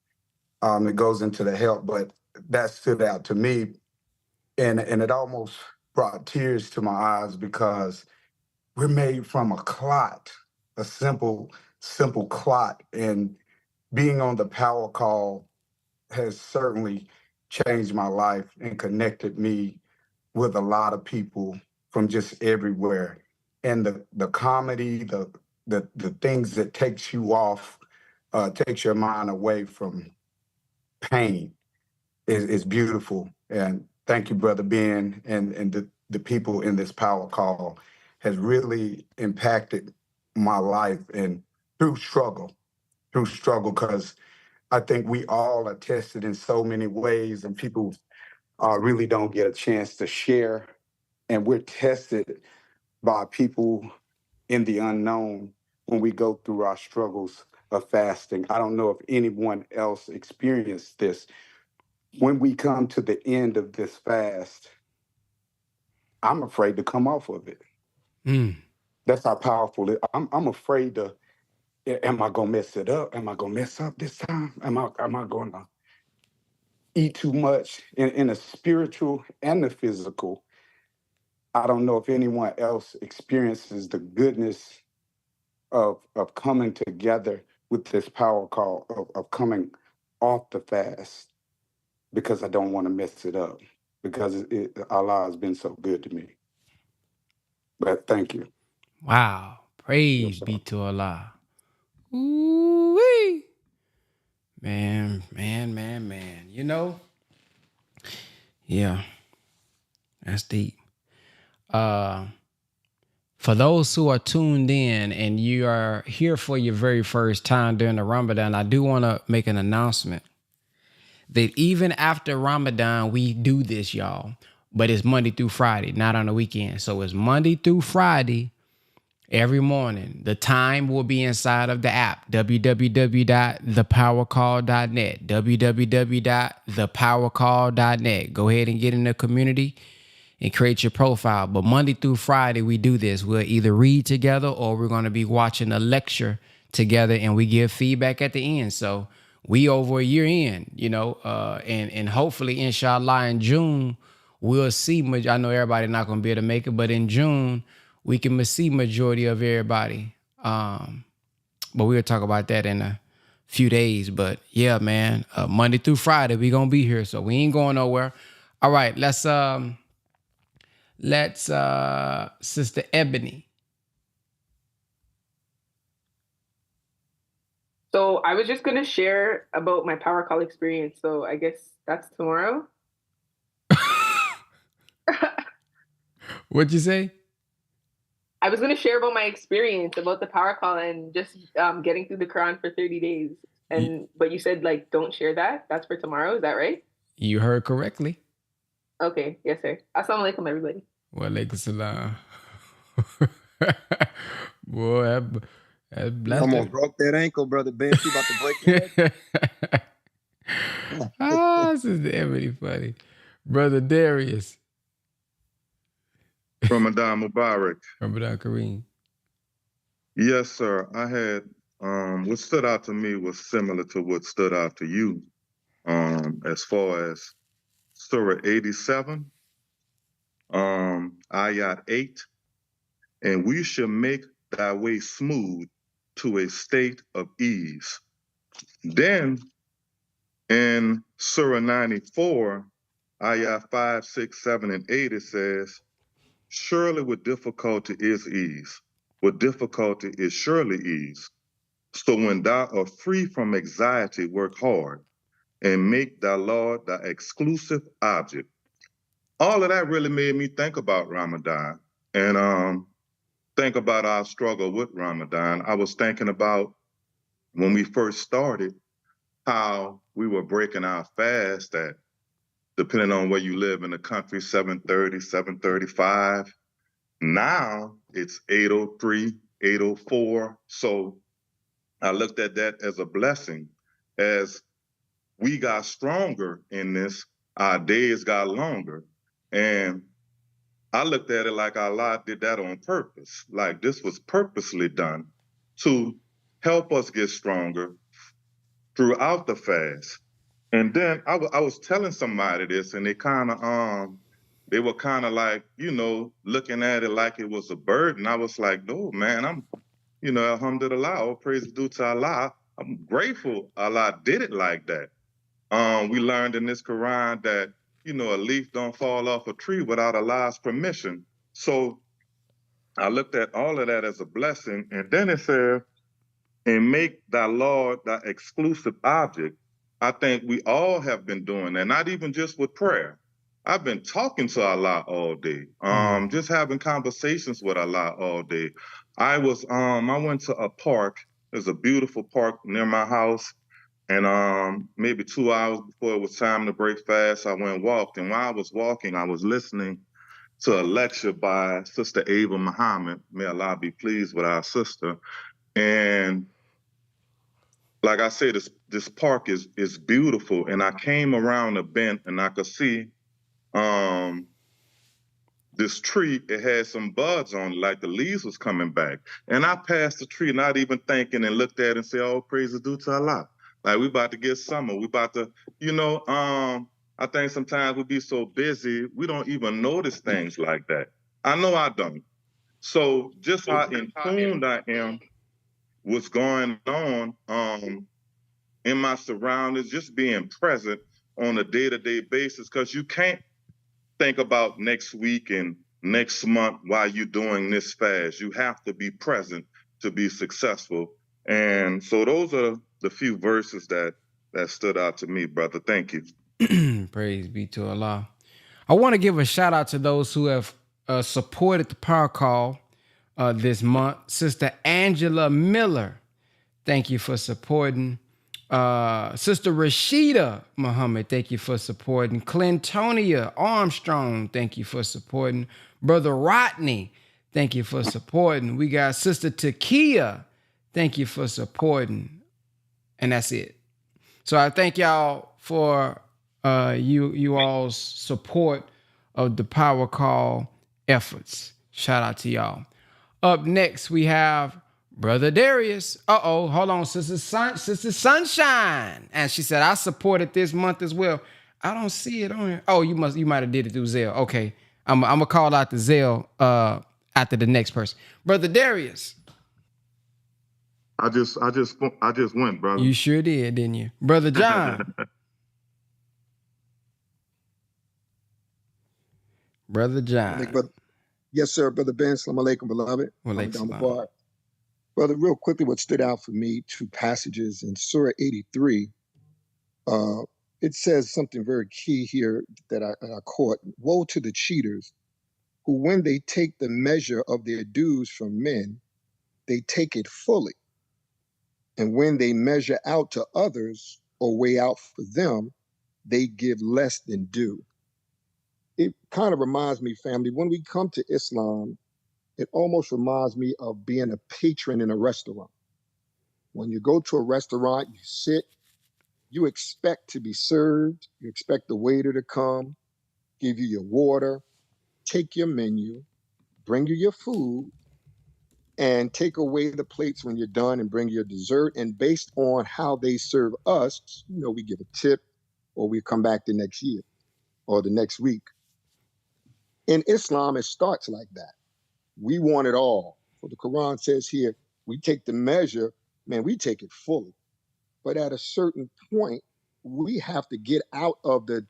Speaker 4: It goes into the help, but that stood out to me, and it almost brought tears to my eyes because we're made from a clot, a simple clot, and being on the power call has certainly changed my life and connected me with a lot of people from just everywhere. And the comedy, the things that takes you off, takes your mind away from pain is beautiful. And thank you, Brother Ben, and the people in this power call has really impacted my life and through struggle, because I think we all are tested in so many ways, and people really don't get a chance to share. And we're tested by people in the unknown when we go through our struggles of fasting. I don't know if anyone else experienced this. When we come to the end of this fast, I'm afraid to come off of it. That's how powerful it. I'm afraid to. Am I gonna mess it up? Am I gonna mess up this time? Am I gonna eat too much in a spiritual and the physical? I don't know if anyone else experiences the goodness of coming together with this power call of coming off the fast, because I don't want to mess it up, because Allah has been so good to me. But thank you.
Speaker 3: Wow. Praise be to Allah. Ooh-wee. Man. You know? Yeah. That's deep. For those who are tuned in and you are here for your very first time during the Ramadan, I do want to make an announcement that even after Ramadan, we do this, y'all. But it's Monday through Friday, not on the weekend. So it's Monday through Friday every morning. The time will be inside of the app, www.thepowercall.net, www.thepowercall.net. Go ahead and get in the community and create your profile. But Monday through Friday, we do this. We'll either read together or we're going to be watching a lecture together, and we give feedback at the end. So we over a year in, and hopefully, inshallah, in June, we'll see. I know everybody not going to be able to make it, but in June, we can see majority of everybody. But we'll talk about that in a few days. But yeah, man, Monday through Friday, we going to be here. So we ain't going nowhere. All right, let's Sister Ebony.
Speaker 18: So I was just going to share about my power call experience. So I guess that's tomorrow.
Speaker 3: What'd you say?
Speaker 18: I was going to share about my experience about the power call and just getting through the Quran for 30 days. But you said, don't share that. That's for tomorrow. Is that right?
Speaker 3: You heard correctly.
Speaker 18: Okay. Yes, sir. Assalamu alaikum, everybody.
Speaker 3: Wa alaikum salam. Boy, that
Speaker 1: almost broke that ankle, Brother Ben. She about to break your
Speaker 3: This is Ebony funny. Brother Darius.
Speaker 16: Ramadan Mubarak.
Speaker 3: Ramadan Kareem.
Speaker 16: Yes, sir. I had what stood out to me was similar to what stood out to you, as far as Surah 87, Ayat 8, and we shall make thy way smooth to a state of ease. Then in Surah 94, Ayat 5, 6, 7, and 8, it says, surely with difficulty is ease. With difficulty is surely ease. So when thou art free from anxiety, work hard and make thy Lord thy exclusive object. All of that really made me think about Ramadan and think about our struggle with Ramadan. I was thinking about when we first started, how we were breaking our fast at, depending on where you live in the country, 7:30, 7:35.
Speaker 5: Now it's 8:03, 8:04. So I looked at that as a blessing. As we got stronger in this, our days got longer. And I looked at it like Allah did that on purpose. Like this was purposely done to help us get stronger throughout the fast. And then I was telling somebody this, and they were kind of like, looking at it like it was a burden. I was like, no, man, alhamdulillah, all praise is due to Allah. I'm grateful Allah did it like that. We learned in this Quran that, a leaf don't fall off a tree without Allah's permission. So I looked at all of that as a blessing. And then it said, and make thy Lord thy exclusive object. I think we all have been doing that, not even just with prayer. I've been talking to Allah all day, just having conversations with Allah all day. I went to a park. There's a beautiful park near my house. And maybe 2 hours before it was time to break fast, I went and walked. And while I was walking, I was listening to a lecture by Sister Ava Muhammad. May Allah be pleased with our sister. And like I said, this park is beautiful. And I came around a bend and I could see this tree. It had some buds on it, like the leaves was coming back. And I passed the tree, not even thinking, and looked at it and said, "Oh, praise is due to Allah." Like we about to get summer. We about to, I think sometimes we be so busy, we don't even notice things like that. I know I don't. So just how in tune I am, what's going on in my surroundings, just being present on a day-to-day basis, because you can't think about next week and next month while you're doing this fast. You have to be present to be successful. And so those are the few verses that stood out to me, brother. Thank you.
Speaker 3: Praise be to Allah. I want to give a shout out to those who have supported the power call this month. Sister Angela Miller, thank you for supporting. Sister Rashida Muhammad, thank you for supporting. Clintonia Armstrong, thank you for supporting. Brother Rodney, thank you for supporting. We got Sister Takia, thank you for supporting. And that's it. So I thank y'all for you all's support of the Power Call efforts. Shout out to y'all. Up next, we have Brother Darius. Hold on, Sister Sunshine. And she said, I supported this month as well. I don't see it on here. Oh, you might have did it through Zelle. Okay. I'm gonna call out the Zelle after the next person. Brother Darius.
Speaker 5: I just went, brother.
Speaker 3: You sure did, didn't you? Brother John. Brother John.
Speaker 22: Yes, sir, Brother Ben. Assalamu alaikum, beloved. Brother, real quickly, what stood out for me, 2 passages in Surah 83, it says something very key here that I caught. Woe to the cheaters who, when they take the measure of their dues from men, they take it fully. And when they measure out to others or weigh out for them, they give less than due. It kind of reminds me, family, when we come to Islam, it almost reminds me of being a patron in a restaurant. When you go to a restaurant, you sit, you expect to be served, you expect the waiter to come, give you your water, take your menu, bring you your food, and take away the plates when you're done and bring your dessert. And based on how they serve us, we give a tip or we come back the next year or the next week. In Islam, it starts like that. We want it all. So the Quran says here, we take the measure, man, we take it fully. But at a certain point, we have to get out of the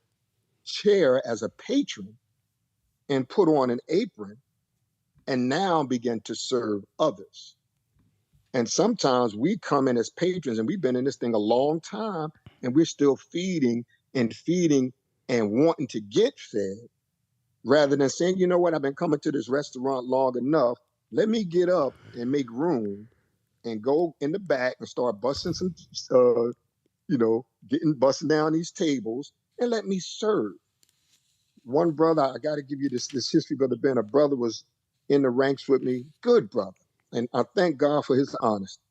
Speaker 22: chair as a patron and put on an apron and now begin to serve others. And sometimes we come in as patrons and we've been in this thing a long time and we're still feeding and wanting to get fed rather than saying, you know what, I've been coming to this restaurant long enough. Let me get up and make room and go in the back and start busting busting down these tables and let me serve. One brother, I got to give you this history, Brother Ben. A brother was in the ranks with me, good brother. And I thank God for his honesty.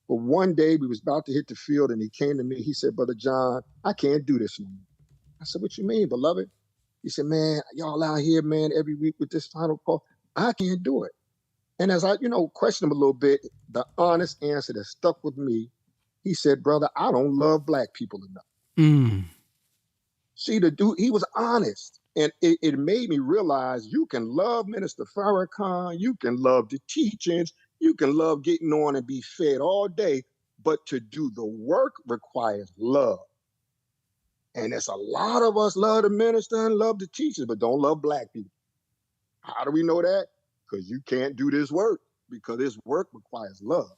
Speaker 22: But one day we was about to hit the field and he came to me. He said, Brother John, I can't do this no more. I said, what you mean, beloved? He said, man, y'all out here, man, every week with this final call. I can't do it. And as I, questioned him a little bit, the honest answer that stuck with me, he said, brother, I don't love black people enough.
Speaker 3: Mm.
Speaker 22: See, the dude, he was honest. And it made me realize you can love Minister Farrakhan, you can love the teachings, you can love getting on and be fed all day, but to do the work requires love. And there's a lot of us love the minister and love the teachers, but don't love black people. How do we know that? Because you can't do this work, because this work requires love.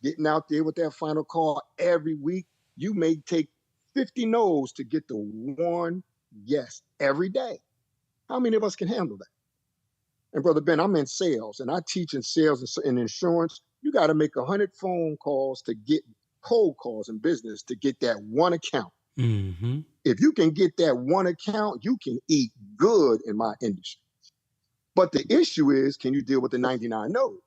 Speaker 22: Getting out there with that final call every week, you may take 50 no's to get the one yes every day. How many of us can handle that? And Brother Ben, I'm in sales and I teach in sales and insurance. You got to make 100 phone calls to get cold calls in business to get that one account.
Speaker 3: Mm-hmm.
Speaker 22: If you can get that one account, you can eat good in my industry. But the issue is, can you deal with the 99 no's?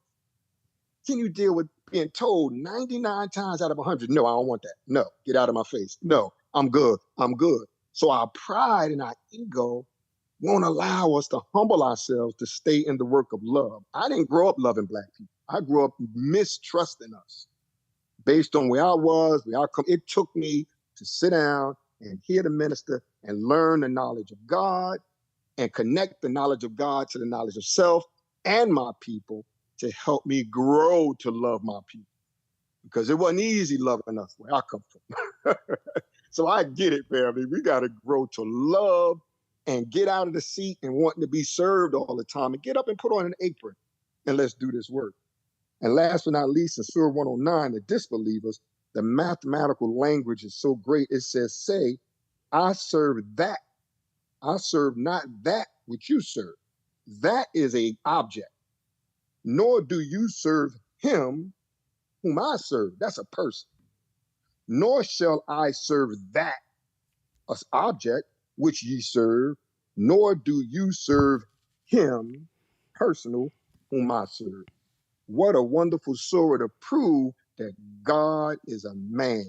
Speaker 22: Can you deal with being told 99 times out of 100, no, I don't want that. No, get out of my face. No, I'm good. I'm good. So our pride and our ego won't allow us to humble ourselves to stay in the work of love. I didn't grow up loving black people. I grew up mistrusting us based on where I was, where I come. It took me to sit down and hear the minister and learn the knowledge of God and connect the knowledge of God to the knowledge of self and my people to help me grow to love my people. Because it wasn't easy loving us where I come from. So I get it, family. We got to grow to love and get out of the seat and wanting to be served all the time and get up and put on an apron and let's do this work. And last but not least, in Surah 109, the disbelievers, the mathematical language is so great. It says, say, I serve that. I serve not that which you serve. That is an object. Nor do you serve him whom I serve. That's a person. Nor shall I serve that as object which ye serve, nor do you serve him, personal, whom I serve. What a wonderful surah to prove that God is a man.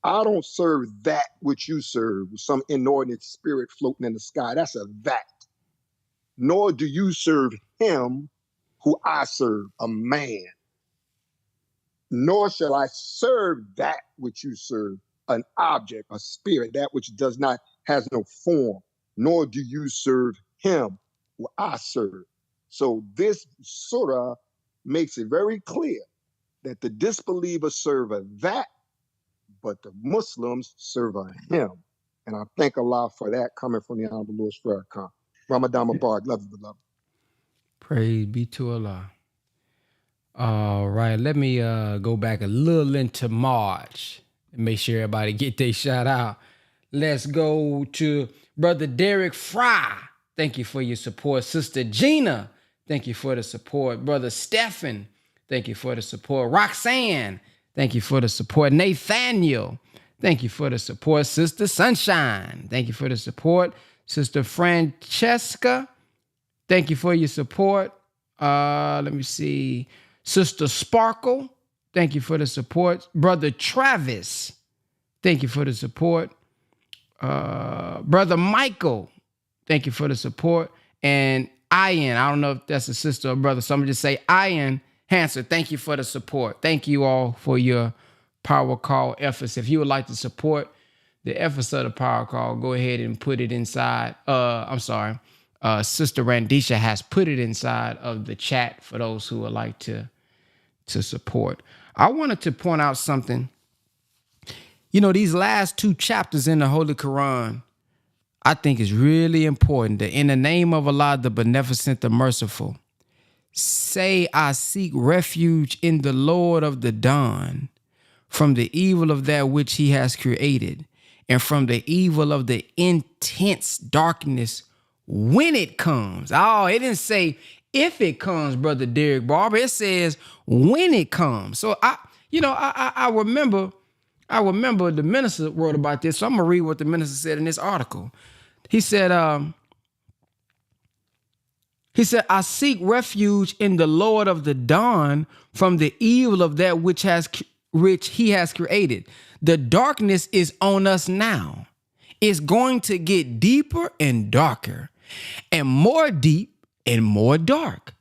Speaker 22: I don't serve that which you serve, some inordinate spirit floating in the sky. That's a that. Nor do you serve him who I serve, a man. Nor shall I serve that which you serve, an object, a spirit, that which has no form. Nor do you serve him who I serve. So this surah makes it very clear that the disbelievers serve a that, but the Muslims serve a him. And I thank Allah for that coming from the Honorable Lord Farrakhan. Ramadan Mubarak. Love you, beloved.
Speaker 3: Praise be to Allah. All right, let me go back a little into March and make sure everybody get their shout out. Let's go to Brother Derek Fry. Thank you for your support. Sister Gina, thank you for the support. Brother Stephen, thank you for the support. Roxanne, thank you for the support. Nathaniel, thank you for the support. Sister Sunshine, thank you for the support. Sister Francesca, thank you for your support. Let me see. Sister Sparkle, thank you for the support. Brother Travis, thank you for the support. Brother Michael, thank you for the support. And Ian, I don't know if that's a sister or brother, so I'm gonna just say Ian Hanser, thank you for the support. Thank you all for your power call efforts. If you would like to support the efforts of the power call, go ahead and put it inside. Sister Randisha has put it inside of the chat for those who would like to support. I wanted to point out something. You know, these last two chapters in the Holy Quran, I think is really important. That in the name of Allah, the Beneficent, the Merciful, say I seek refuge in the Lord of the dawn from the evil of that which he has created and from the evil of the intense darkness when it comes. Oh, it didn't say if it comes, Brother Derek Barber. It says when it comes. So I remember the minister wrote about this. So I'm gonna read what the minister said in this article. He said, He said, I seek refuge in the Lord of the dawn from the evil of that which he has created. The darkness is on us now. It's going to get deeper and darker and more deep and more dark.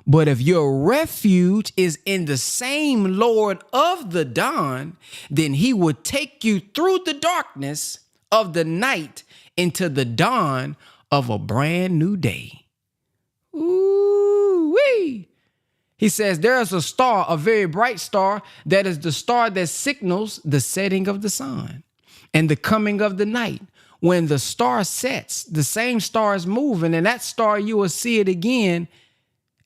Speaker 3: But if your refuge is in the same Lord of the dawn, then he will take you through the darkness of the night into the dawn of a brand new day. Ooh-wee. He says there is a star, a very bright star, that is the star that signals the setting of the sun and the coming of the night. When the star sets, the same star is moving, and that star, you will see it again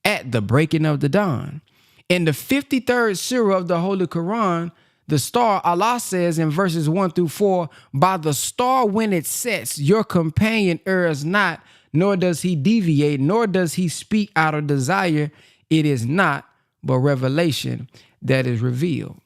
Speaker 3: at the breaking of the dawn. In the 53rd surah of the Holy Quran, the star, Allah says in verses 1-4, by the star when it sets, your companion errs not, nor does he deviate, nor does he speak out of desire. It is not but revelation that is revealed.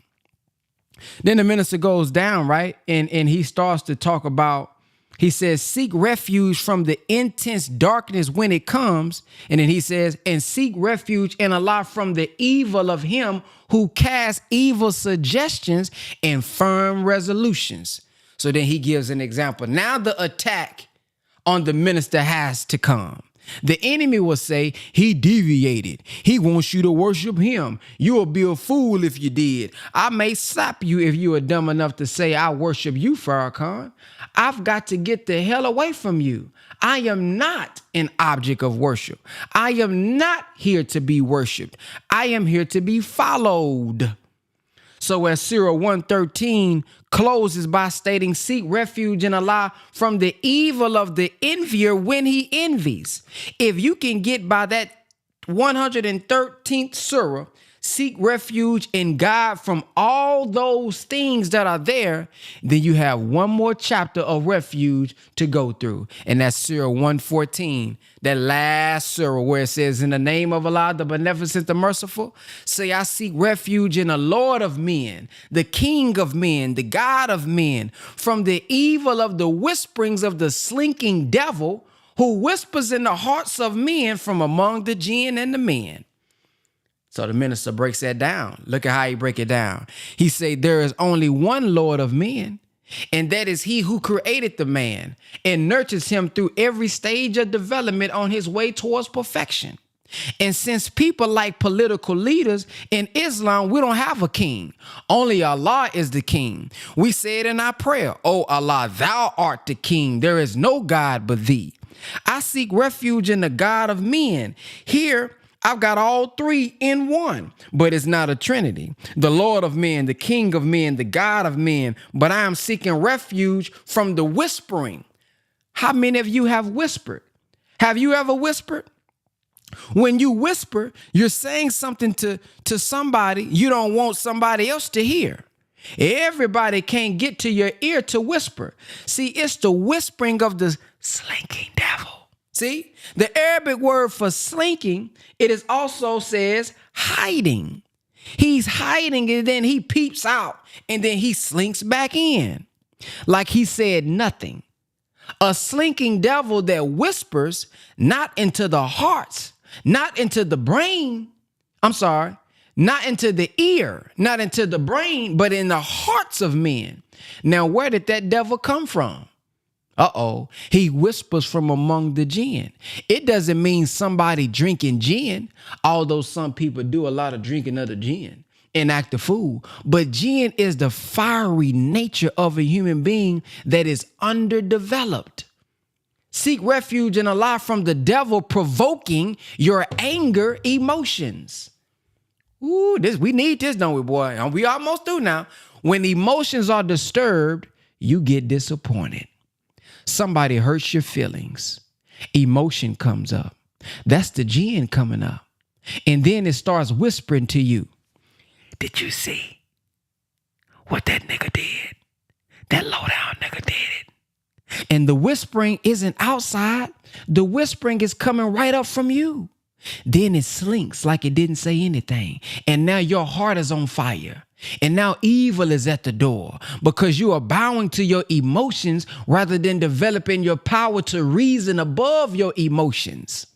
Speaker 3: Then the minister goes down, right? And he starts to talk about, he says, seek refuge from the intense darkness when it comes. And then he says, and seek refuge in Allah from the evil of him who casts evil suggestions and firm resolutions. So then he gives an example. Now the attack on the minister has to come. The enemy will say, he deviated. He wants you to worship him. You will be a fool if you did. I may slap you if you are dumb enough to say, I worship you, Farrakhan. I've got to get the hell away from you. I am not an object of worship. I am not here to be worshiped. I am here to be followed. So as Surah 113 closes by stating, seek refuge in Allah from the evil of the envier when he envies. If you can get by that 113th surah, seek refuge in God from all those things that are there, then you have one more chapter of refuge to go through. And that's Surah 114, that last surah where it says, in the name of Allah, the beneficent, the merciful, say, I seek refuge in the Lord of men, the King of men, the God of men, from the evil of the whisperings of the slinking devil who whispers in the hearts of men from among the jinn and the men. So the minister breaks that down. Look at how he break it down. He say, there is only one Lord of men, and that is he who created the man and nurtures him through every stage of development on his way towards perfection. And since people like political leaders in Islam, we don't have a king. Only Allah is the king. We say it in our prayer, oh Allah, thou art the king. There is no God but thee. I seek refuge in the God of men. Here, I've got all three in one, but it's not a trinity. The Lord of men, the King of men, the God of men, but I am seeking refuge from the whispering. How many of you have whispered? Have you ever whispered? When you whisper, you're saying something to somebody you don't want somebody else to hear. Everybody can't get to your ear to whisper. See, it's the whispering of the slinking devil. See, the Arabic word for slinking, it is also says hiding. He's hiding and then he peeps out and then he slinks back in like he said nothing. A slinking devil that whispers not into the hearts, not into the brain. Not into the ear, not into the brain, but in the hearts of men. Now, where did that devil come from? He whispers from among the jinn. It doesn't mean somebody drinking gin, although some people do a lot of drinking of the gin and act a fool. But gin is the fiery nature of a human being that is underdeveloped. Seek refuge in Allah from the devil provoking your anger emotions. Ooh, we need this, don't we, boy? And we almost do now. When emotions are disturbed, you get disappointed. Somebody hurts your feelings. Emotion comes up. That's the jinn coming up. And then it starts whispering to you. Did you see what that nigga did? That low down nigga did it. And the whispering isn't outside. The whispering is coming right up from you. Then it slinks like it didn't say anything. And now your heart is on fire. And now evil is at the door because you are bowing to your emotions rather than developing your power to reason above your emotions.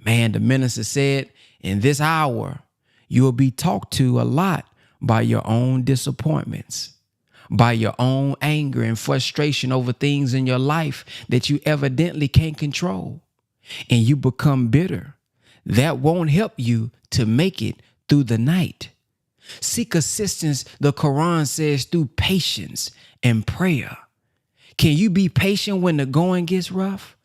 Speaker 3: Man, the minister said, in this hour, you will be talked to a lot by your own disappointments, by your own anger and frustration over things in your life that you evidently can't control. And you become bitter. That won't help you to make it through the night. Seek assistance, the Quran says, through patience and prayer. Can you be patient when the going gets rough?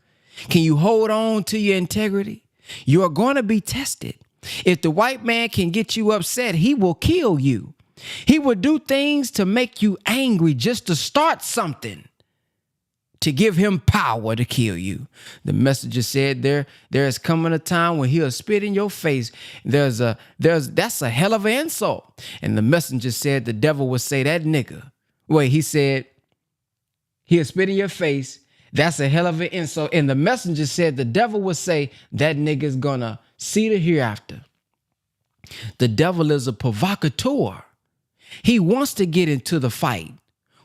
Speaker 3: Can you hold on to your integrity? You are going to be tested. If the white man can get you upset, he will kill you. He will do things to make you angry just to start something, to give him power to kill you. The messenger said there is coming a time when he'll spit in your face. That's a hell of an insult. And the messenger said the devil would say, that nigga. Wait, he said he'll spit in your face. That's a hell of an insult. And the messenger said the devil would say that nigga's gonna see the hereafter. The devil is a provocateur. He wants to get into the fight.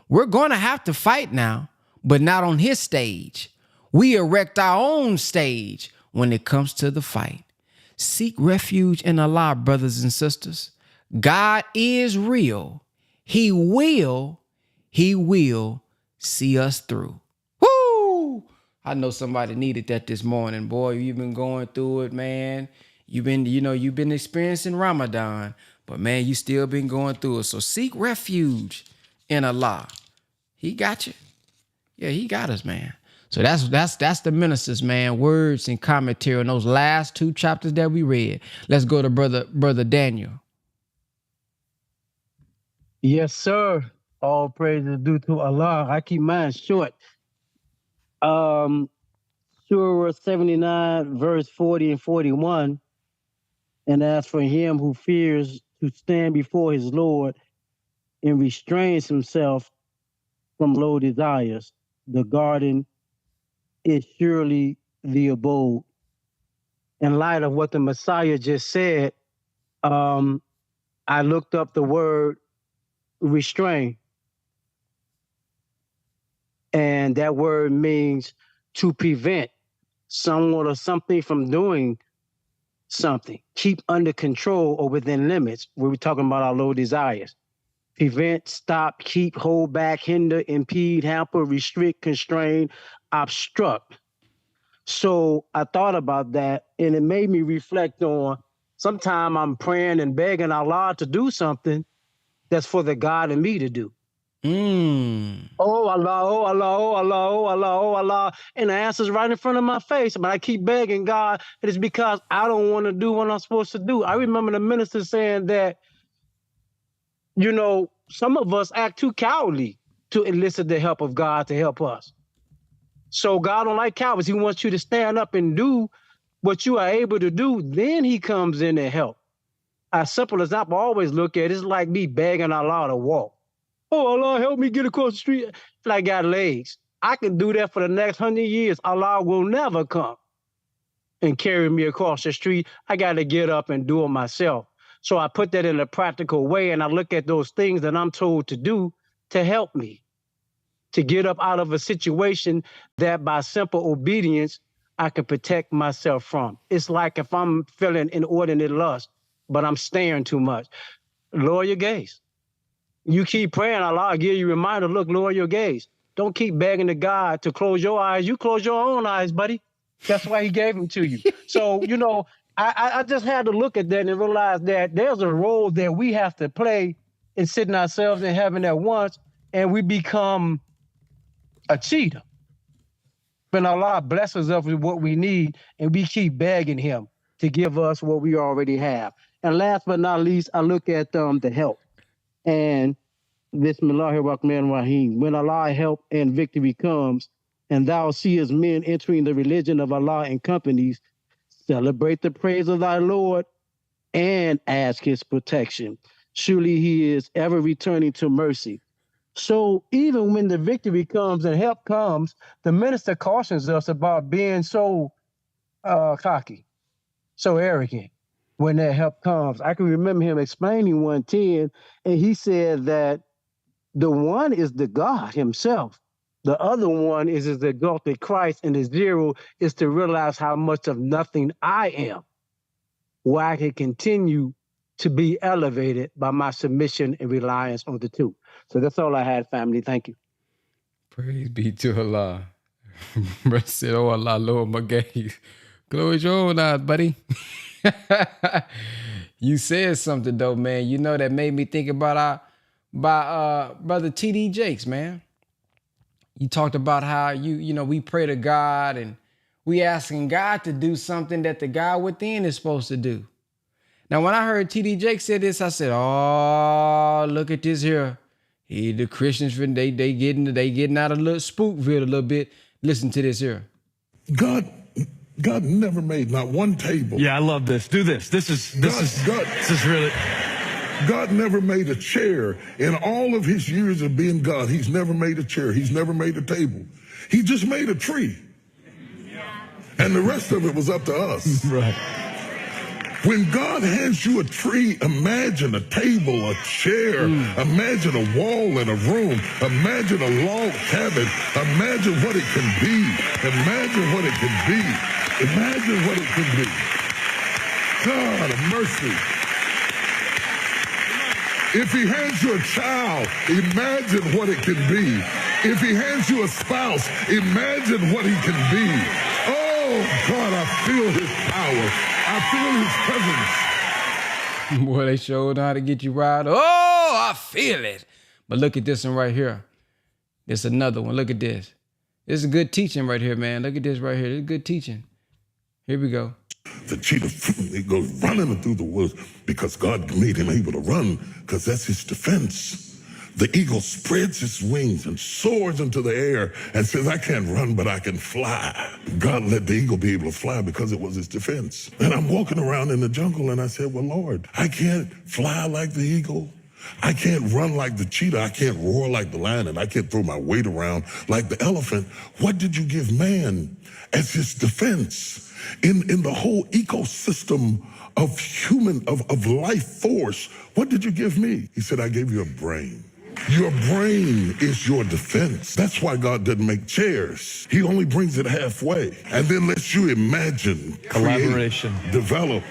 Speaker 3: We're gonna have to fight now, but not on his stage. We erect our own stage when it comes to the fight. Seek refuge in Allah, brothers and sisters. God is real. He will see us through. Woo! I know somebody needed that this morning, boy. You've been going through it, man. You've been experiencing Ramadan, but man, you still been going through it. So seek refuge in Allah. He got you. Yeah, he got us, man. So that's the ministers, man. Words and commentary on those last 2 chapters that we read. Let's go to brother Daniel.
Speaker 6: Yes, sir. All praise is due to Allah. I keep mine short. Surah 79, verse 40 and 41. And as for him who fears to stand before his Lord and restrains himself from low desires, the garden is surely the abode. In light of what the Messiah just said, I looked up the word restrain. And that word means to prevent someone or something from doing something. Keep under control or within limits. We're talking about our low desires. Prevent, stop, keep, hold back, hinder, impede, hamper, restrict, constrain, obstruct. So I thought about that, and it made me reflect on sometime I'm praying and begging Allah to do something that's for the God in me to do. Oh Allah, oh Allah, oh Allah, oh Allah, oh Allah. And the answer's right in front of my face. But I keep begging God, and it's because I don't want to do what I'm supposed to do. I remember the minister saying that, some of us act too cowardly to enlist the help of God to help us. So God don't like cowards. He wants you to stand up and do what you are able to do. Then he comes in and help. A simple example I always look at, it's like me begging Allah to walk. Oh, Allah, help me get across the street. If I got legs, I can do that for the next 100 years. Allah will never come and carry me across the street. I got to get up and do it myself. So I put that in a practical way, and I look at those things that I'm told to do to help me to get up out of a situation that by simple obedience, I can protect myself from. It's like if I'm feeling inordinate lust, but I'm staring too much. Lower your gaze. You keep praying, Allah give you a reminder, look, lower your gaze. Don't keep begging to God to close your eyes. You close your own eyes, buddy. That's why he gave them to you. So, I just had to look at that and realize that there's a role that we have to play in sitting ourselves in heaven at once, and we become a cheater. But Allah blesses us with what we need, and we keep begging him to give us what we already have. And last but not least, I look at the help. And Bismillahirrahmanirrahim. When Allah help and victory comes, and thou seest men entering the religion of Allah in companies, celebrate the praise of thy Lord and ask his protection. Surely he is ever returning to mercy. So even when the victory comes and help comes, the minister cautions us about being so cocky, so arrogant when that help comes. I can remember him explaining 110, and he said that the one is the God himself. The other one is the exalted Christ, and the 0 is to realize how much of nothing I am, where I can continue to be elevated by my submission and reliance on the 2. So that's all I had, family. Thank you.
Speaker 3: Praise be to Allah. Brother said, oh Allah, Lord my gaze. Close your own eyes, buddy. You said something though, man. You know that made me think about Brother T.D. Jakes, man. You talked about how you know we pray to God and we asking God to do something that the God within is supposed to do. Now, when I heard T.D. Jakes say this, I said, "Oh, look at this here. The Christians they getting out of little Spookville a little bit. Listen to this here.
Speaker 7: God never made not one table.
Speaker 9: Yeah, I love this. Do this. This is really.
Speaker 7: God never made a chair. In all of his years of being God, he's never made a chair. He's never made a table. He just made a tree. And the rest of it was up to us.
Speaker 9: Right.
Speaker 7: When God hands you a tree, imagine a table, a chair, imagine a wall in a room, imagine a log cabin, imagine what it can be, imagine what it can be, imagine what it can be. God of mercy. If he hands you a child, imagine what it can be. If he hands you a spouse, imagine what he can be. Oh, God, I feel his power. I feel his presence.
Speaker 3: Boy, they showed how to get you riled. Oh, I feel it. But look at this one right here. This another one. Look at this. This is good teaching right here, man. Look at this right here. This is good teaching. Here we go.
Speaker 7: The cheetah, he goes running through the woods because God made him able to run because that's his defense. The eagle spreads its wings and soars into the air and says, I can't run, but I can fly. God let the eagle be able to fly because it was his defense. And I'm walking around in the jungle and I said, well, Lord, I can't fly like the eagle. I can't run like the cheetah. I can't roar like the lion, and I can't throw my weight around like the elephant. What did you give man as his defense? In the whole ecosystem of of life force, what did you give me? He said, I gave you a brain. Your brain is your defense. That's why God doesn't make chairs. He only brings it halfway and then lets you imagine,
Speaker 9: collaboration,
Speaker 7: create, develop.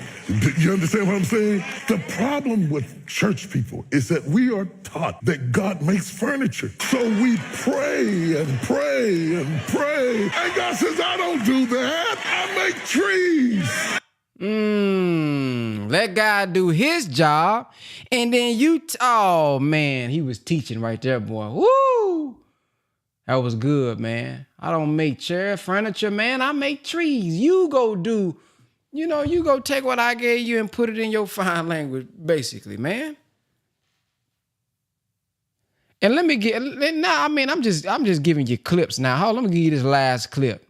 Speaker 7: You understand what I'm saying? The problem with church people is that we are taught that God makes furniture. So we pray and pray and pray. And God says, I don't do that. I make trees.
Speaker 3: Let God do his job. And then oh man, he was teaching right there, boy. Woo! That was good, man. I don't make chair furniture, man. I make trees. You go take what I gave you and put it in your fine language, basically, man. And I'm just giving you clips now. Hold on, let me give you this last clip.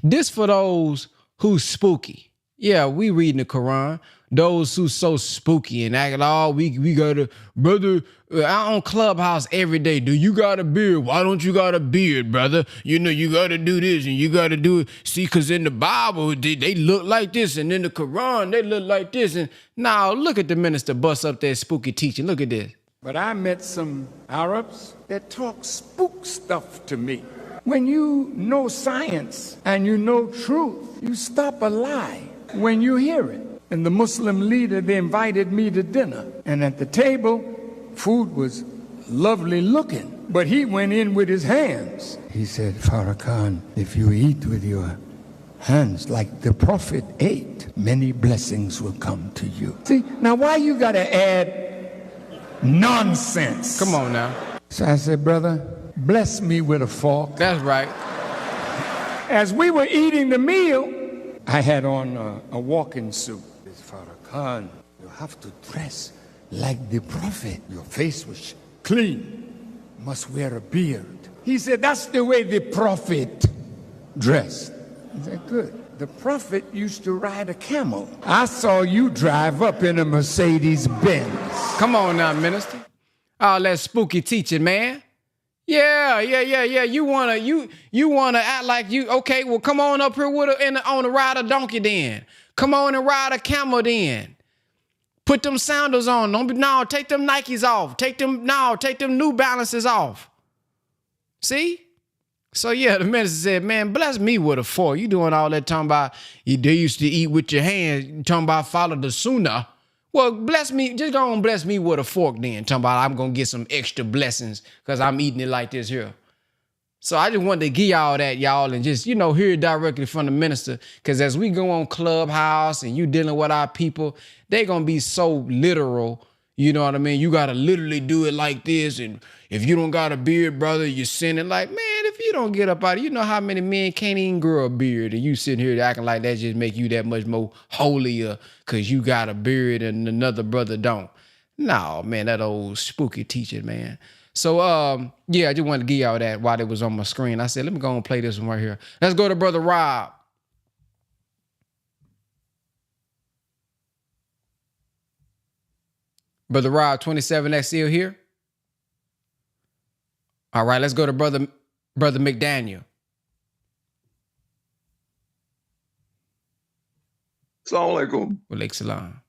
Speaker 3: This for those who's spooky. Yeah, we reading the Quran. Those who's so spooky and acting all we gotta, brother, I'm on Clubhouse every day. Do you got a beard? Why don't you got a beard, brother? You know, you gotta do this and you gotta do it. See, because in the Bible, they look like this, and in the Quran, they look like this. And now look at the minister bust up that spooky teaching. Look at this.
Speaker 23: But I met some Arabs that talk spook stuff to me. When you know science and you know truth, you stop a lie when you hear it. And the Muslim leader, they invited me to dinner. And at the table, food was lovely looking. But he went in with his hands. He said, Farrakhan, if you eat with your hands like the Prophet ate, many blessings will come to you. See, now why you gotta add nonsense?
Speaker 3: Come on now.
Speaker 23: So I said, brother, bless me with a fork.
Speaker 3: That's right.
Speaker 23: As we were eating the meal, I had on a walking suit. Farrakhan, you have to dress like the Prophet. Your face was clean. Must wear a beard. He said, that's the way the Prophet dressed. I said, good. The Prophet used to ride a camel. I saw you drive up in a Mercedes Benz.
Speaker 3: Come on now, minister. All that spooky teaching, man. Yeah. You wanna act like you okay? Well, come on up here on a ride a donkey then. Come on and ride a camel then. Put them sandals on. Take them Nikes off. Take them New Balances off. See? So yeah, the minister said, man, bless me with a fork. You doing all that talking about they used to eat with your hands, talking about follow the sunnah. Well, bless me, just go on bless me with a fork then. Talking about I'm gonna get some extra blessings because I'm eating it like this here. So I just wanted to give y'all that, y'all, and just, hear it directly from the minister. Because as we go on Clubhouse and you dealing with our people, they going to be so literal. You know what I mean? You got to literally do it like this. And if you don't got a beard, brother, you're sinning. Like, man, if you don't get up out of it, you know how many men can't even grow a beard. And you sitting here acting like that just make you that much more holier because you got a beard and another brother don't. No, man, that old spooky teacher, man. So, yeah, I just wanted to give y'all that while it was on my screen. I said, let me go and play this one right here. Let's go to Brother Rob. Brother Rob, 27X still here? All right, let's go to Brother McDaniel.
Speaker 10: Assalamu alaikum.
Speaker 3: Walaikum salam.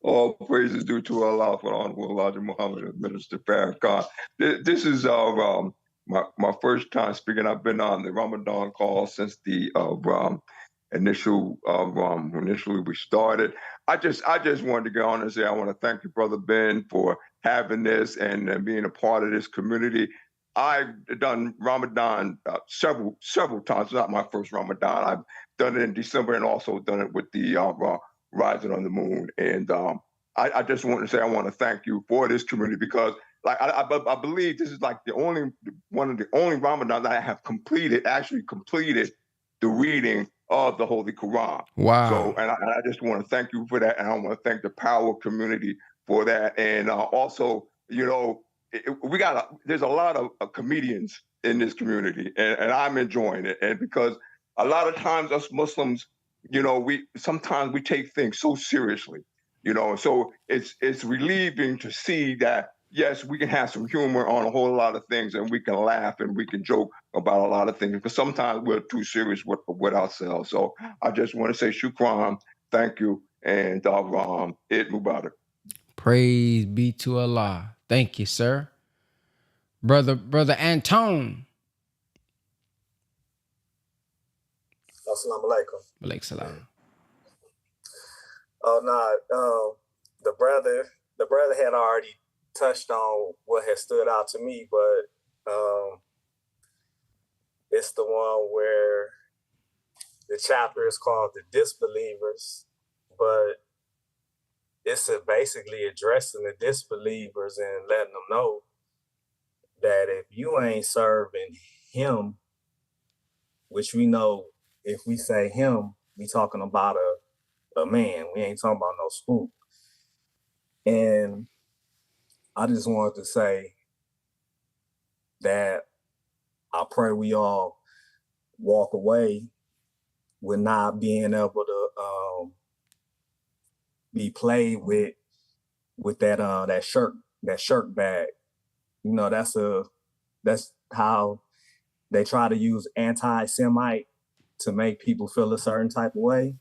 Speaker 10: All praises due to Allah for the Honorable Elijah Muhammad and Minister Farrakhan. This is my first time speaking. I've been on the Ramadan call since the initially we started. I just wanted to go on and say I want to thank you, Brother Ben, for having this and being a part of this community. I've done Ramadan several times. It's not my first Ramadan. I've done it in December and also done it with the Rising on the Moon. And I just want to say I want to thank you for this community because like I believe this is like one of the only Ramadan that I have actually completed the reading of the Holy Quran.
Speaker 3: Wow.
Speaker 10: So, and I just want to thank you for that. And I want to thank the Power community for that. And also, there's a lot of comedians in this community and I'm enjoying it. And because a lot of times us Muslims, sometimes we take things so seriously, so it's relieving to see that, yes, we can have some humor on a whole lot of things and we can laugh and we can joke about a lot of things because sometimes we're too serious with ourselves. So I just want to say shukran, thank you, and Eid Mubarak.
Speaker 3: Praise be to Allah. Thank you, sir. Brother Antone.
Speaker 11: Assalamu alaikum.
Speaker 3: Walaikum salam.
Speaker 11: Oh no, the brother had already touched on what has stood out to me, but it's the one where the chapter is called The Disbelievers, but it's basically addressing the disbelievers and letting them know that if you ain't serving him, which we know if we say him, we talking about a man. We ain't talking about no spook. And I just wanted to say that I pray we all walk away with not being able to be played with that shirt bag. That's how they try to use anti-Semite to make people feel a certain type of way.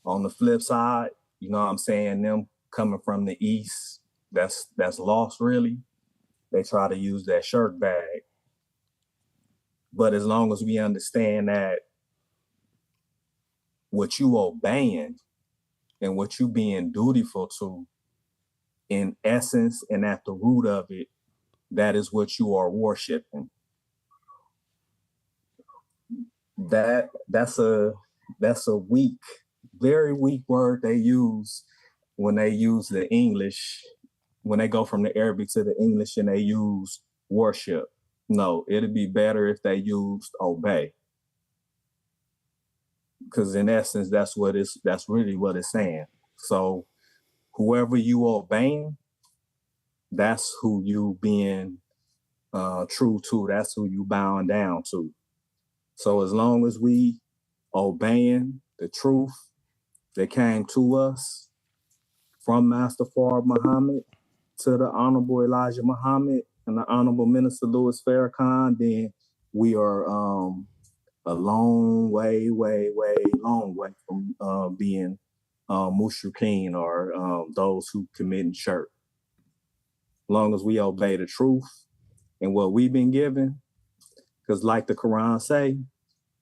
Speaker 11: On the flip side, them coming from the East, that's lost really. They try to use that shirt bag. But as long as we understand that what you obeying and what you being dutiful to, in essence and at the root of it, that is what you are worshiping. That's a weak, very weak word they use when they use the English, when they go from the Arabic to the English and they use worship. No, it'd be better if they used obey. Because in essence, that's really what it's saying. So whoever you obeying, that's who you being true to. That's who you bowing down to. So as long as we obeying the truth that came to us from Master Fard Muhammad to the Honorable Elijah Muhammad and the Honorable Minister Louis Farrakhan, then we are a long way from being mushrikeen or those who committing shirk. As long as we obey the truth
Speaker 12: and what we've been given. Because like the Quran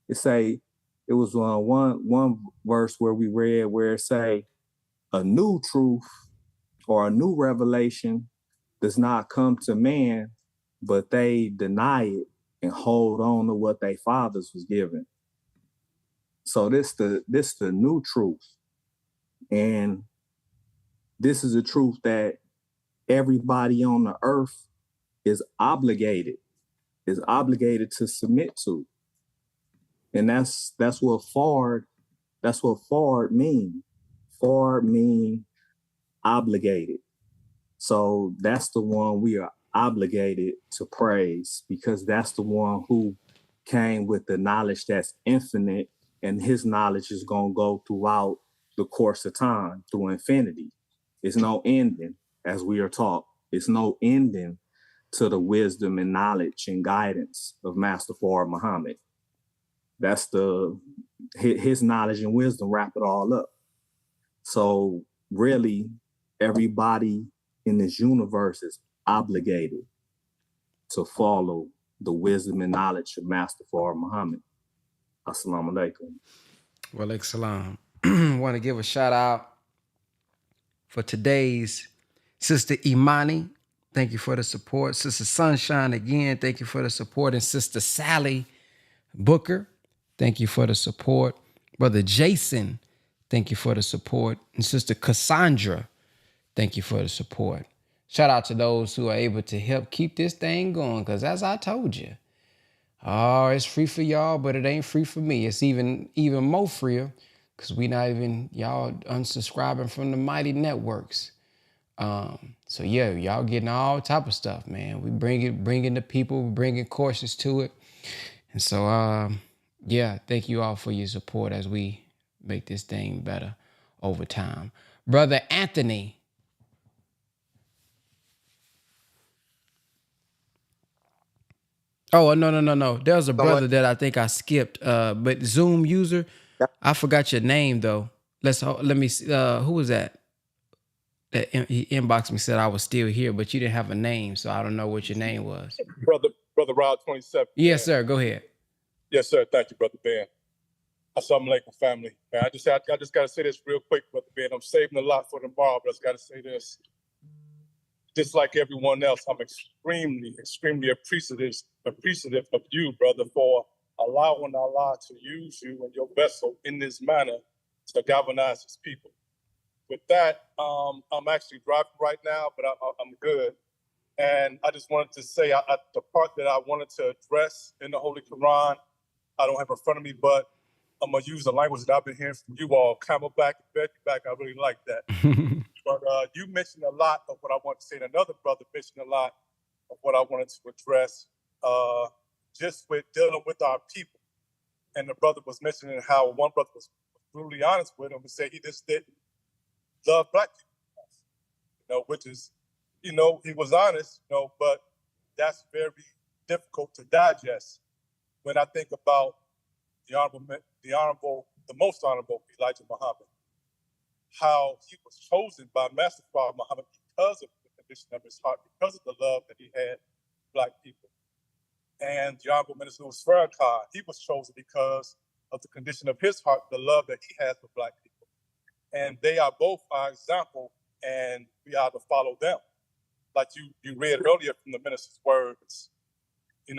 Speaker 12: it was one verse where we read where it say a new truth or a new revelation does not come to man, but they deny it and hold on to what their fathers was given. So this the new truth. And this is a truth that everybody on the earth is obligated to submit to. And that's what Fard mean. Fard mean obligated. So that's the one we are obligated to praise, because that's the one who came with the knowledge that's infinite, and his knowledge is going to go throughout the course of time, through infinity. It's no ending, as we are taught. It's no ending to the wisdom and knowledge and guidance of Master Fard Muhammad. That's his knowledge and wisdom wrap it all up. So really, everybody in this universe is obligated to follow the wisdom and knowledge of Master Fard Muhammad. Assalamu alaikum.
Speaker 3: Wa alaikum salam. Want to give a shout out for today's Sister Imani. Thank you for the support. Sister Sunshine again, thank you for the support. And Sister Sally Booker, thank you for the support. Brother Jason, thank you for the support. And Sister Cassandra, thank you for the support. Shout out to those who are able to help keep this thing going, because as I told you, it's free for y'all, but it ain't free for me. It's even more freer because we not even, y'all unsubscribing from the mighty networks. So yeah, y'all getting all type of stuff, man. We bringing the people, we bringing courses to it. And so, yeah, thank you all for your support as we make this thing better over time. Brother Anthony. Oh, no. There was a brother that I think I skipped, but Zoom user. I forgot your name though. Let me see. Who was that? He inboxed me, said I was still here, but you didn't have a name, so I don't know what your name was.
Speaker 13: Brother Rod 27.
Speaker 3: Yes, sir. Go ahead.
Speaker 13: Yes, sir. Thank you, Brother Ben. Assalamu alaikum, family. Man, I just got to say this real quick, Brother Ben. I'm saving a lot for tomorrow, but I just got to say this. Just like everyone else, I'm extremely appreciative of you, brother, for allowing Allah to use you and your vessel in this manner to galvanize his people. With that, I'm actually driving right now, but I'm good. And I just wanted to say the part that I wanted to address in the Holy Quran, I don't have in front of me, but I'm going to use the language that I've been hearing from you all, camelback, back. I really like that. But you mentioned a lot of what I want to say, and another brother mentioned a lot of what I wanted to address, just with dealing with our people. And the brother was mentioning how one brother was brutally honest with him and said he just didn't love black people, which is, he was honest, but that's very difficult to digest. When I think about the most honorable Elijah Muhammad, how he was chosen by Master Fard Muhammad because of the condition of his heart, because of the love that he had for black people. And the Honorable Minister Farrakhan, he was chosen because of the condition of his heart, the love that he has for black people. And they are both our example, and we are to follow them. Like you read earlier from the minister's words, we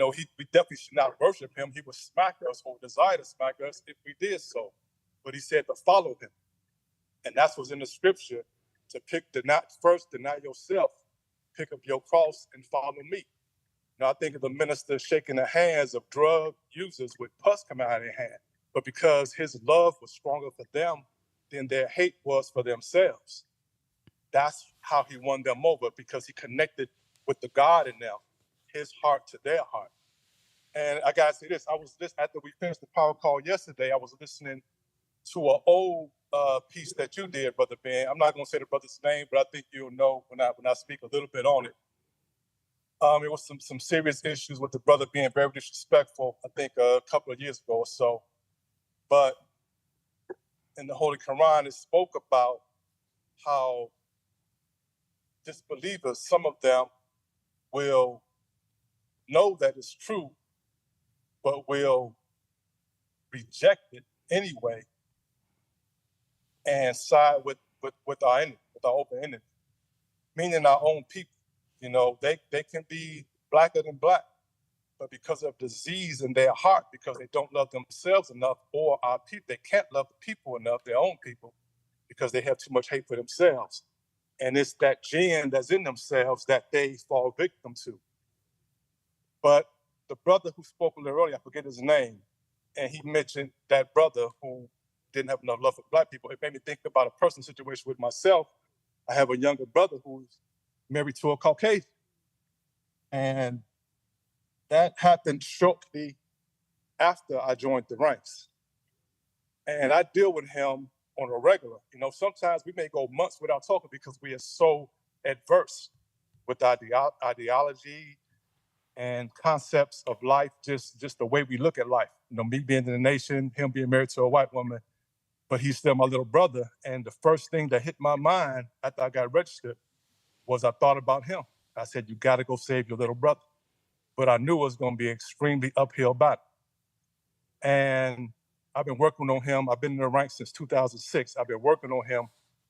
Speaker 13: definitely should not worship him. He would smack us or desire to smack us if we did so. But he said to follow him. And that's what's in the scripture, to first deny yourself, pick up your cross and follow me. I think of the minister shaking the hands of drug users with pus coming out of their hand. But because his love was stronger for them than their hate was for themselves. That's how he won them over, because he connected with the God in them, his heart to their heart. And I gotta say this, after we finished the power call yesterday, I was listening to an old piece that you did, Brother Ben. I'm not gonna say the brother's name, but I think you'll know when I speak a little bit on it. It was some serious issues with the brother being very disrespectful, I think a couple of years ago or so. But in the Holy Quran, it spoke about how disbelievers, some of them will know that it's true, but will reject it anyway and side with our enemy, with our open enemy, meaning our own people. You know, they can be blacker than black, but because of disease in their heart, because they don't love themselves enough, or our people, they can't love the people enough, their own people, because they have too much hate for themselves. And it's that gene that's in themselves that they fall victim to. But the brother who spoke a little earlier, I forget his name, and he mentioned that brother who didn't have enough love for black people. It made me think about a personal situation with myself. I have a younger brother who's married to a Caucasian. And that happened shortly after I joined the ranks. And I deal with him on a regular. You know, sometimes we may go months without talking because we are so adverse with ideology and concepts of life, just the way we look at life. You know, me being in the nation, him being married to a white woman, but he's still my little brother. And the first thing that hit my mind after I got registered was I thought about him. I said, you gotta go save your little brother. But I knew it was gonna be an extremely uphill battle. And I've been working on him. I've been in the ranks since 2006. I've been working on him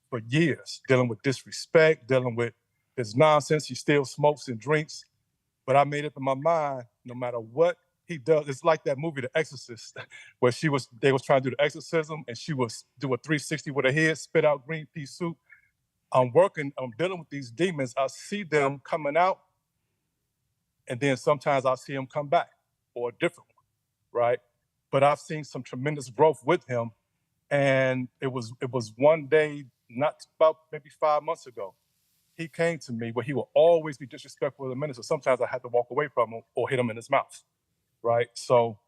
Speaker 13: for years, dealing with disrespect, dealing with his nonsense. He still smokes and drinks. But I made up in my mind, no matter what he does, it's like that movie, The Exorcist, where they was trying to do the exorcism and she was do a 360 with her head, spit out green pea soup. I'm dealing with these demons. I see them coming out, and then sometimes I see them come back, or a different one, right? But I've seen some tremendous growth with him. And it was one day, not about maybe 5 months ago, he came to me where he will always be disrespectful to the minister. Sometimes I had to walk away from him or hit him in his mouth, right? So,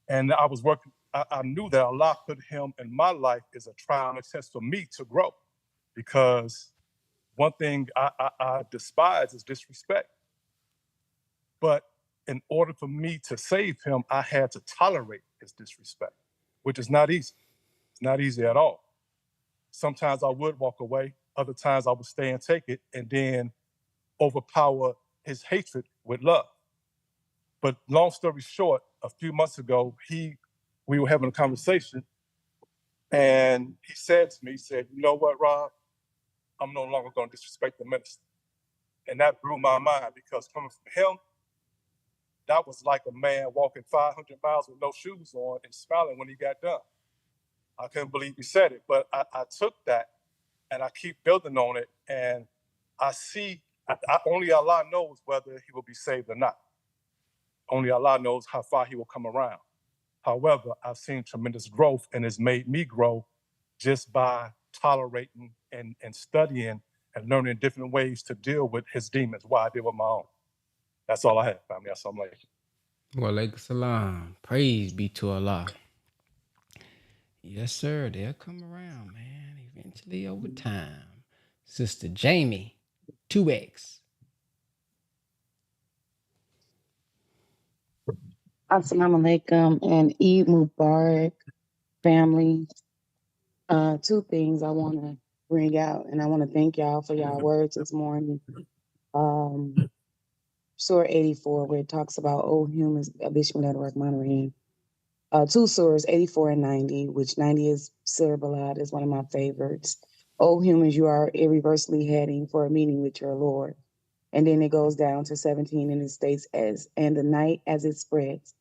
Speaker 13: and I was working, I knew that Allah put him in my life as a trial and a test for me to grow, because one thing I despise is disrespect. But in order for me to save him, I had to tolerate his disrespect, which is not easy. It's not easy at all. Sometimes I would walk away. Other times I would stay and take it and then overpower his hatred with love. But long story short, a few months ago, we were having a conversation, and he said to me, he said, you know what, Rob? I'm no longer going to disrespect the minister. And that blew my mind, because coming from him, that was like a man walking 500 miles with no shoes on and smiling when he got done. I couldn't believe he said it, but I took that and I keep building on it. And I see, only Allah knows whether he will be saved or not. Only Allah knows how far he will come around. However, I've seen tremendous growth, and it's made me grow just by tolerating and studying and learning different ways to deal with his demons while I deal with my own. That's all I have, family. That's all I'm like.
Speaker 3: Wa alaikum salam. Praise be to Allah. Yes, sir. They'll come around, man. Eventually, over time. Sister Jamie, 2X.
Speaker 2: Assalamu alaikum and Eid Mubarak, family. Two things I want to bring out, and I want to thank y'all for y'all words this morning. Surah 84, where it talks about old humans, Bismillahir-Rahmanir-Rahim. Two surahs, 84 and 90, which 90 is Surah Balad, is one of my favorites. O humans, you are irreversibly heading for a meeting with your Lord. And then it goes down to 17, and it states, and the night as it spreads,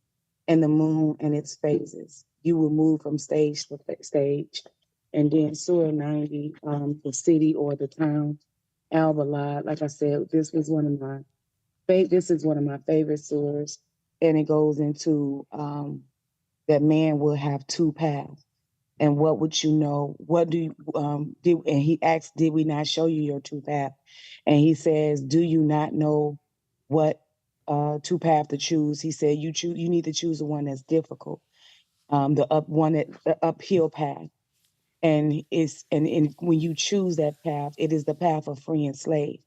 Speaker 2: and the moon and its phases, you will move from stage to stage. And then Surah 90, the city or the town, Al-Balad, like I said, this is one of my favorite surahs. And it goes into that man will have two paths. And what would you know? What do you, and he asked, did we not show you your two path? And he says, do you not know what two path to choose? He said, you need to choose the one that's difficult, the uphill path. And when you choose that path, it is the path of free and slave.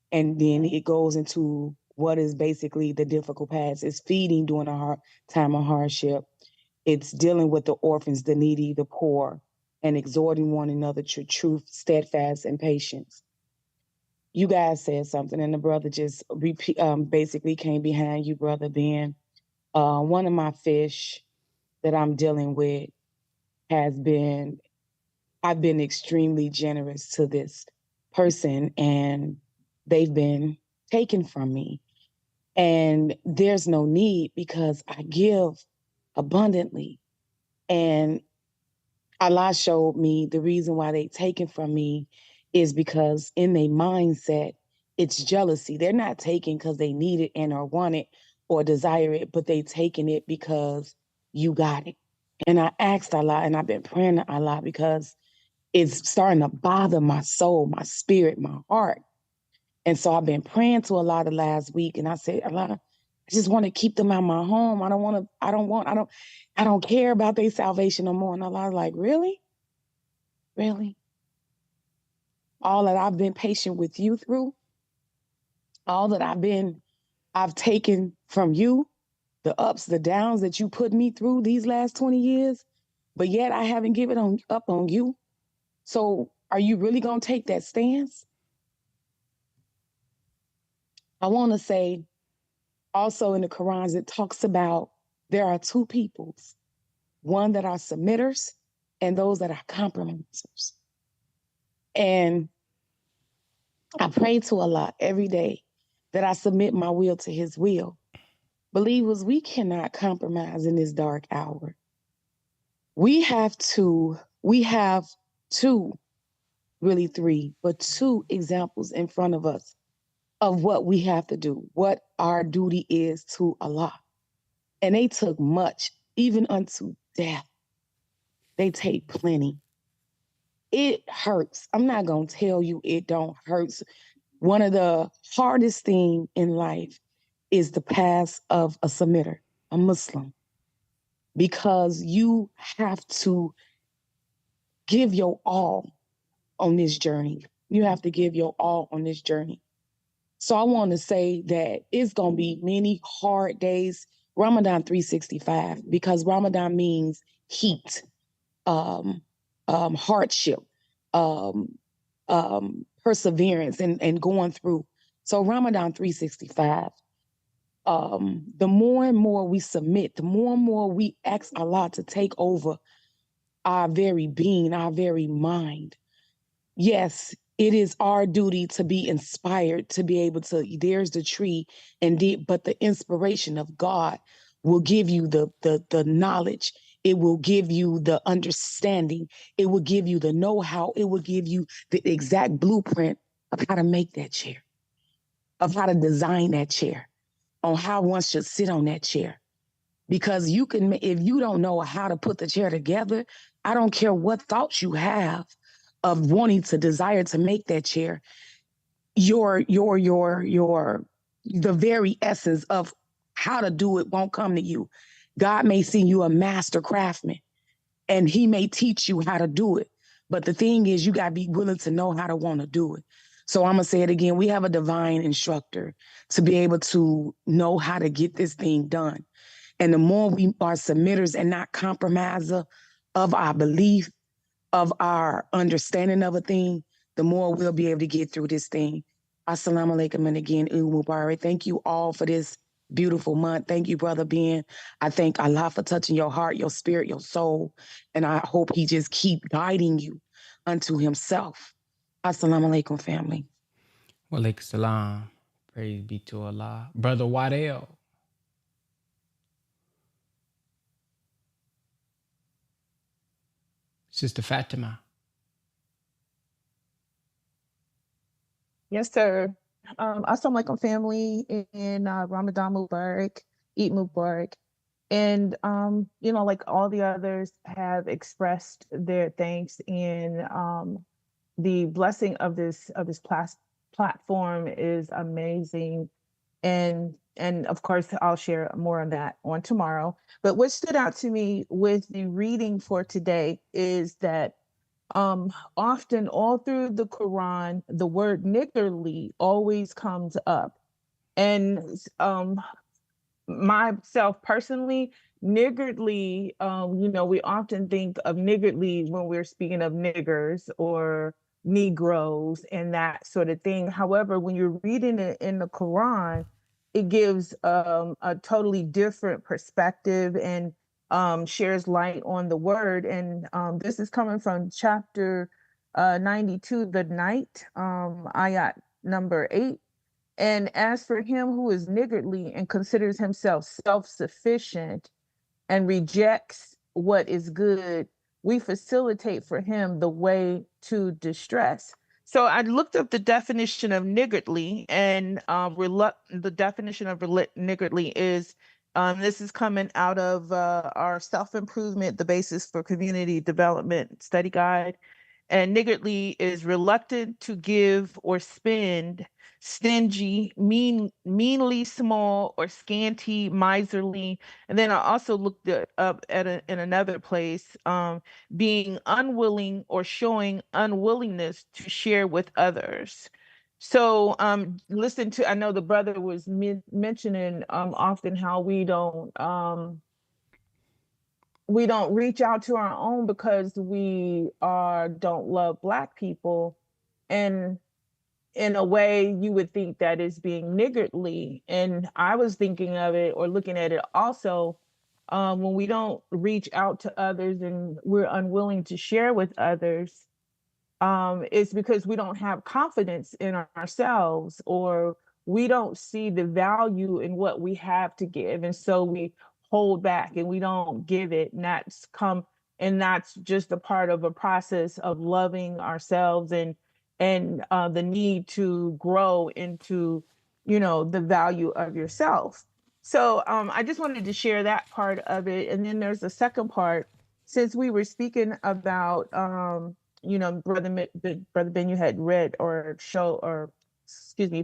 Speaker 2: And then it goes into what is basically the difficult paths. It's feeding during a hard time of hardship. It's dealing with the orphans, the needy, the poor, and exhorting one another to truth, steadfast, and patience. you guys said something, and the brother just basically came behind you, Brother Ben. One of my fish that I'm dealing with I've been extremely generous to this person, and they've been taken from me. And there's no need because I give abundantly. And Allah showed me the reason why they taken from me is because in their mindset, it's jealousy. They're not taking because they need it and or want it or desire it, but they taking it because you got it. And I asked Allah, and I've been praying to Allah because it's starting to bother my soul, my spirit, my heart. And so I've been praying to Allah the last week, and I said, Allah, I just want to keep them out my home. I don't care about their salvation no more. And Allah's like, really? Really? All that I've been patient with you through, all that I've taken from you, the ups, the downs that you put me through these last 20 years, but yet I haven't given up on you. So are you really going to take that stance? I want to say also in the Quran, it talks about there are two peoples, one that are submitters and those that are compromisers. And I pray to Allah every day that I submit my will to his will. Believers, we cannot compromise in this dark hour. We have two, really three, but two examples in front of us of what we have to do, what our duty is to Allah. And they took much, even unto death. They take plenty. It hurts. I'm not going to tell you it don't hurt. One of the hardest things in life is the path of a submitter, a Muslim, because you have to give your all on this journey. You have to give your all on this journey. So I want to say that it's going to be many hard days. Ramadan 365, because Ramadan means heat, hardship, perseverance, and going through. So Ramadan 365, the more and more we submit, the more and more we ask Allah to take over our very being, our very mind. Yes, it is our duty to be inspired, to be able to, there's the tree, but the inspiration of God will give you the knowledge. It will give you the understanding. It will give you the know-how. It will give you the exact blueprint of how to make that chair, of how to design that chair, on how one should sit on that chair. Because you can, if you don't know how to put the chair together, I don't care what thoughts you have of wanting to desire to make that chair, the very essence of how to do it won't come to you. God may see you a master craftsman, and he may teach you how to do it. But the thing is, you got to be willing to know how to want to do it. So I'm going to say it again. We have a divine instructor to be able to know how to get this thing done. And the more we are submitters and not compromiser of our belief, of our understanding of a thing, the more we'll be able to get through this thing. Assalamu alaikum, and again, Eid Mubarak. Thank you all for this beautiful month. Thank you, Brother Ben. I thank Allah for touching your heart, your spirit, your soul. And I hope he just keep guiding you unto himself. Assalamu alaikum, family.
Speaker 3: Wa alaikum salam. Praise be to Allah. Brother Waddell. Sister Fatima.
Speaker 8: Yes, sir. Assalamu alaikum, family, in Ramadan Mubarak, Eid Mubarak. And, like all the others have expressed their thanks, and the blessing of this platform is amazing. And of course, I'll share more on that on tomorrow. But what stood out to me with the reading for today is that often all through the Quran, the word niggardly always comes up. And myself personally, niggardly, we often think of niggardly when we're speaking of niggers or Negroes and that sort of thing. However, when you're reading it in the Quran, it gives a totally different perspective and shares light on the word. And this is coming from chapter 92, the night, ayat number 8. And as for him who is niggardly and considers himself self-sufficient and rejects what is good, we facilitate for him the way to distress. So I looked up the definition of niggardly, and the definition of niggardly is, this is coming out of our self-improvement, the basis for community development study guide. And niggardly is reluctant to give or spend, stingy, meanly small or scanty, miserly. And then I also looked it up in another place, being unwilling or showing unwillingness to share with others. So listen to, I know the brother was mentioning often how we don't reach out to our own because we don't love Black people. And in a way, you would think that is being niggardly. And I was thinking of it or looking at it also, when we don't reach out to others and we're unwilling to share with others, it's because we don't have confidence in ourselves, or we don't see the value in what we have to give. And so we hold back and we don't give it. And that's just a part of a process of loving ourselves and the need to grow into, the value of yourself. So I just wanted to share that part of it. And then there's a second part, since we were speaking about, Brother Ben, you had read or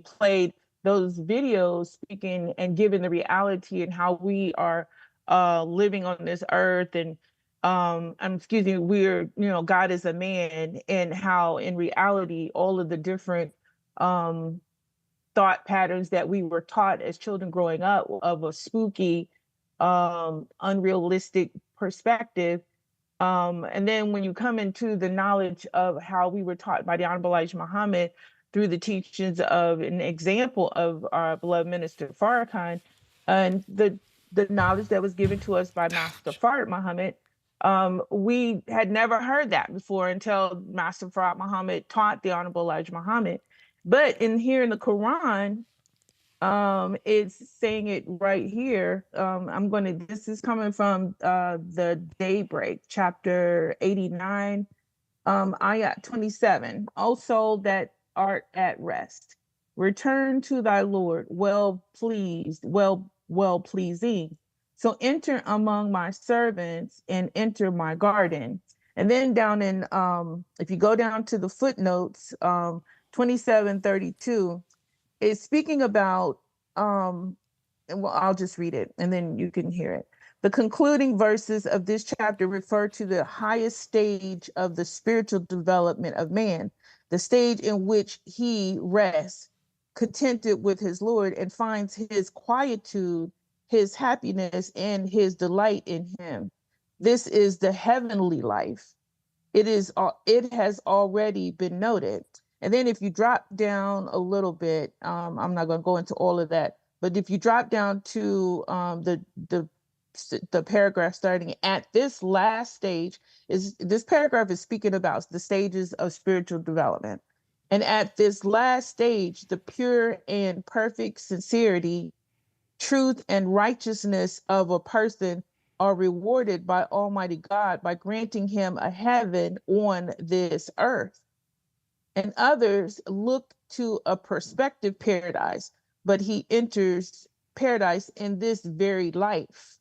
Speaker 8: played those videos speaking and giving the reality and how we are living on this earth, and we're, God is a man, and how in reality all of the different thought patterns that we were taught as children growing up of a spooky, unrealistic perspective. And then when you come into the knowledge of how we were taught by the Honorable Elijah Muhammad through the teachings of an example of our beloved minister Farrakhan, and the knowledge that was given to us by Master Fard Muhammad, we had never heard that before until Master Fard Muhammad taught the Honorable Elijah Muhammad. But here in the Quran, it's saying it right here. This is coming from the Daybreak, chapter 89, ayat 27. O soul that art at rest, return to thy Lord, well pleasing. So enter among my servants and enter my garden. And then down in, if you go down to the footnotes, 2732, is speaking about, and I'll just read it and then you can hear it. The concluding verses of this chapter refer to the highest stage of the spiritual development of man, the stage in which he rests, contented with his Lord, and finds his quietude, his happiness, and his delight in him. This is the heavenly life. It has already been noted. And then if you drop down a little bit, I'm not going to go into all of that, but if you drop down to the paragraph starting at this last stage, this paragraph is speaking about the stages of spiritual development. And at this last stage, the pure and perfect sincerity, truth, and righteousness of a person are rewarded by Almighty God by granting him a heaven on this earth. And others look to a prospective paradise, but he enters paradise in this very life.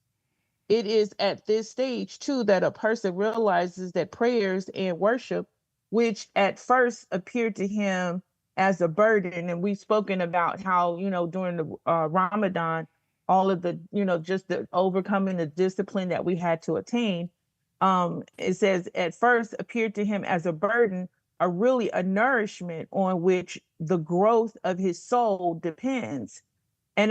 Speaker 8: It is at this stage, too, that a person realizes that prayers and worship, which at first appeared to him as a burden, and we've spoken about how, during the Ramadan, all of the, just the overcoming the discipline that we had to attain, it says at first appeared to him as a burden, are really a nourishment on which the growth of his soul depends. And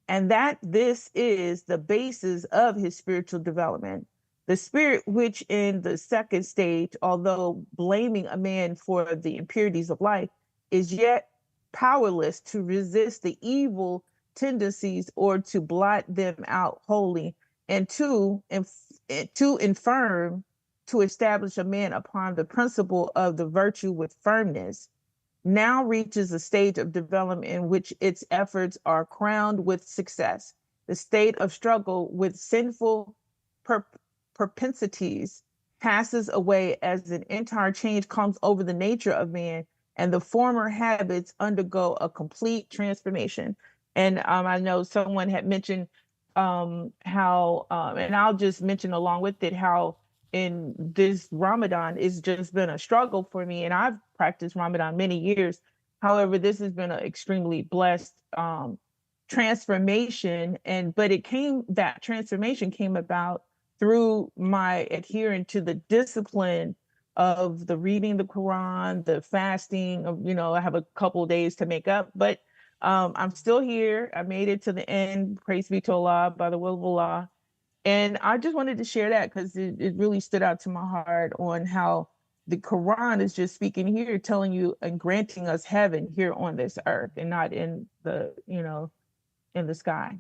Speaker 8: that this is the basis of his spiritual development. The spirit, which in the second stage, although blaming a man for the impurities of life, is yet powerless to resist the evil tendencies or to blot them out wholly, and too infirm to establish a man upon the principle of the virtue with firmness, now reaches a stage of development in which its efforts are crowned with success. The state of struggle with sinful propensities passes away as an entire change comes over the nature of man, and the former habits undergo a complete transformation. And I know someone had mentioned how, and I'll just mention along with it, how in this Ramadan, it's just been a struggle for me. And I've practiced Ramadan many years. However, this has been an extremely blessed transformation. But that transformation came about through my adhering to the discipline of the reading the Quran, the fasting, I have a couple of days to make up, but I'm still here. I made it to the end. Praise be to Allah, by the will of Allah. And I just wanted to share that because it really stood out to my heart on how the Quran is just speaking here, telling you and granting us heaven here on this earth and not in the, in the sky.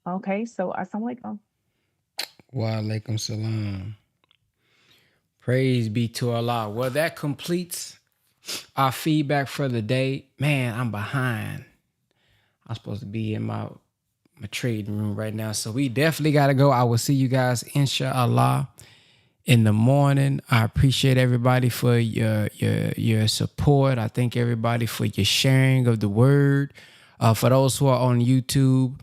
Speaker 8: Okay, so assalamu alaikum.
Speaker 3: Wa alaikum salam. Praise be to Allah. Well, that completes our feedback for the day. Man, I'm behind. I'm supposed to be in my trading room right now. So we definitely got to go. I will see you guys, inshallah, in the morning. I appreciate everybody for your support. I thank everybody for your sharing of the word. For those who are on YouTube,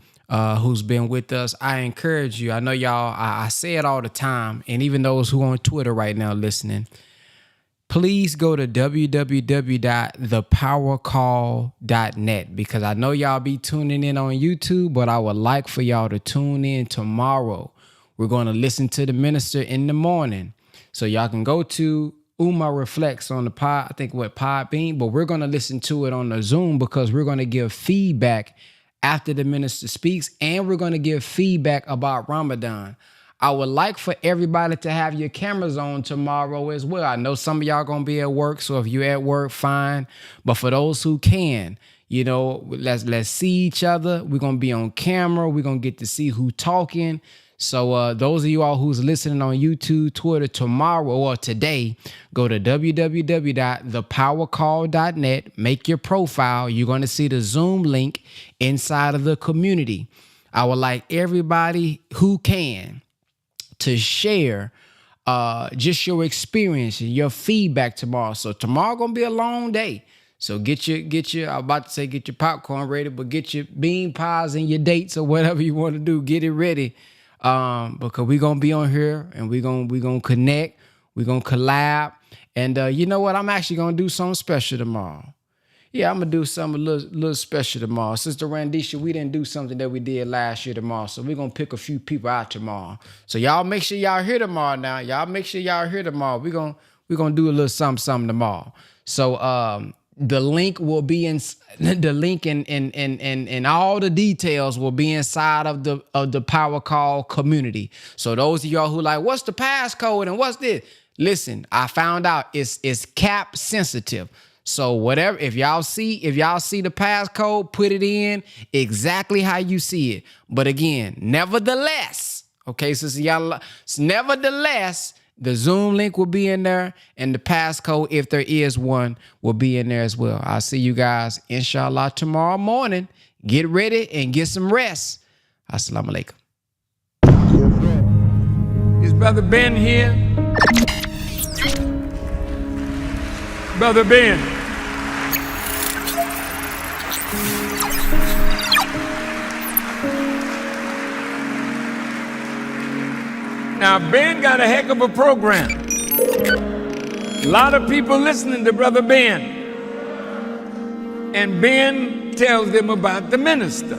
Speaker 3: who's been with us, I encourage you. I know y'all, I say it all the time, and even those who are on Twitter right now listening, please go to www.thepowercall.net, because I know y'all be tuning in on YouTube, but I would like for y'all to tune in tomorrow. We're going to listen to the minister in the morning. So y'all can go to Uma Reflects on the pod, I think Podbean, but we're going to listen to it on the Zoom because we're going to give feedback after the minister speaks, and we're going to give feedback about Ramadan. I would like for everybody to have your cameras on tomorrow as well. I know some of y'all going to be at work, so if you're at work, fine. But for those who can, let's see each other. We're going to be on camera. We're going to get to see who talking. So those of you all who's listening on YouTube, Twitter, tomorrow or today, go to www.thepowercall.net, make your profile. You're going to see the Zoom link inside of the community. I would like everybody who can to share just your experience and your feedback tomorrow. So tomorrow gonna be a long day. So get your I'm about to say get your popcorn ready, but get your bean pies and your dates or whatever you want to do. Get it ready. Because we're gonna be on here and we're gonna connect, we're gonna collab. And you know what? I'm actually gonna do something special tomorrow. Yeah, I'm gonna do something a little special tomorrow. Sister Randisha, we didn't do something that we did last year tomorrow, so we're gonna pick a few people out tomorrow. So y'all make sure y'all here tomorrow now. Y'all make sure y'all here tomorrow. We're gonna do a little something tomorrow. So the link will be in the link and all the details will be inside of the Power Call community. So those of y'all who like, what's the passcode and what's this? Listen, I found out it's cap sensitive. So whatever, if y'all see the passcode, put it in exactly how you see it. But again, nevertheless, okay, nevertheless, the Zoom link will be in there, and the passcode, if there is one, will be in there as well. I'll see you guys, inshallah, tomorrow morning. Get ready and get some rest. Assalamu alaikum.
Speaker 23: Is Brother Ben here? Brother Ben. Now, Ben got a heck of a program. A lot of people listening to Brother Ben. And Ben tells them about the minister.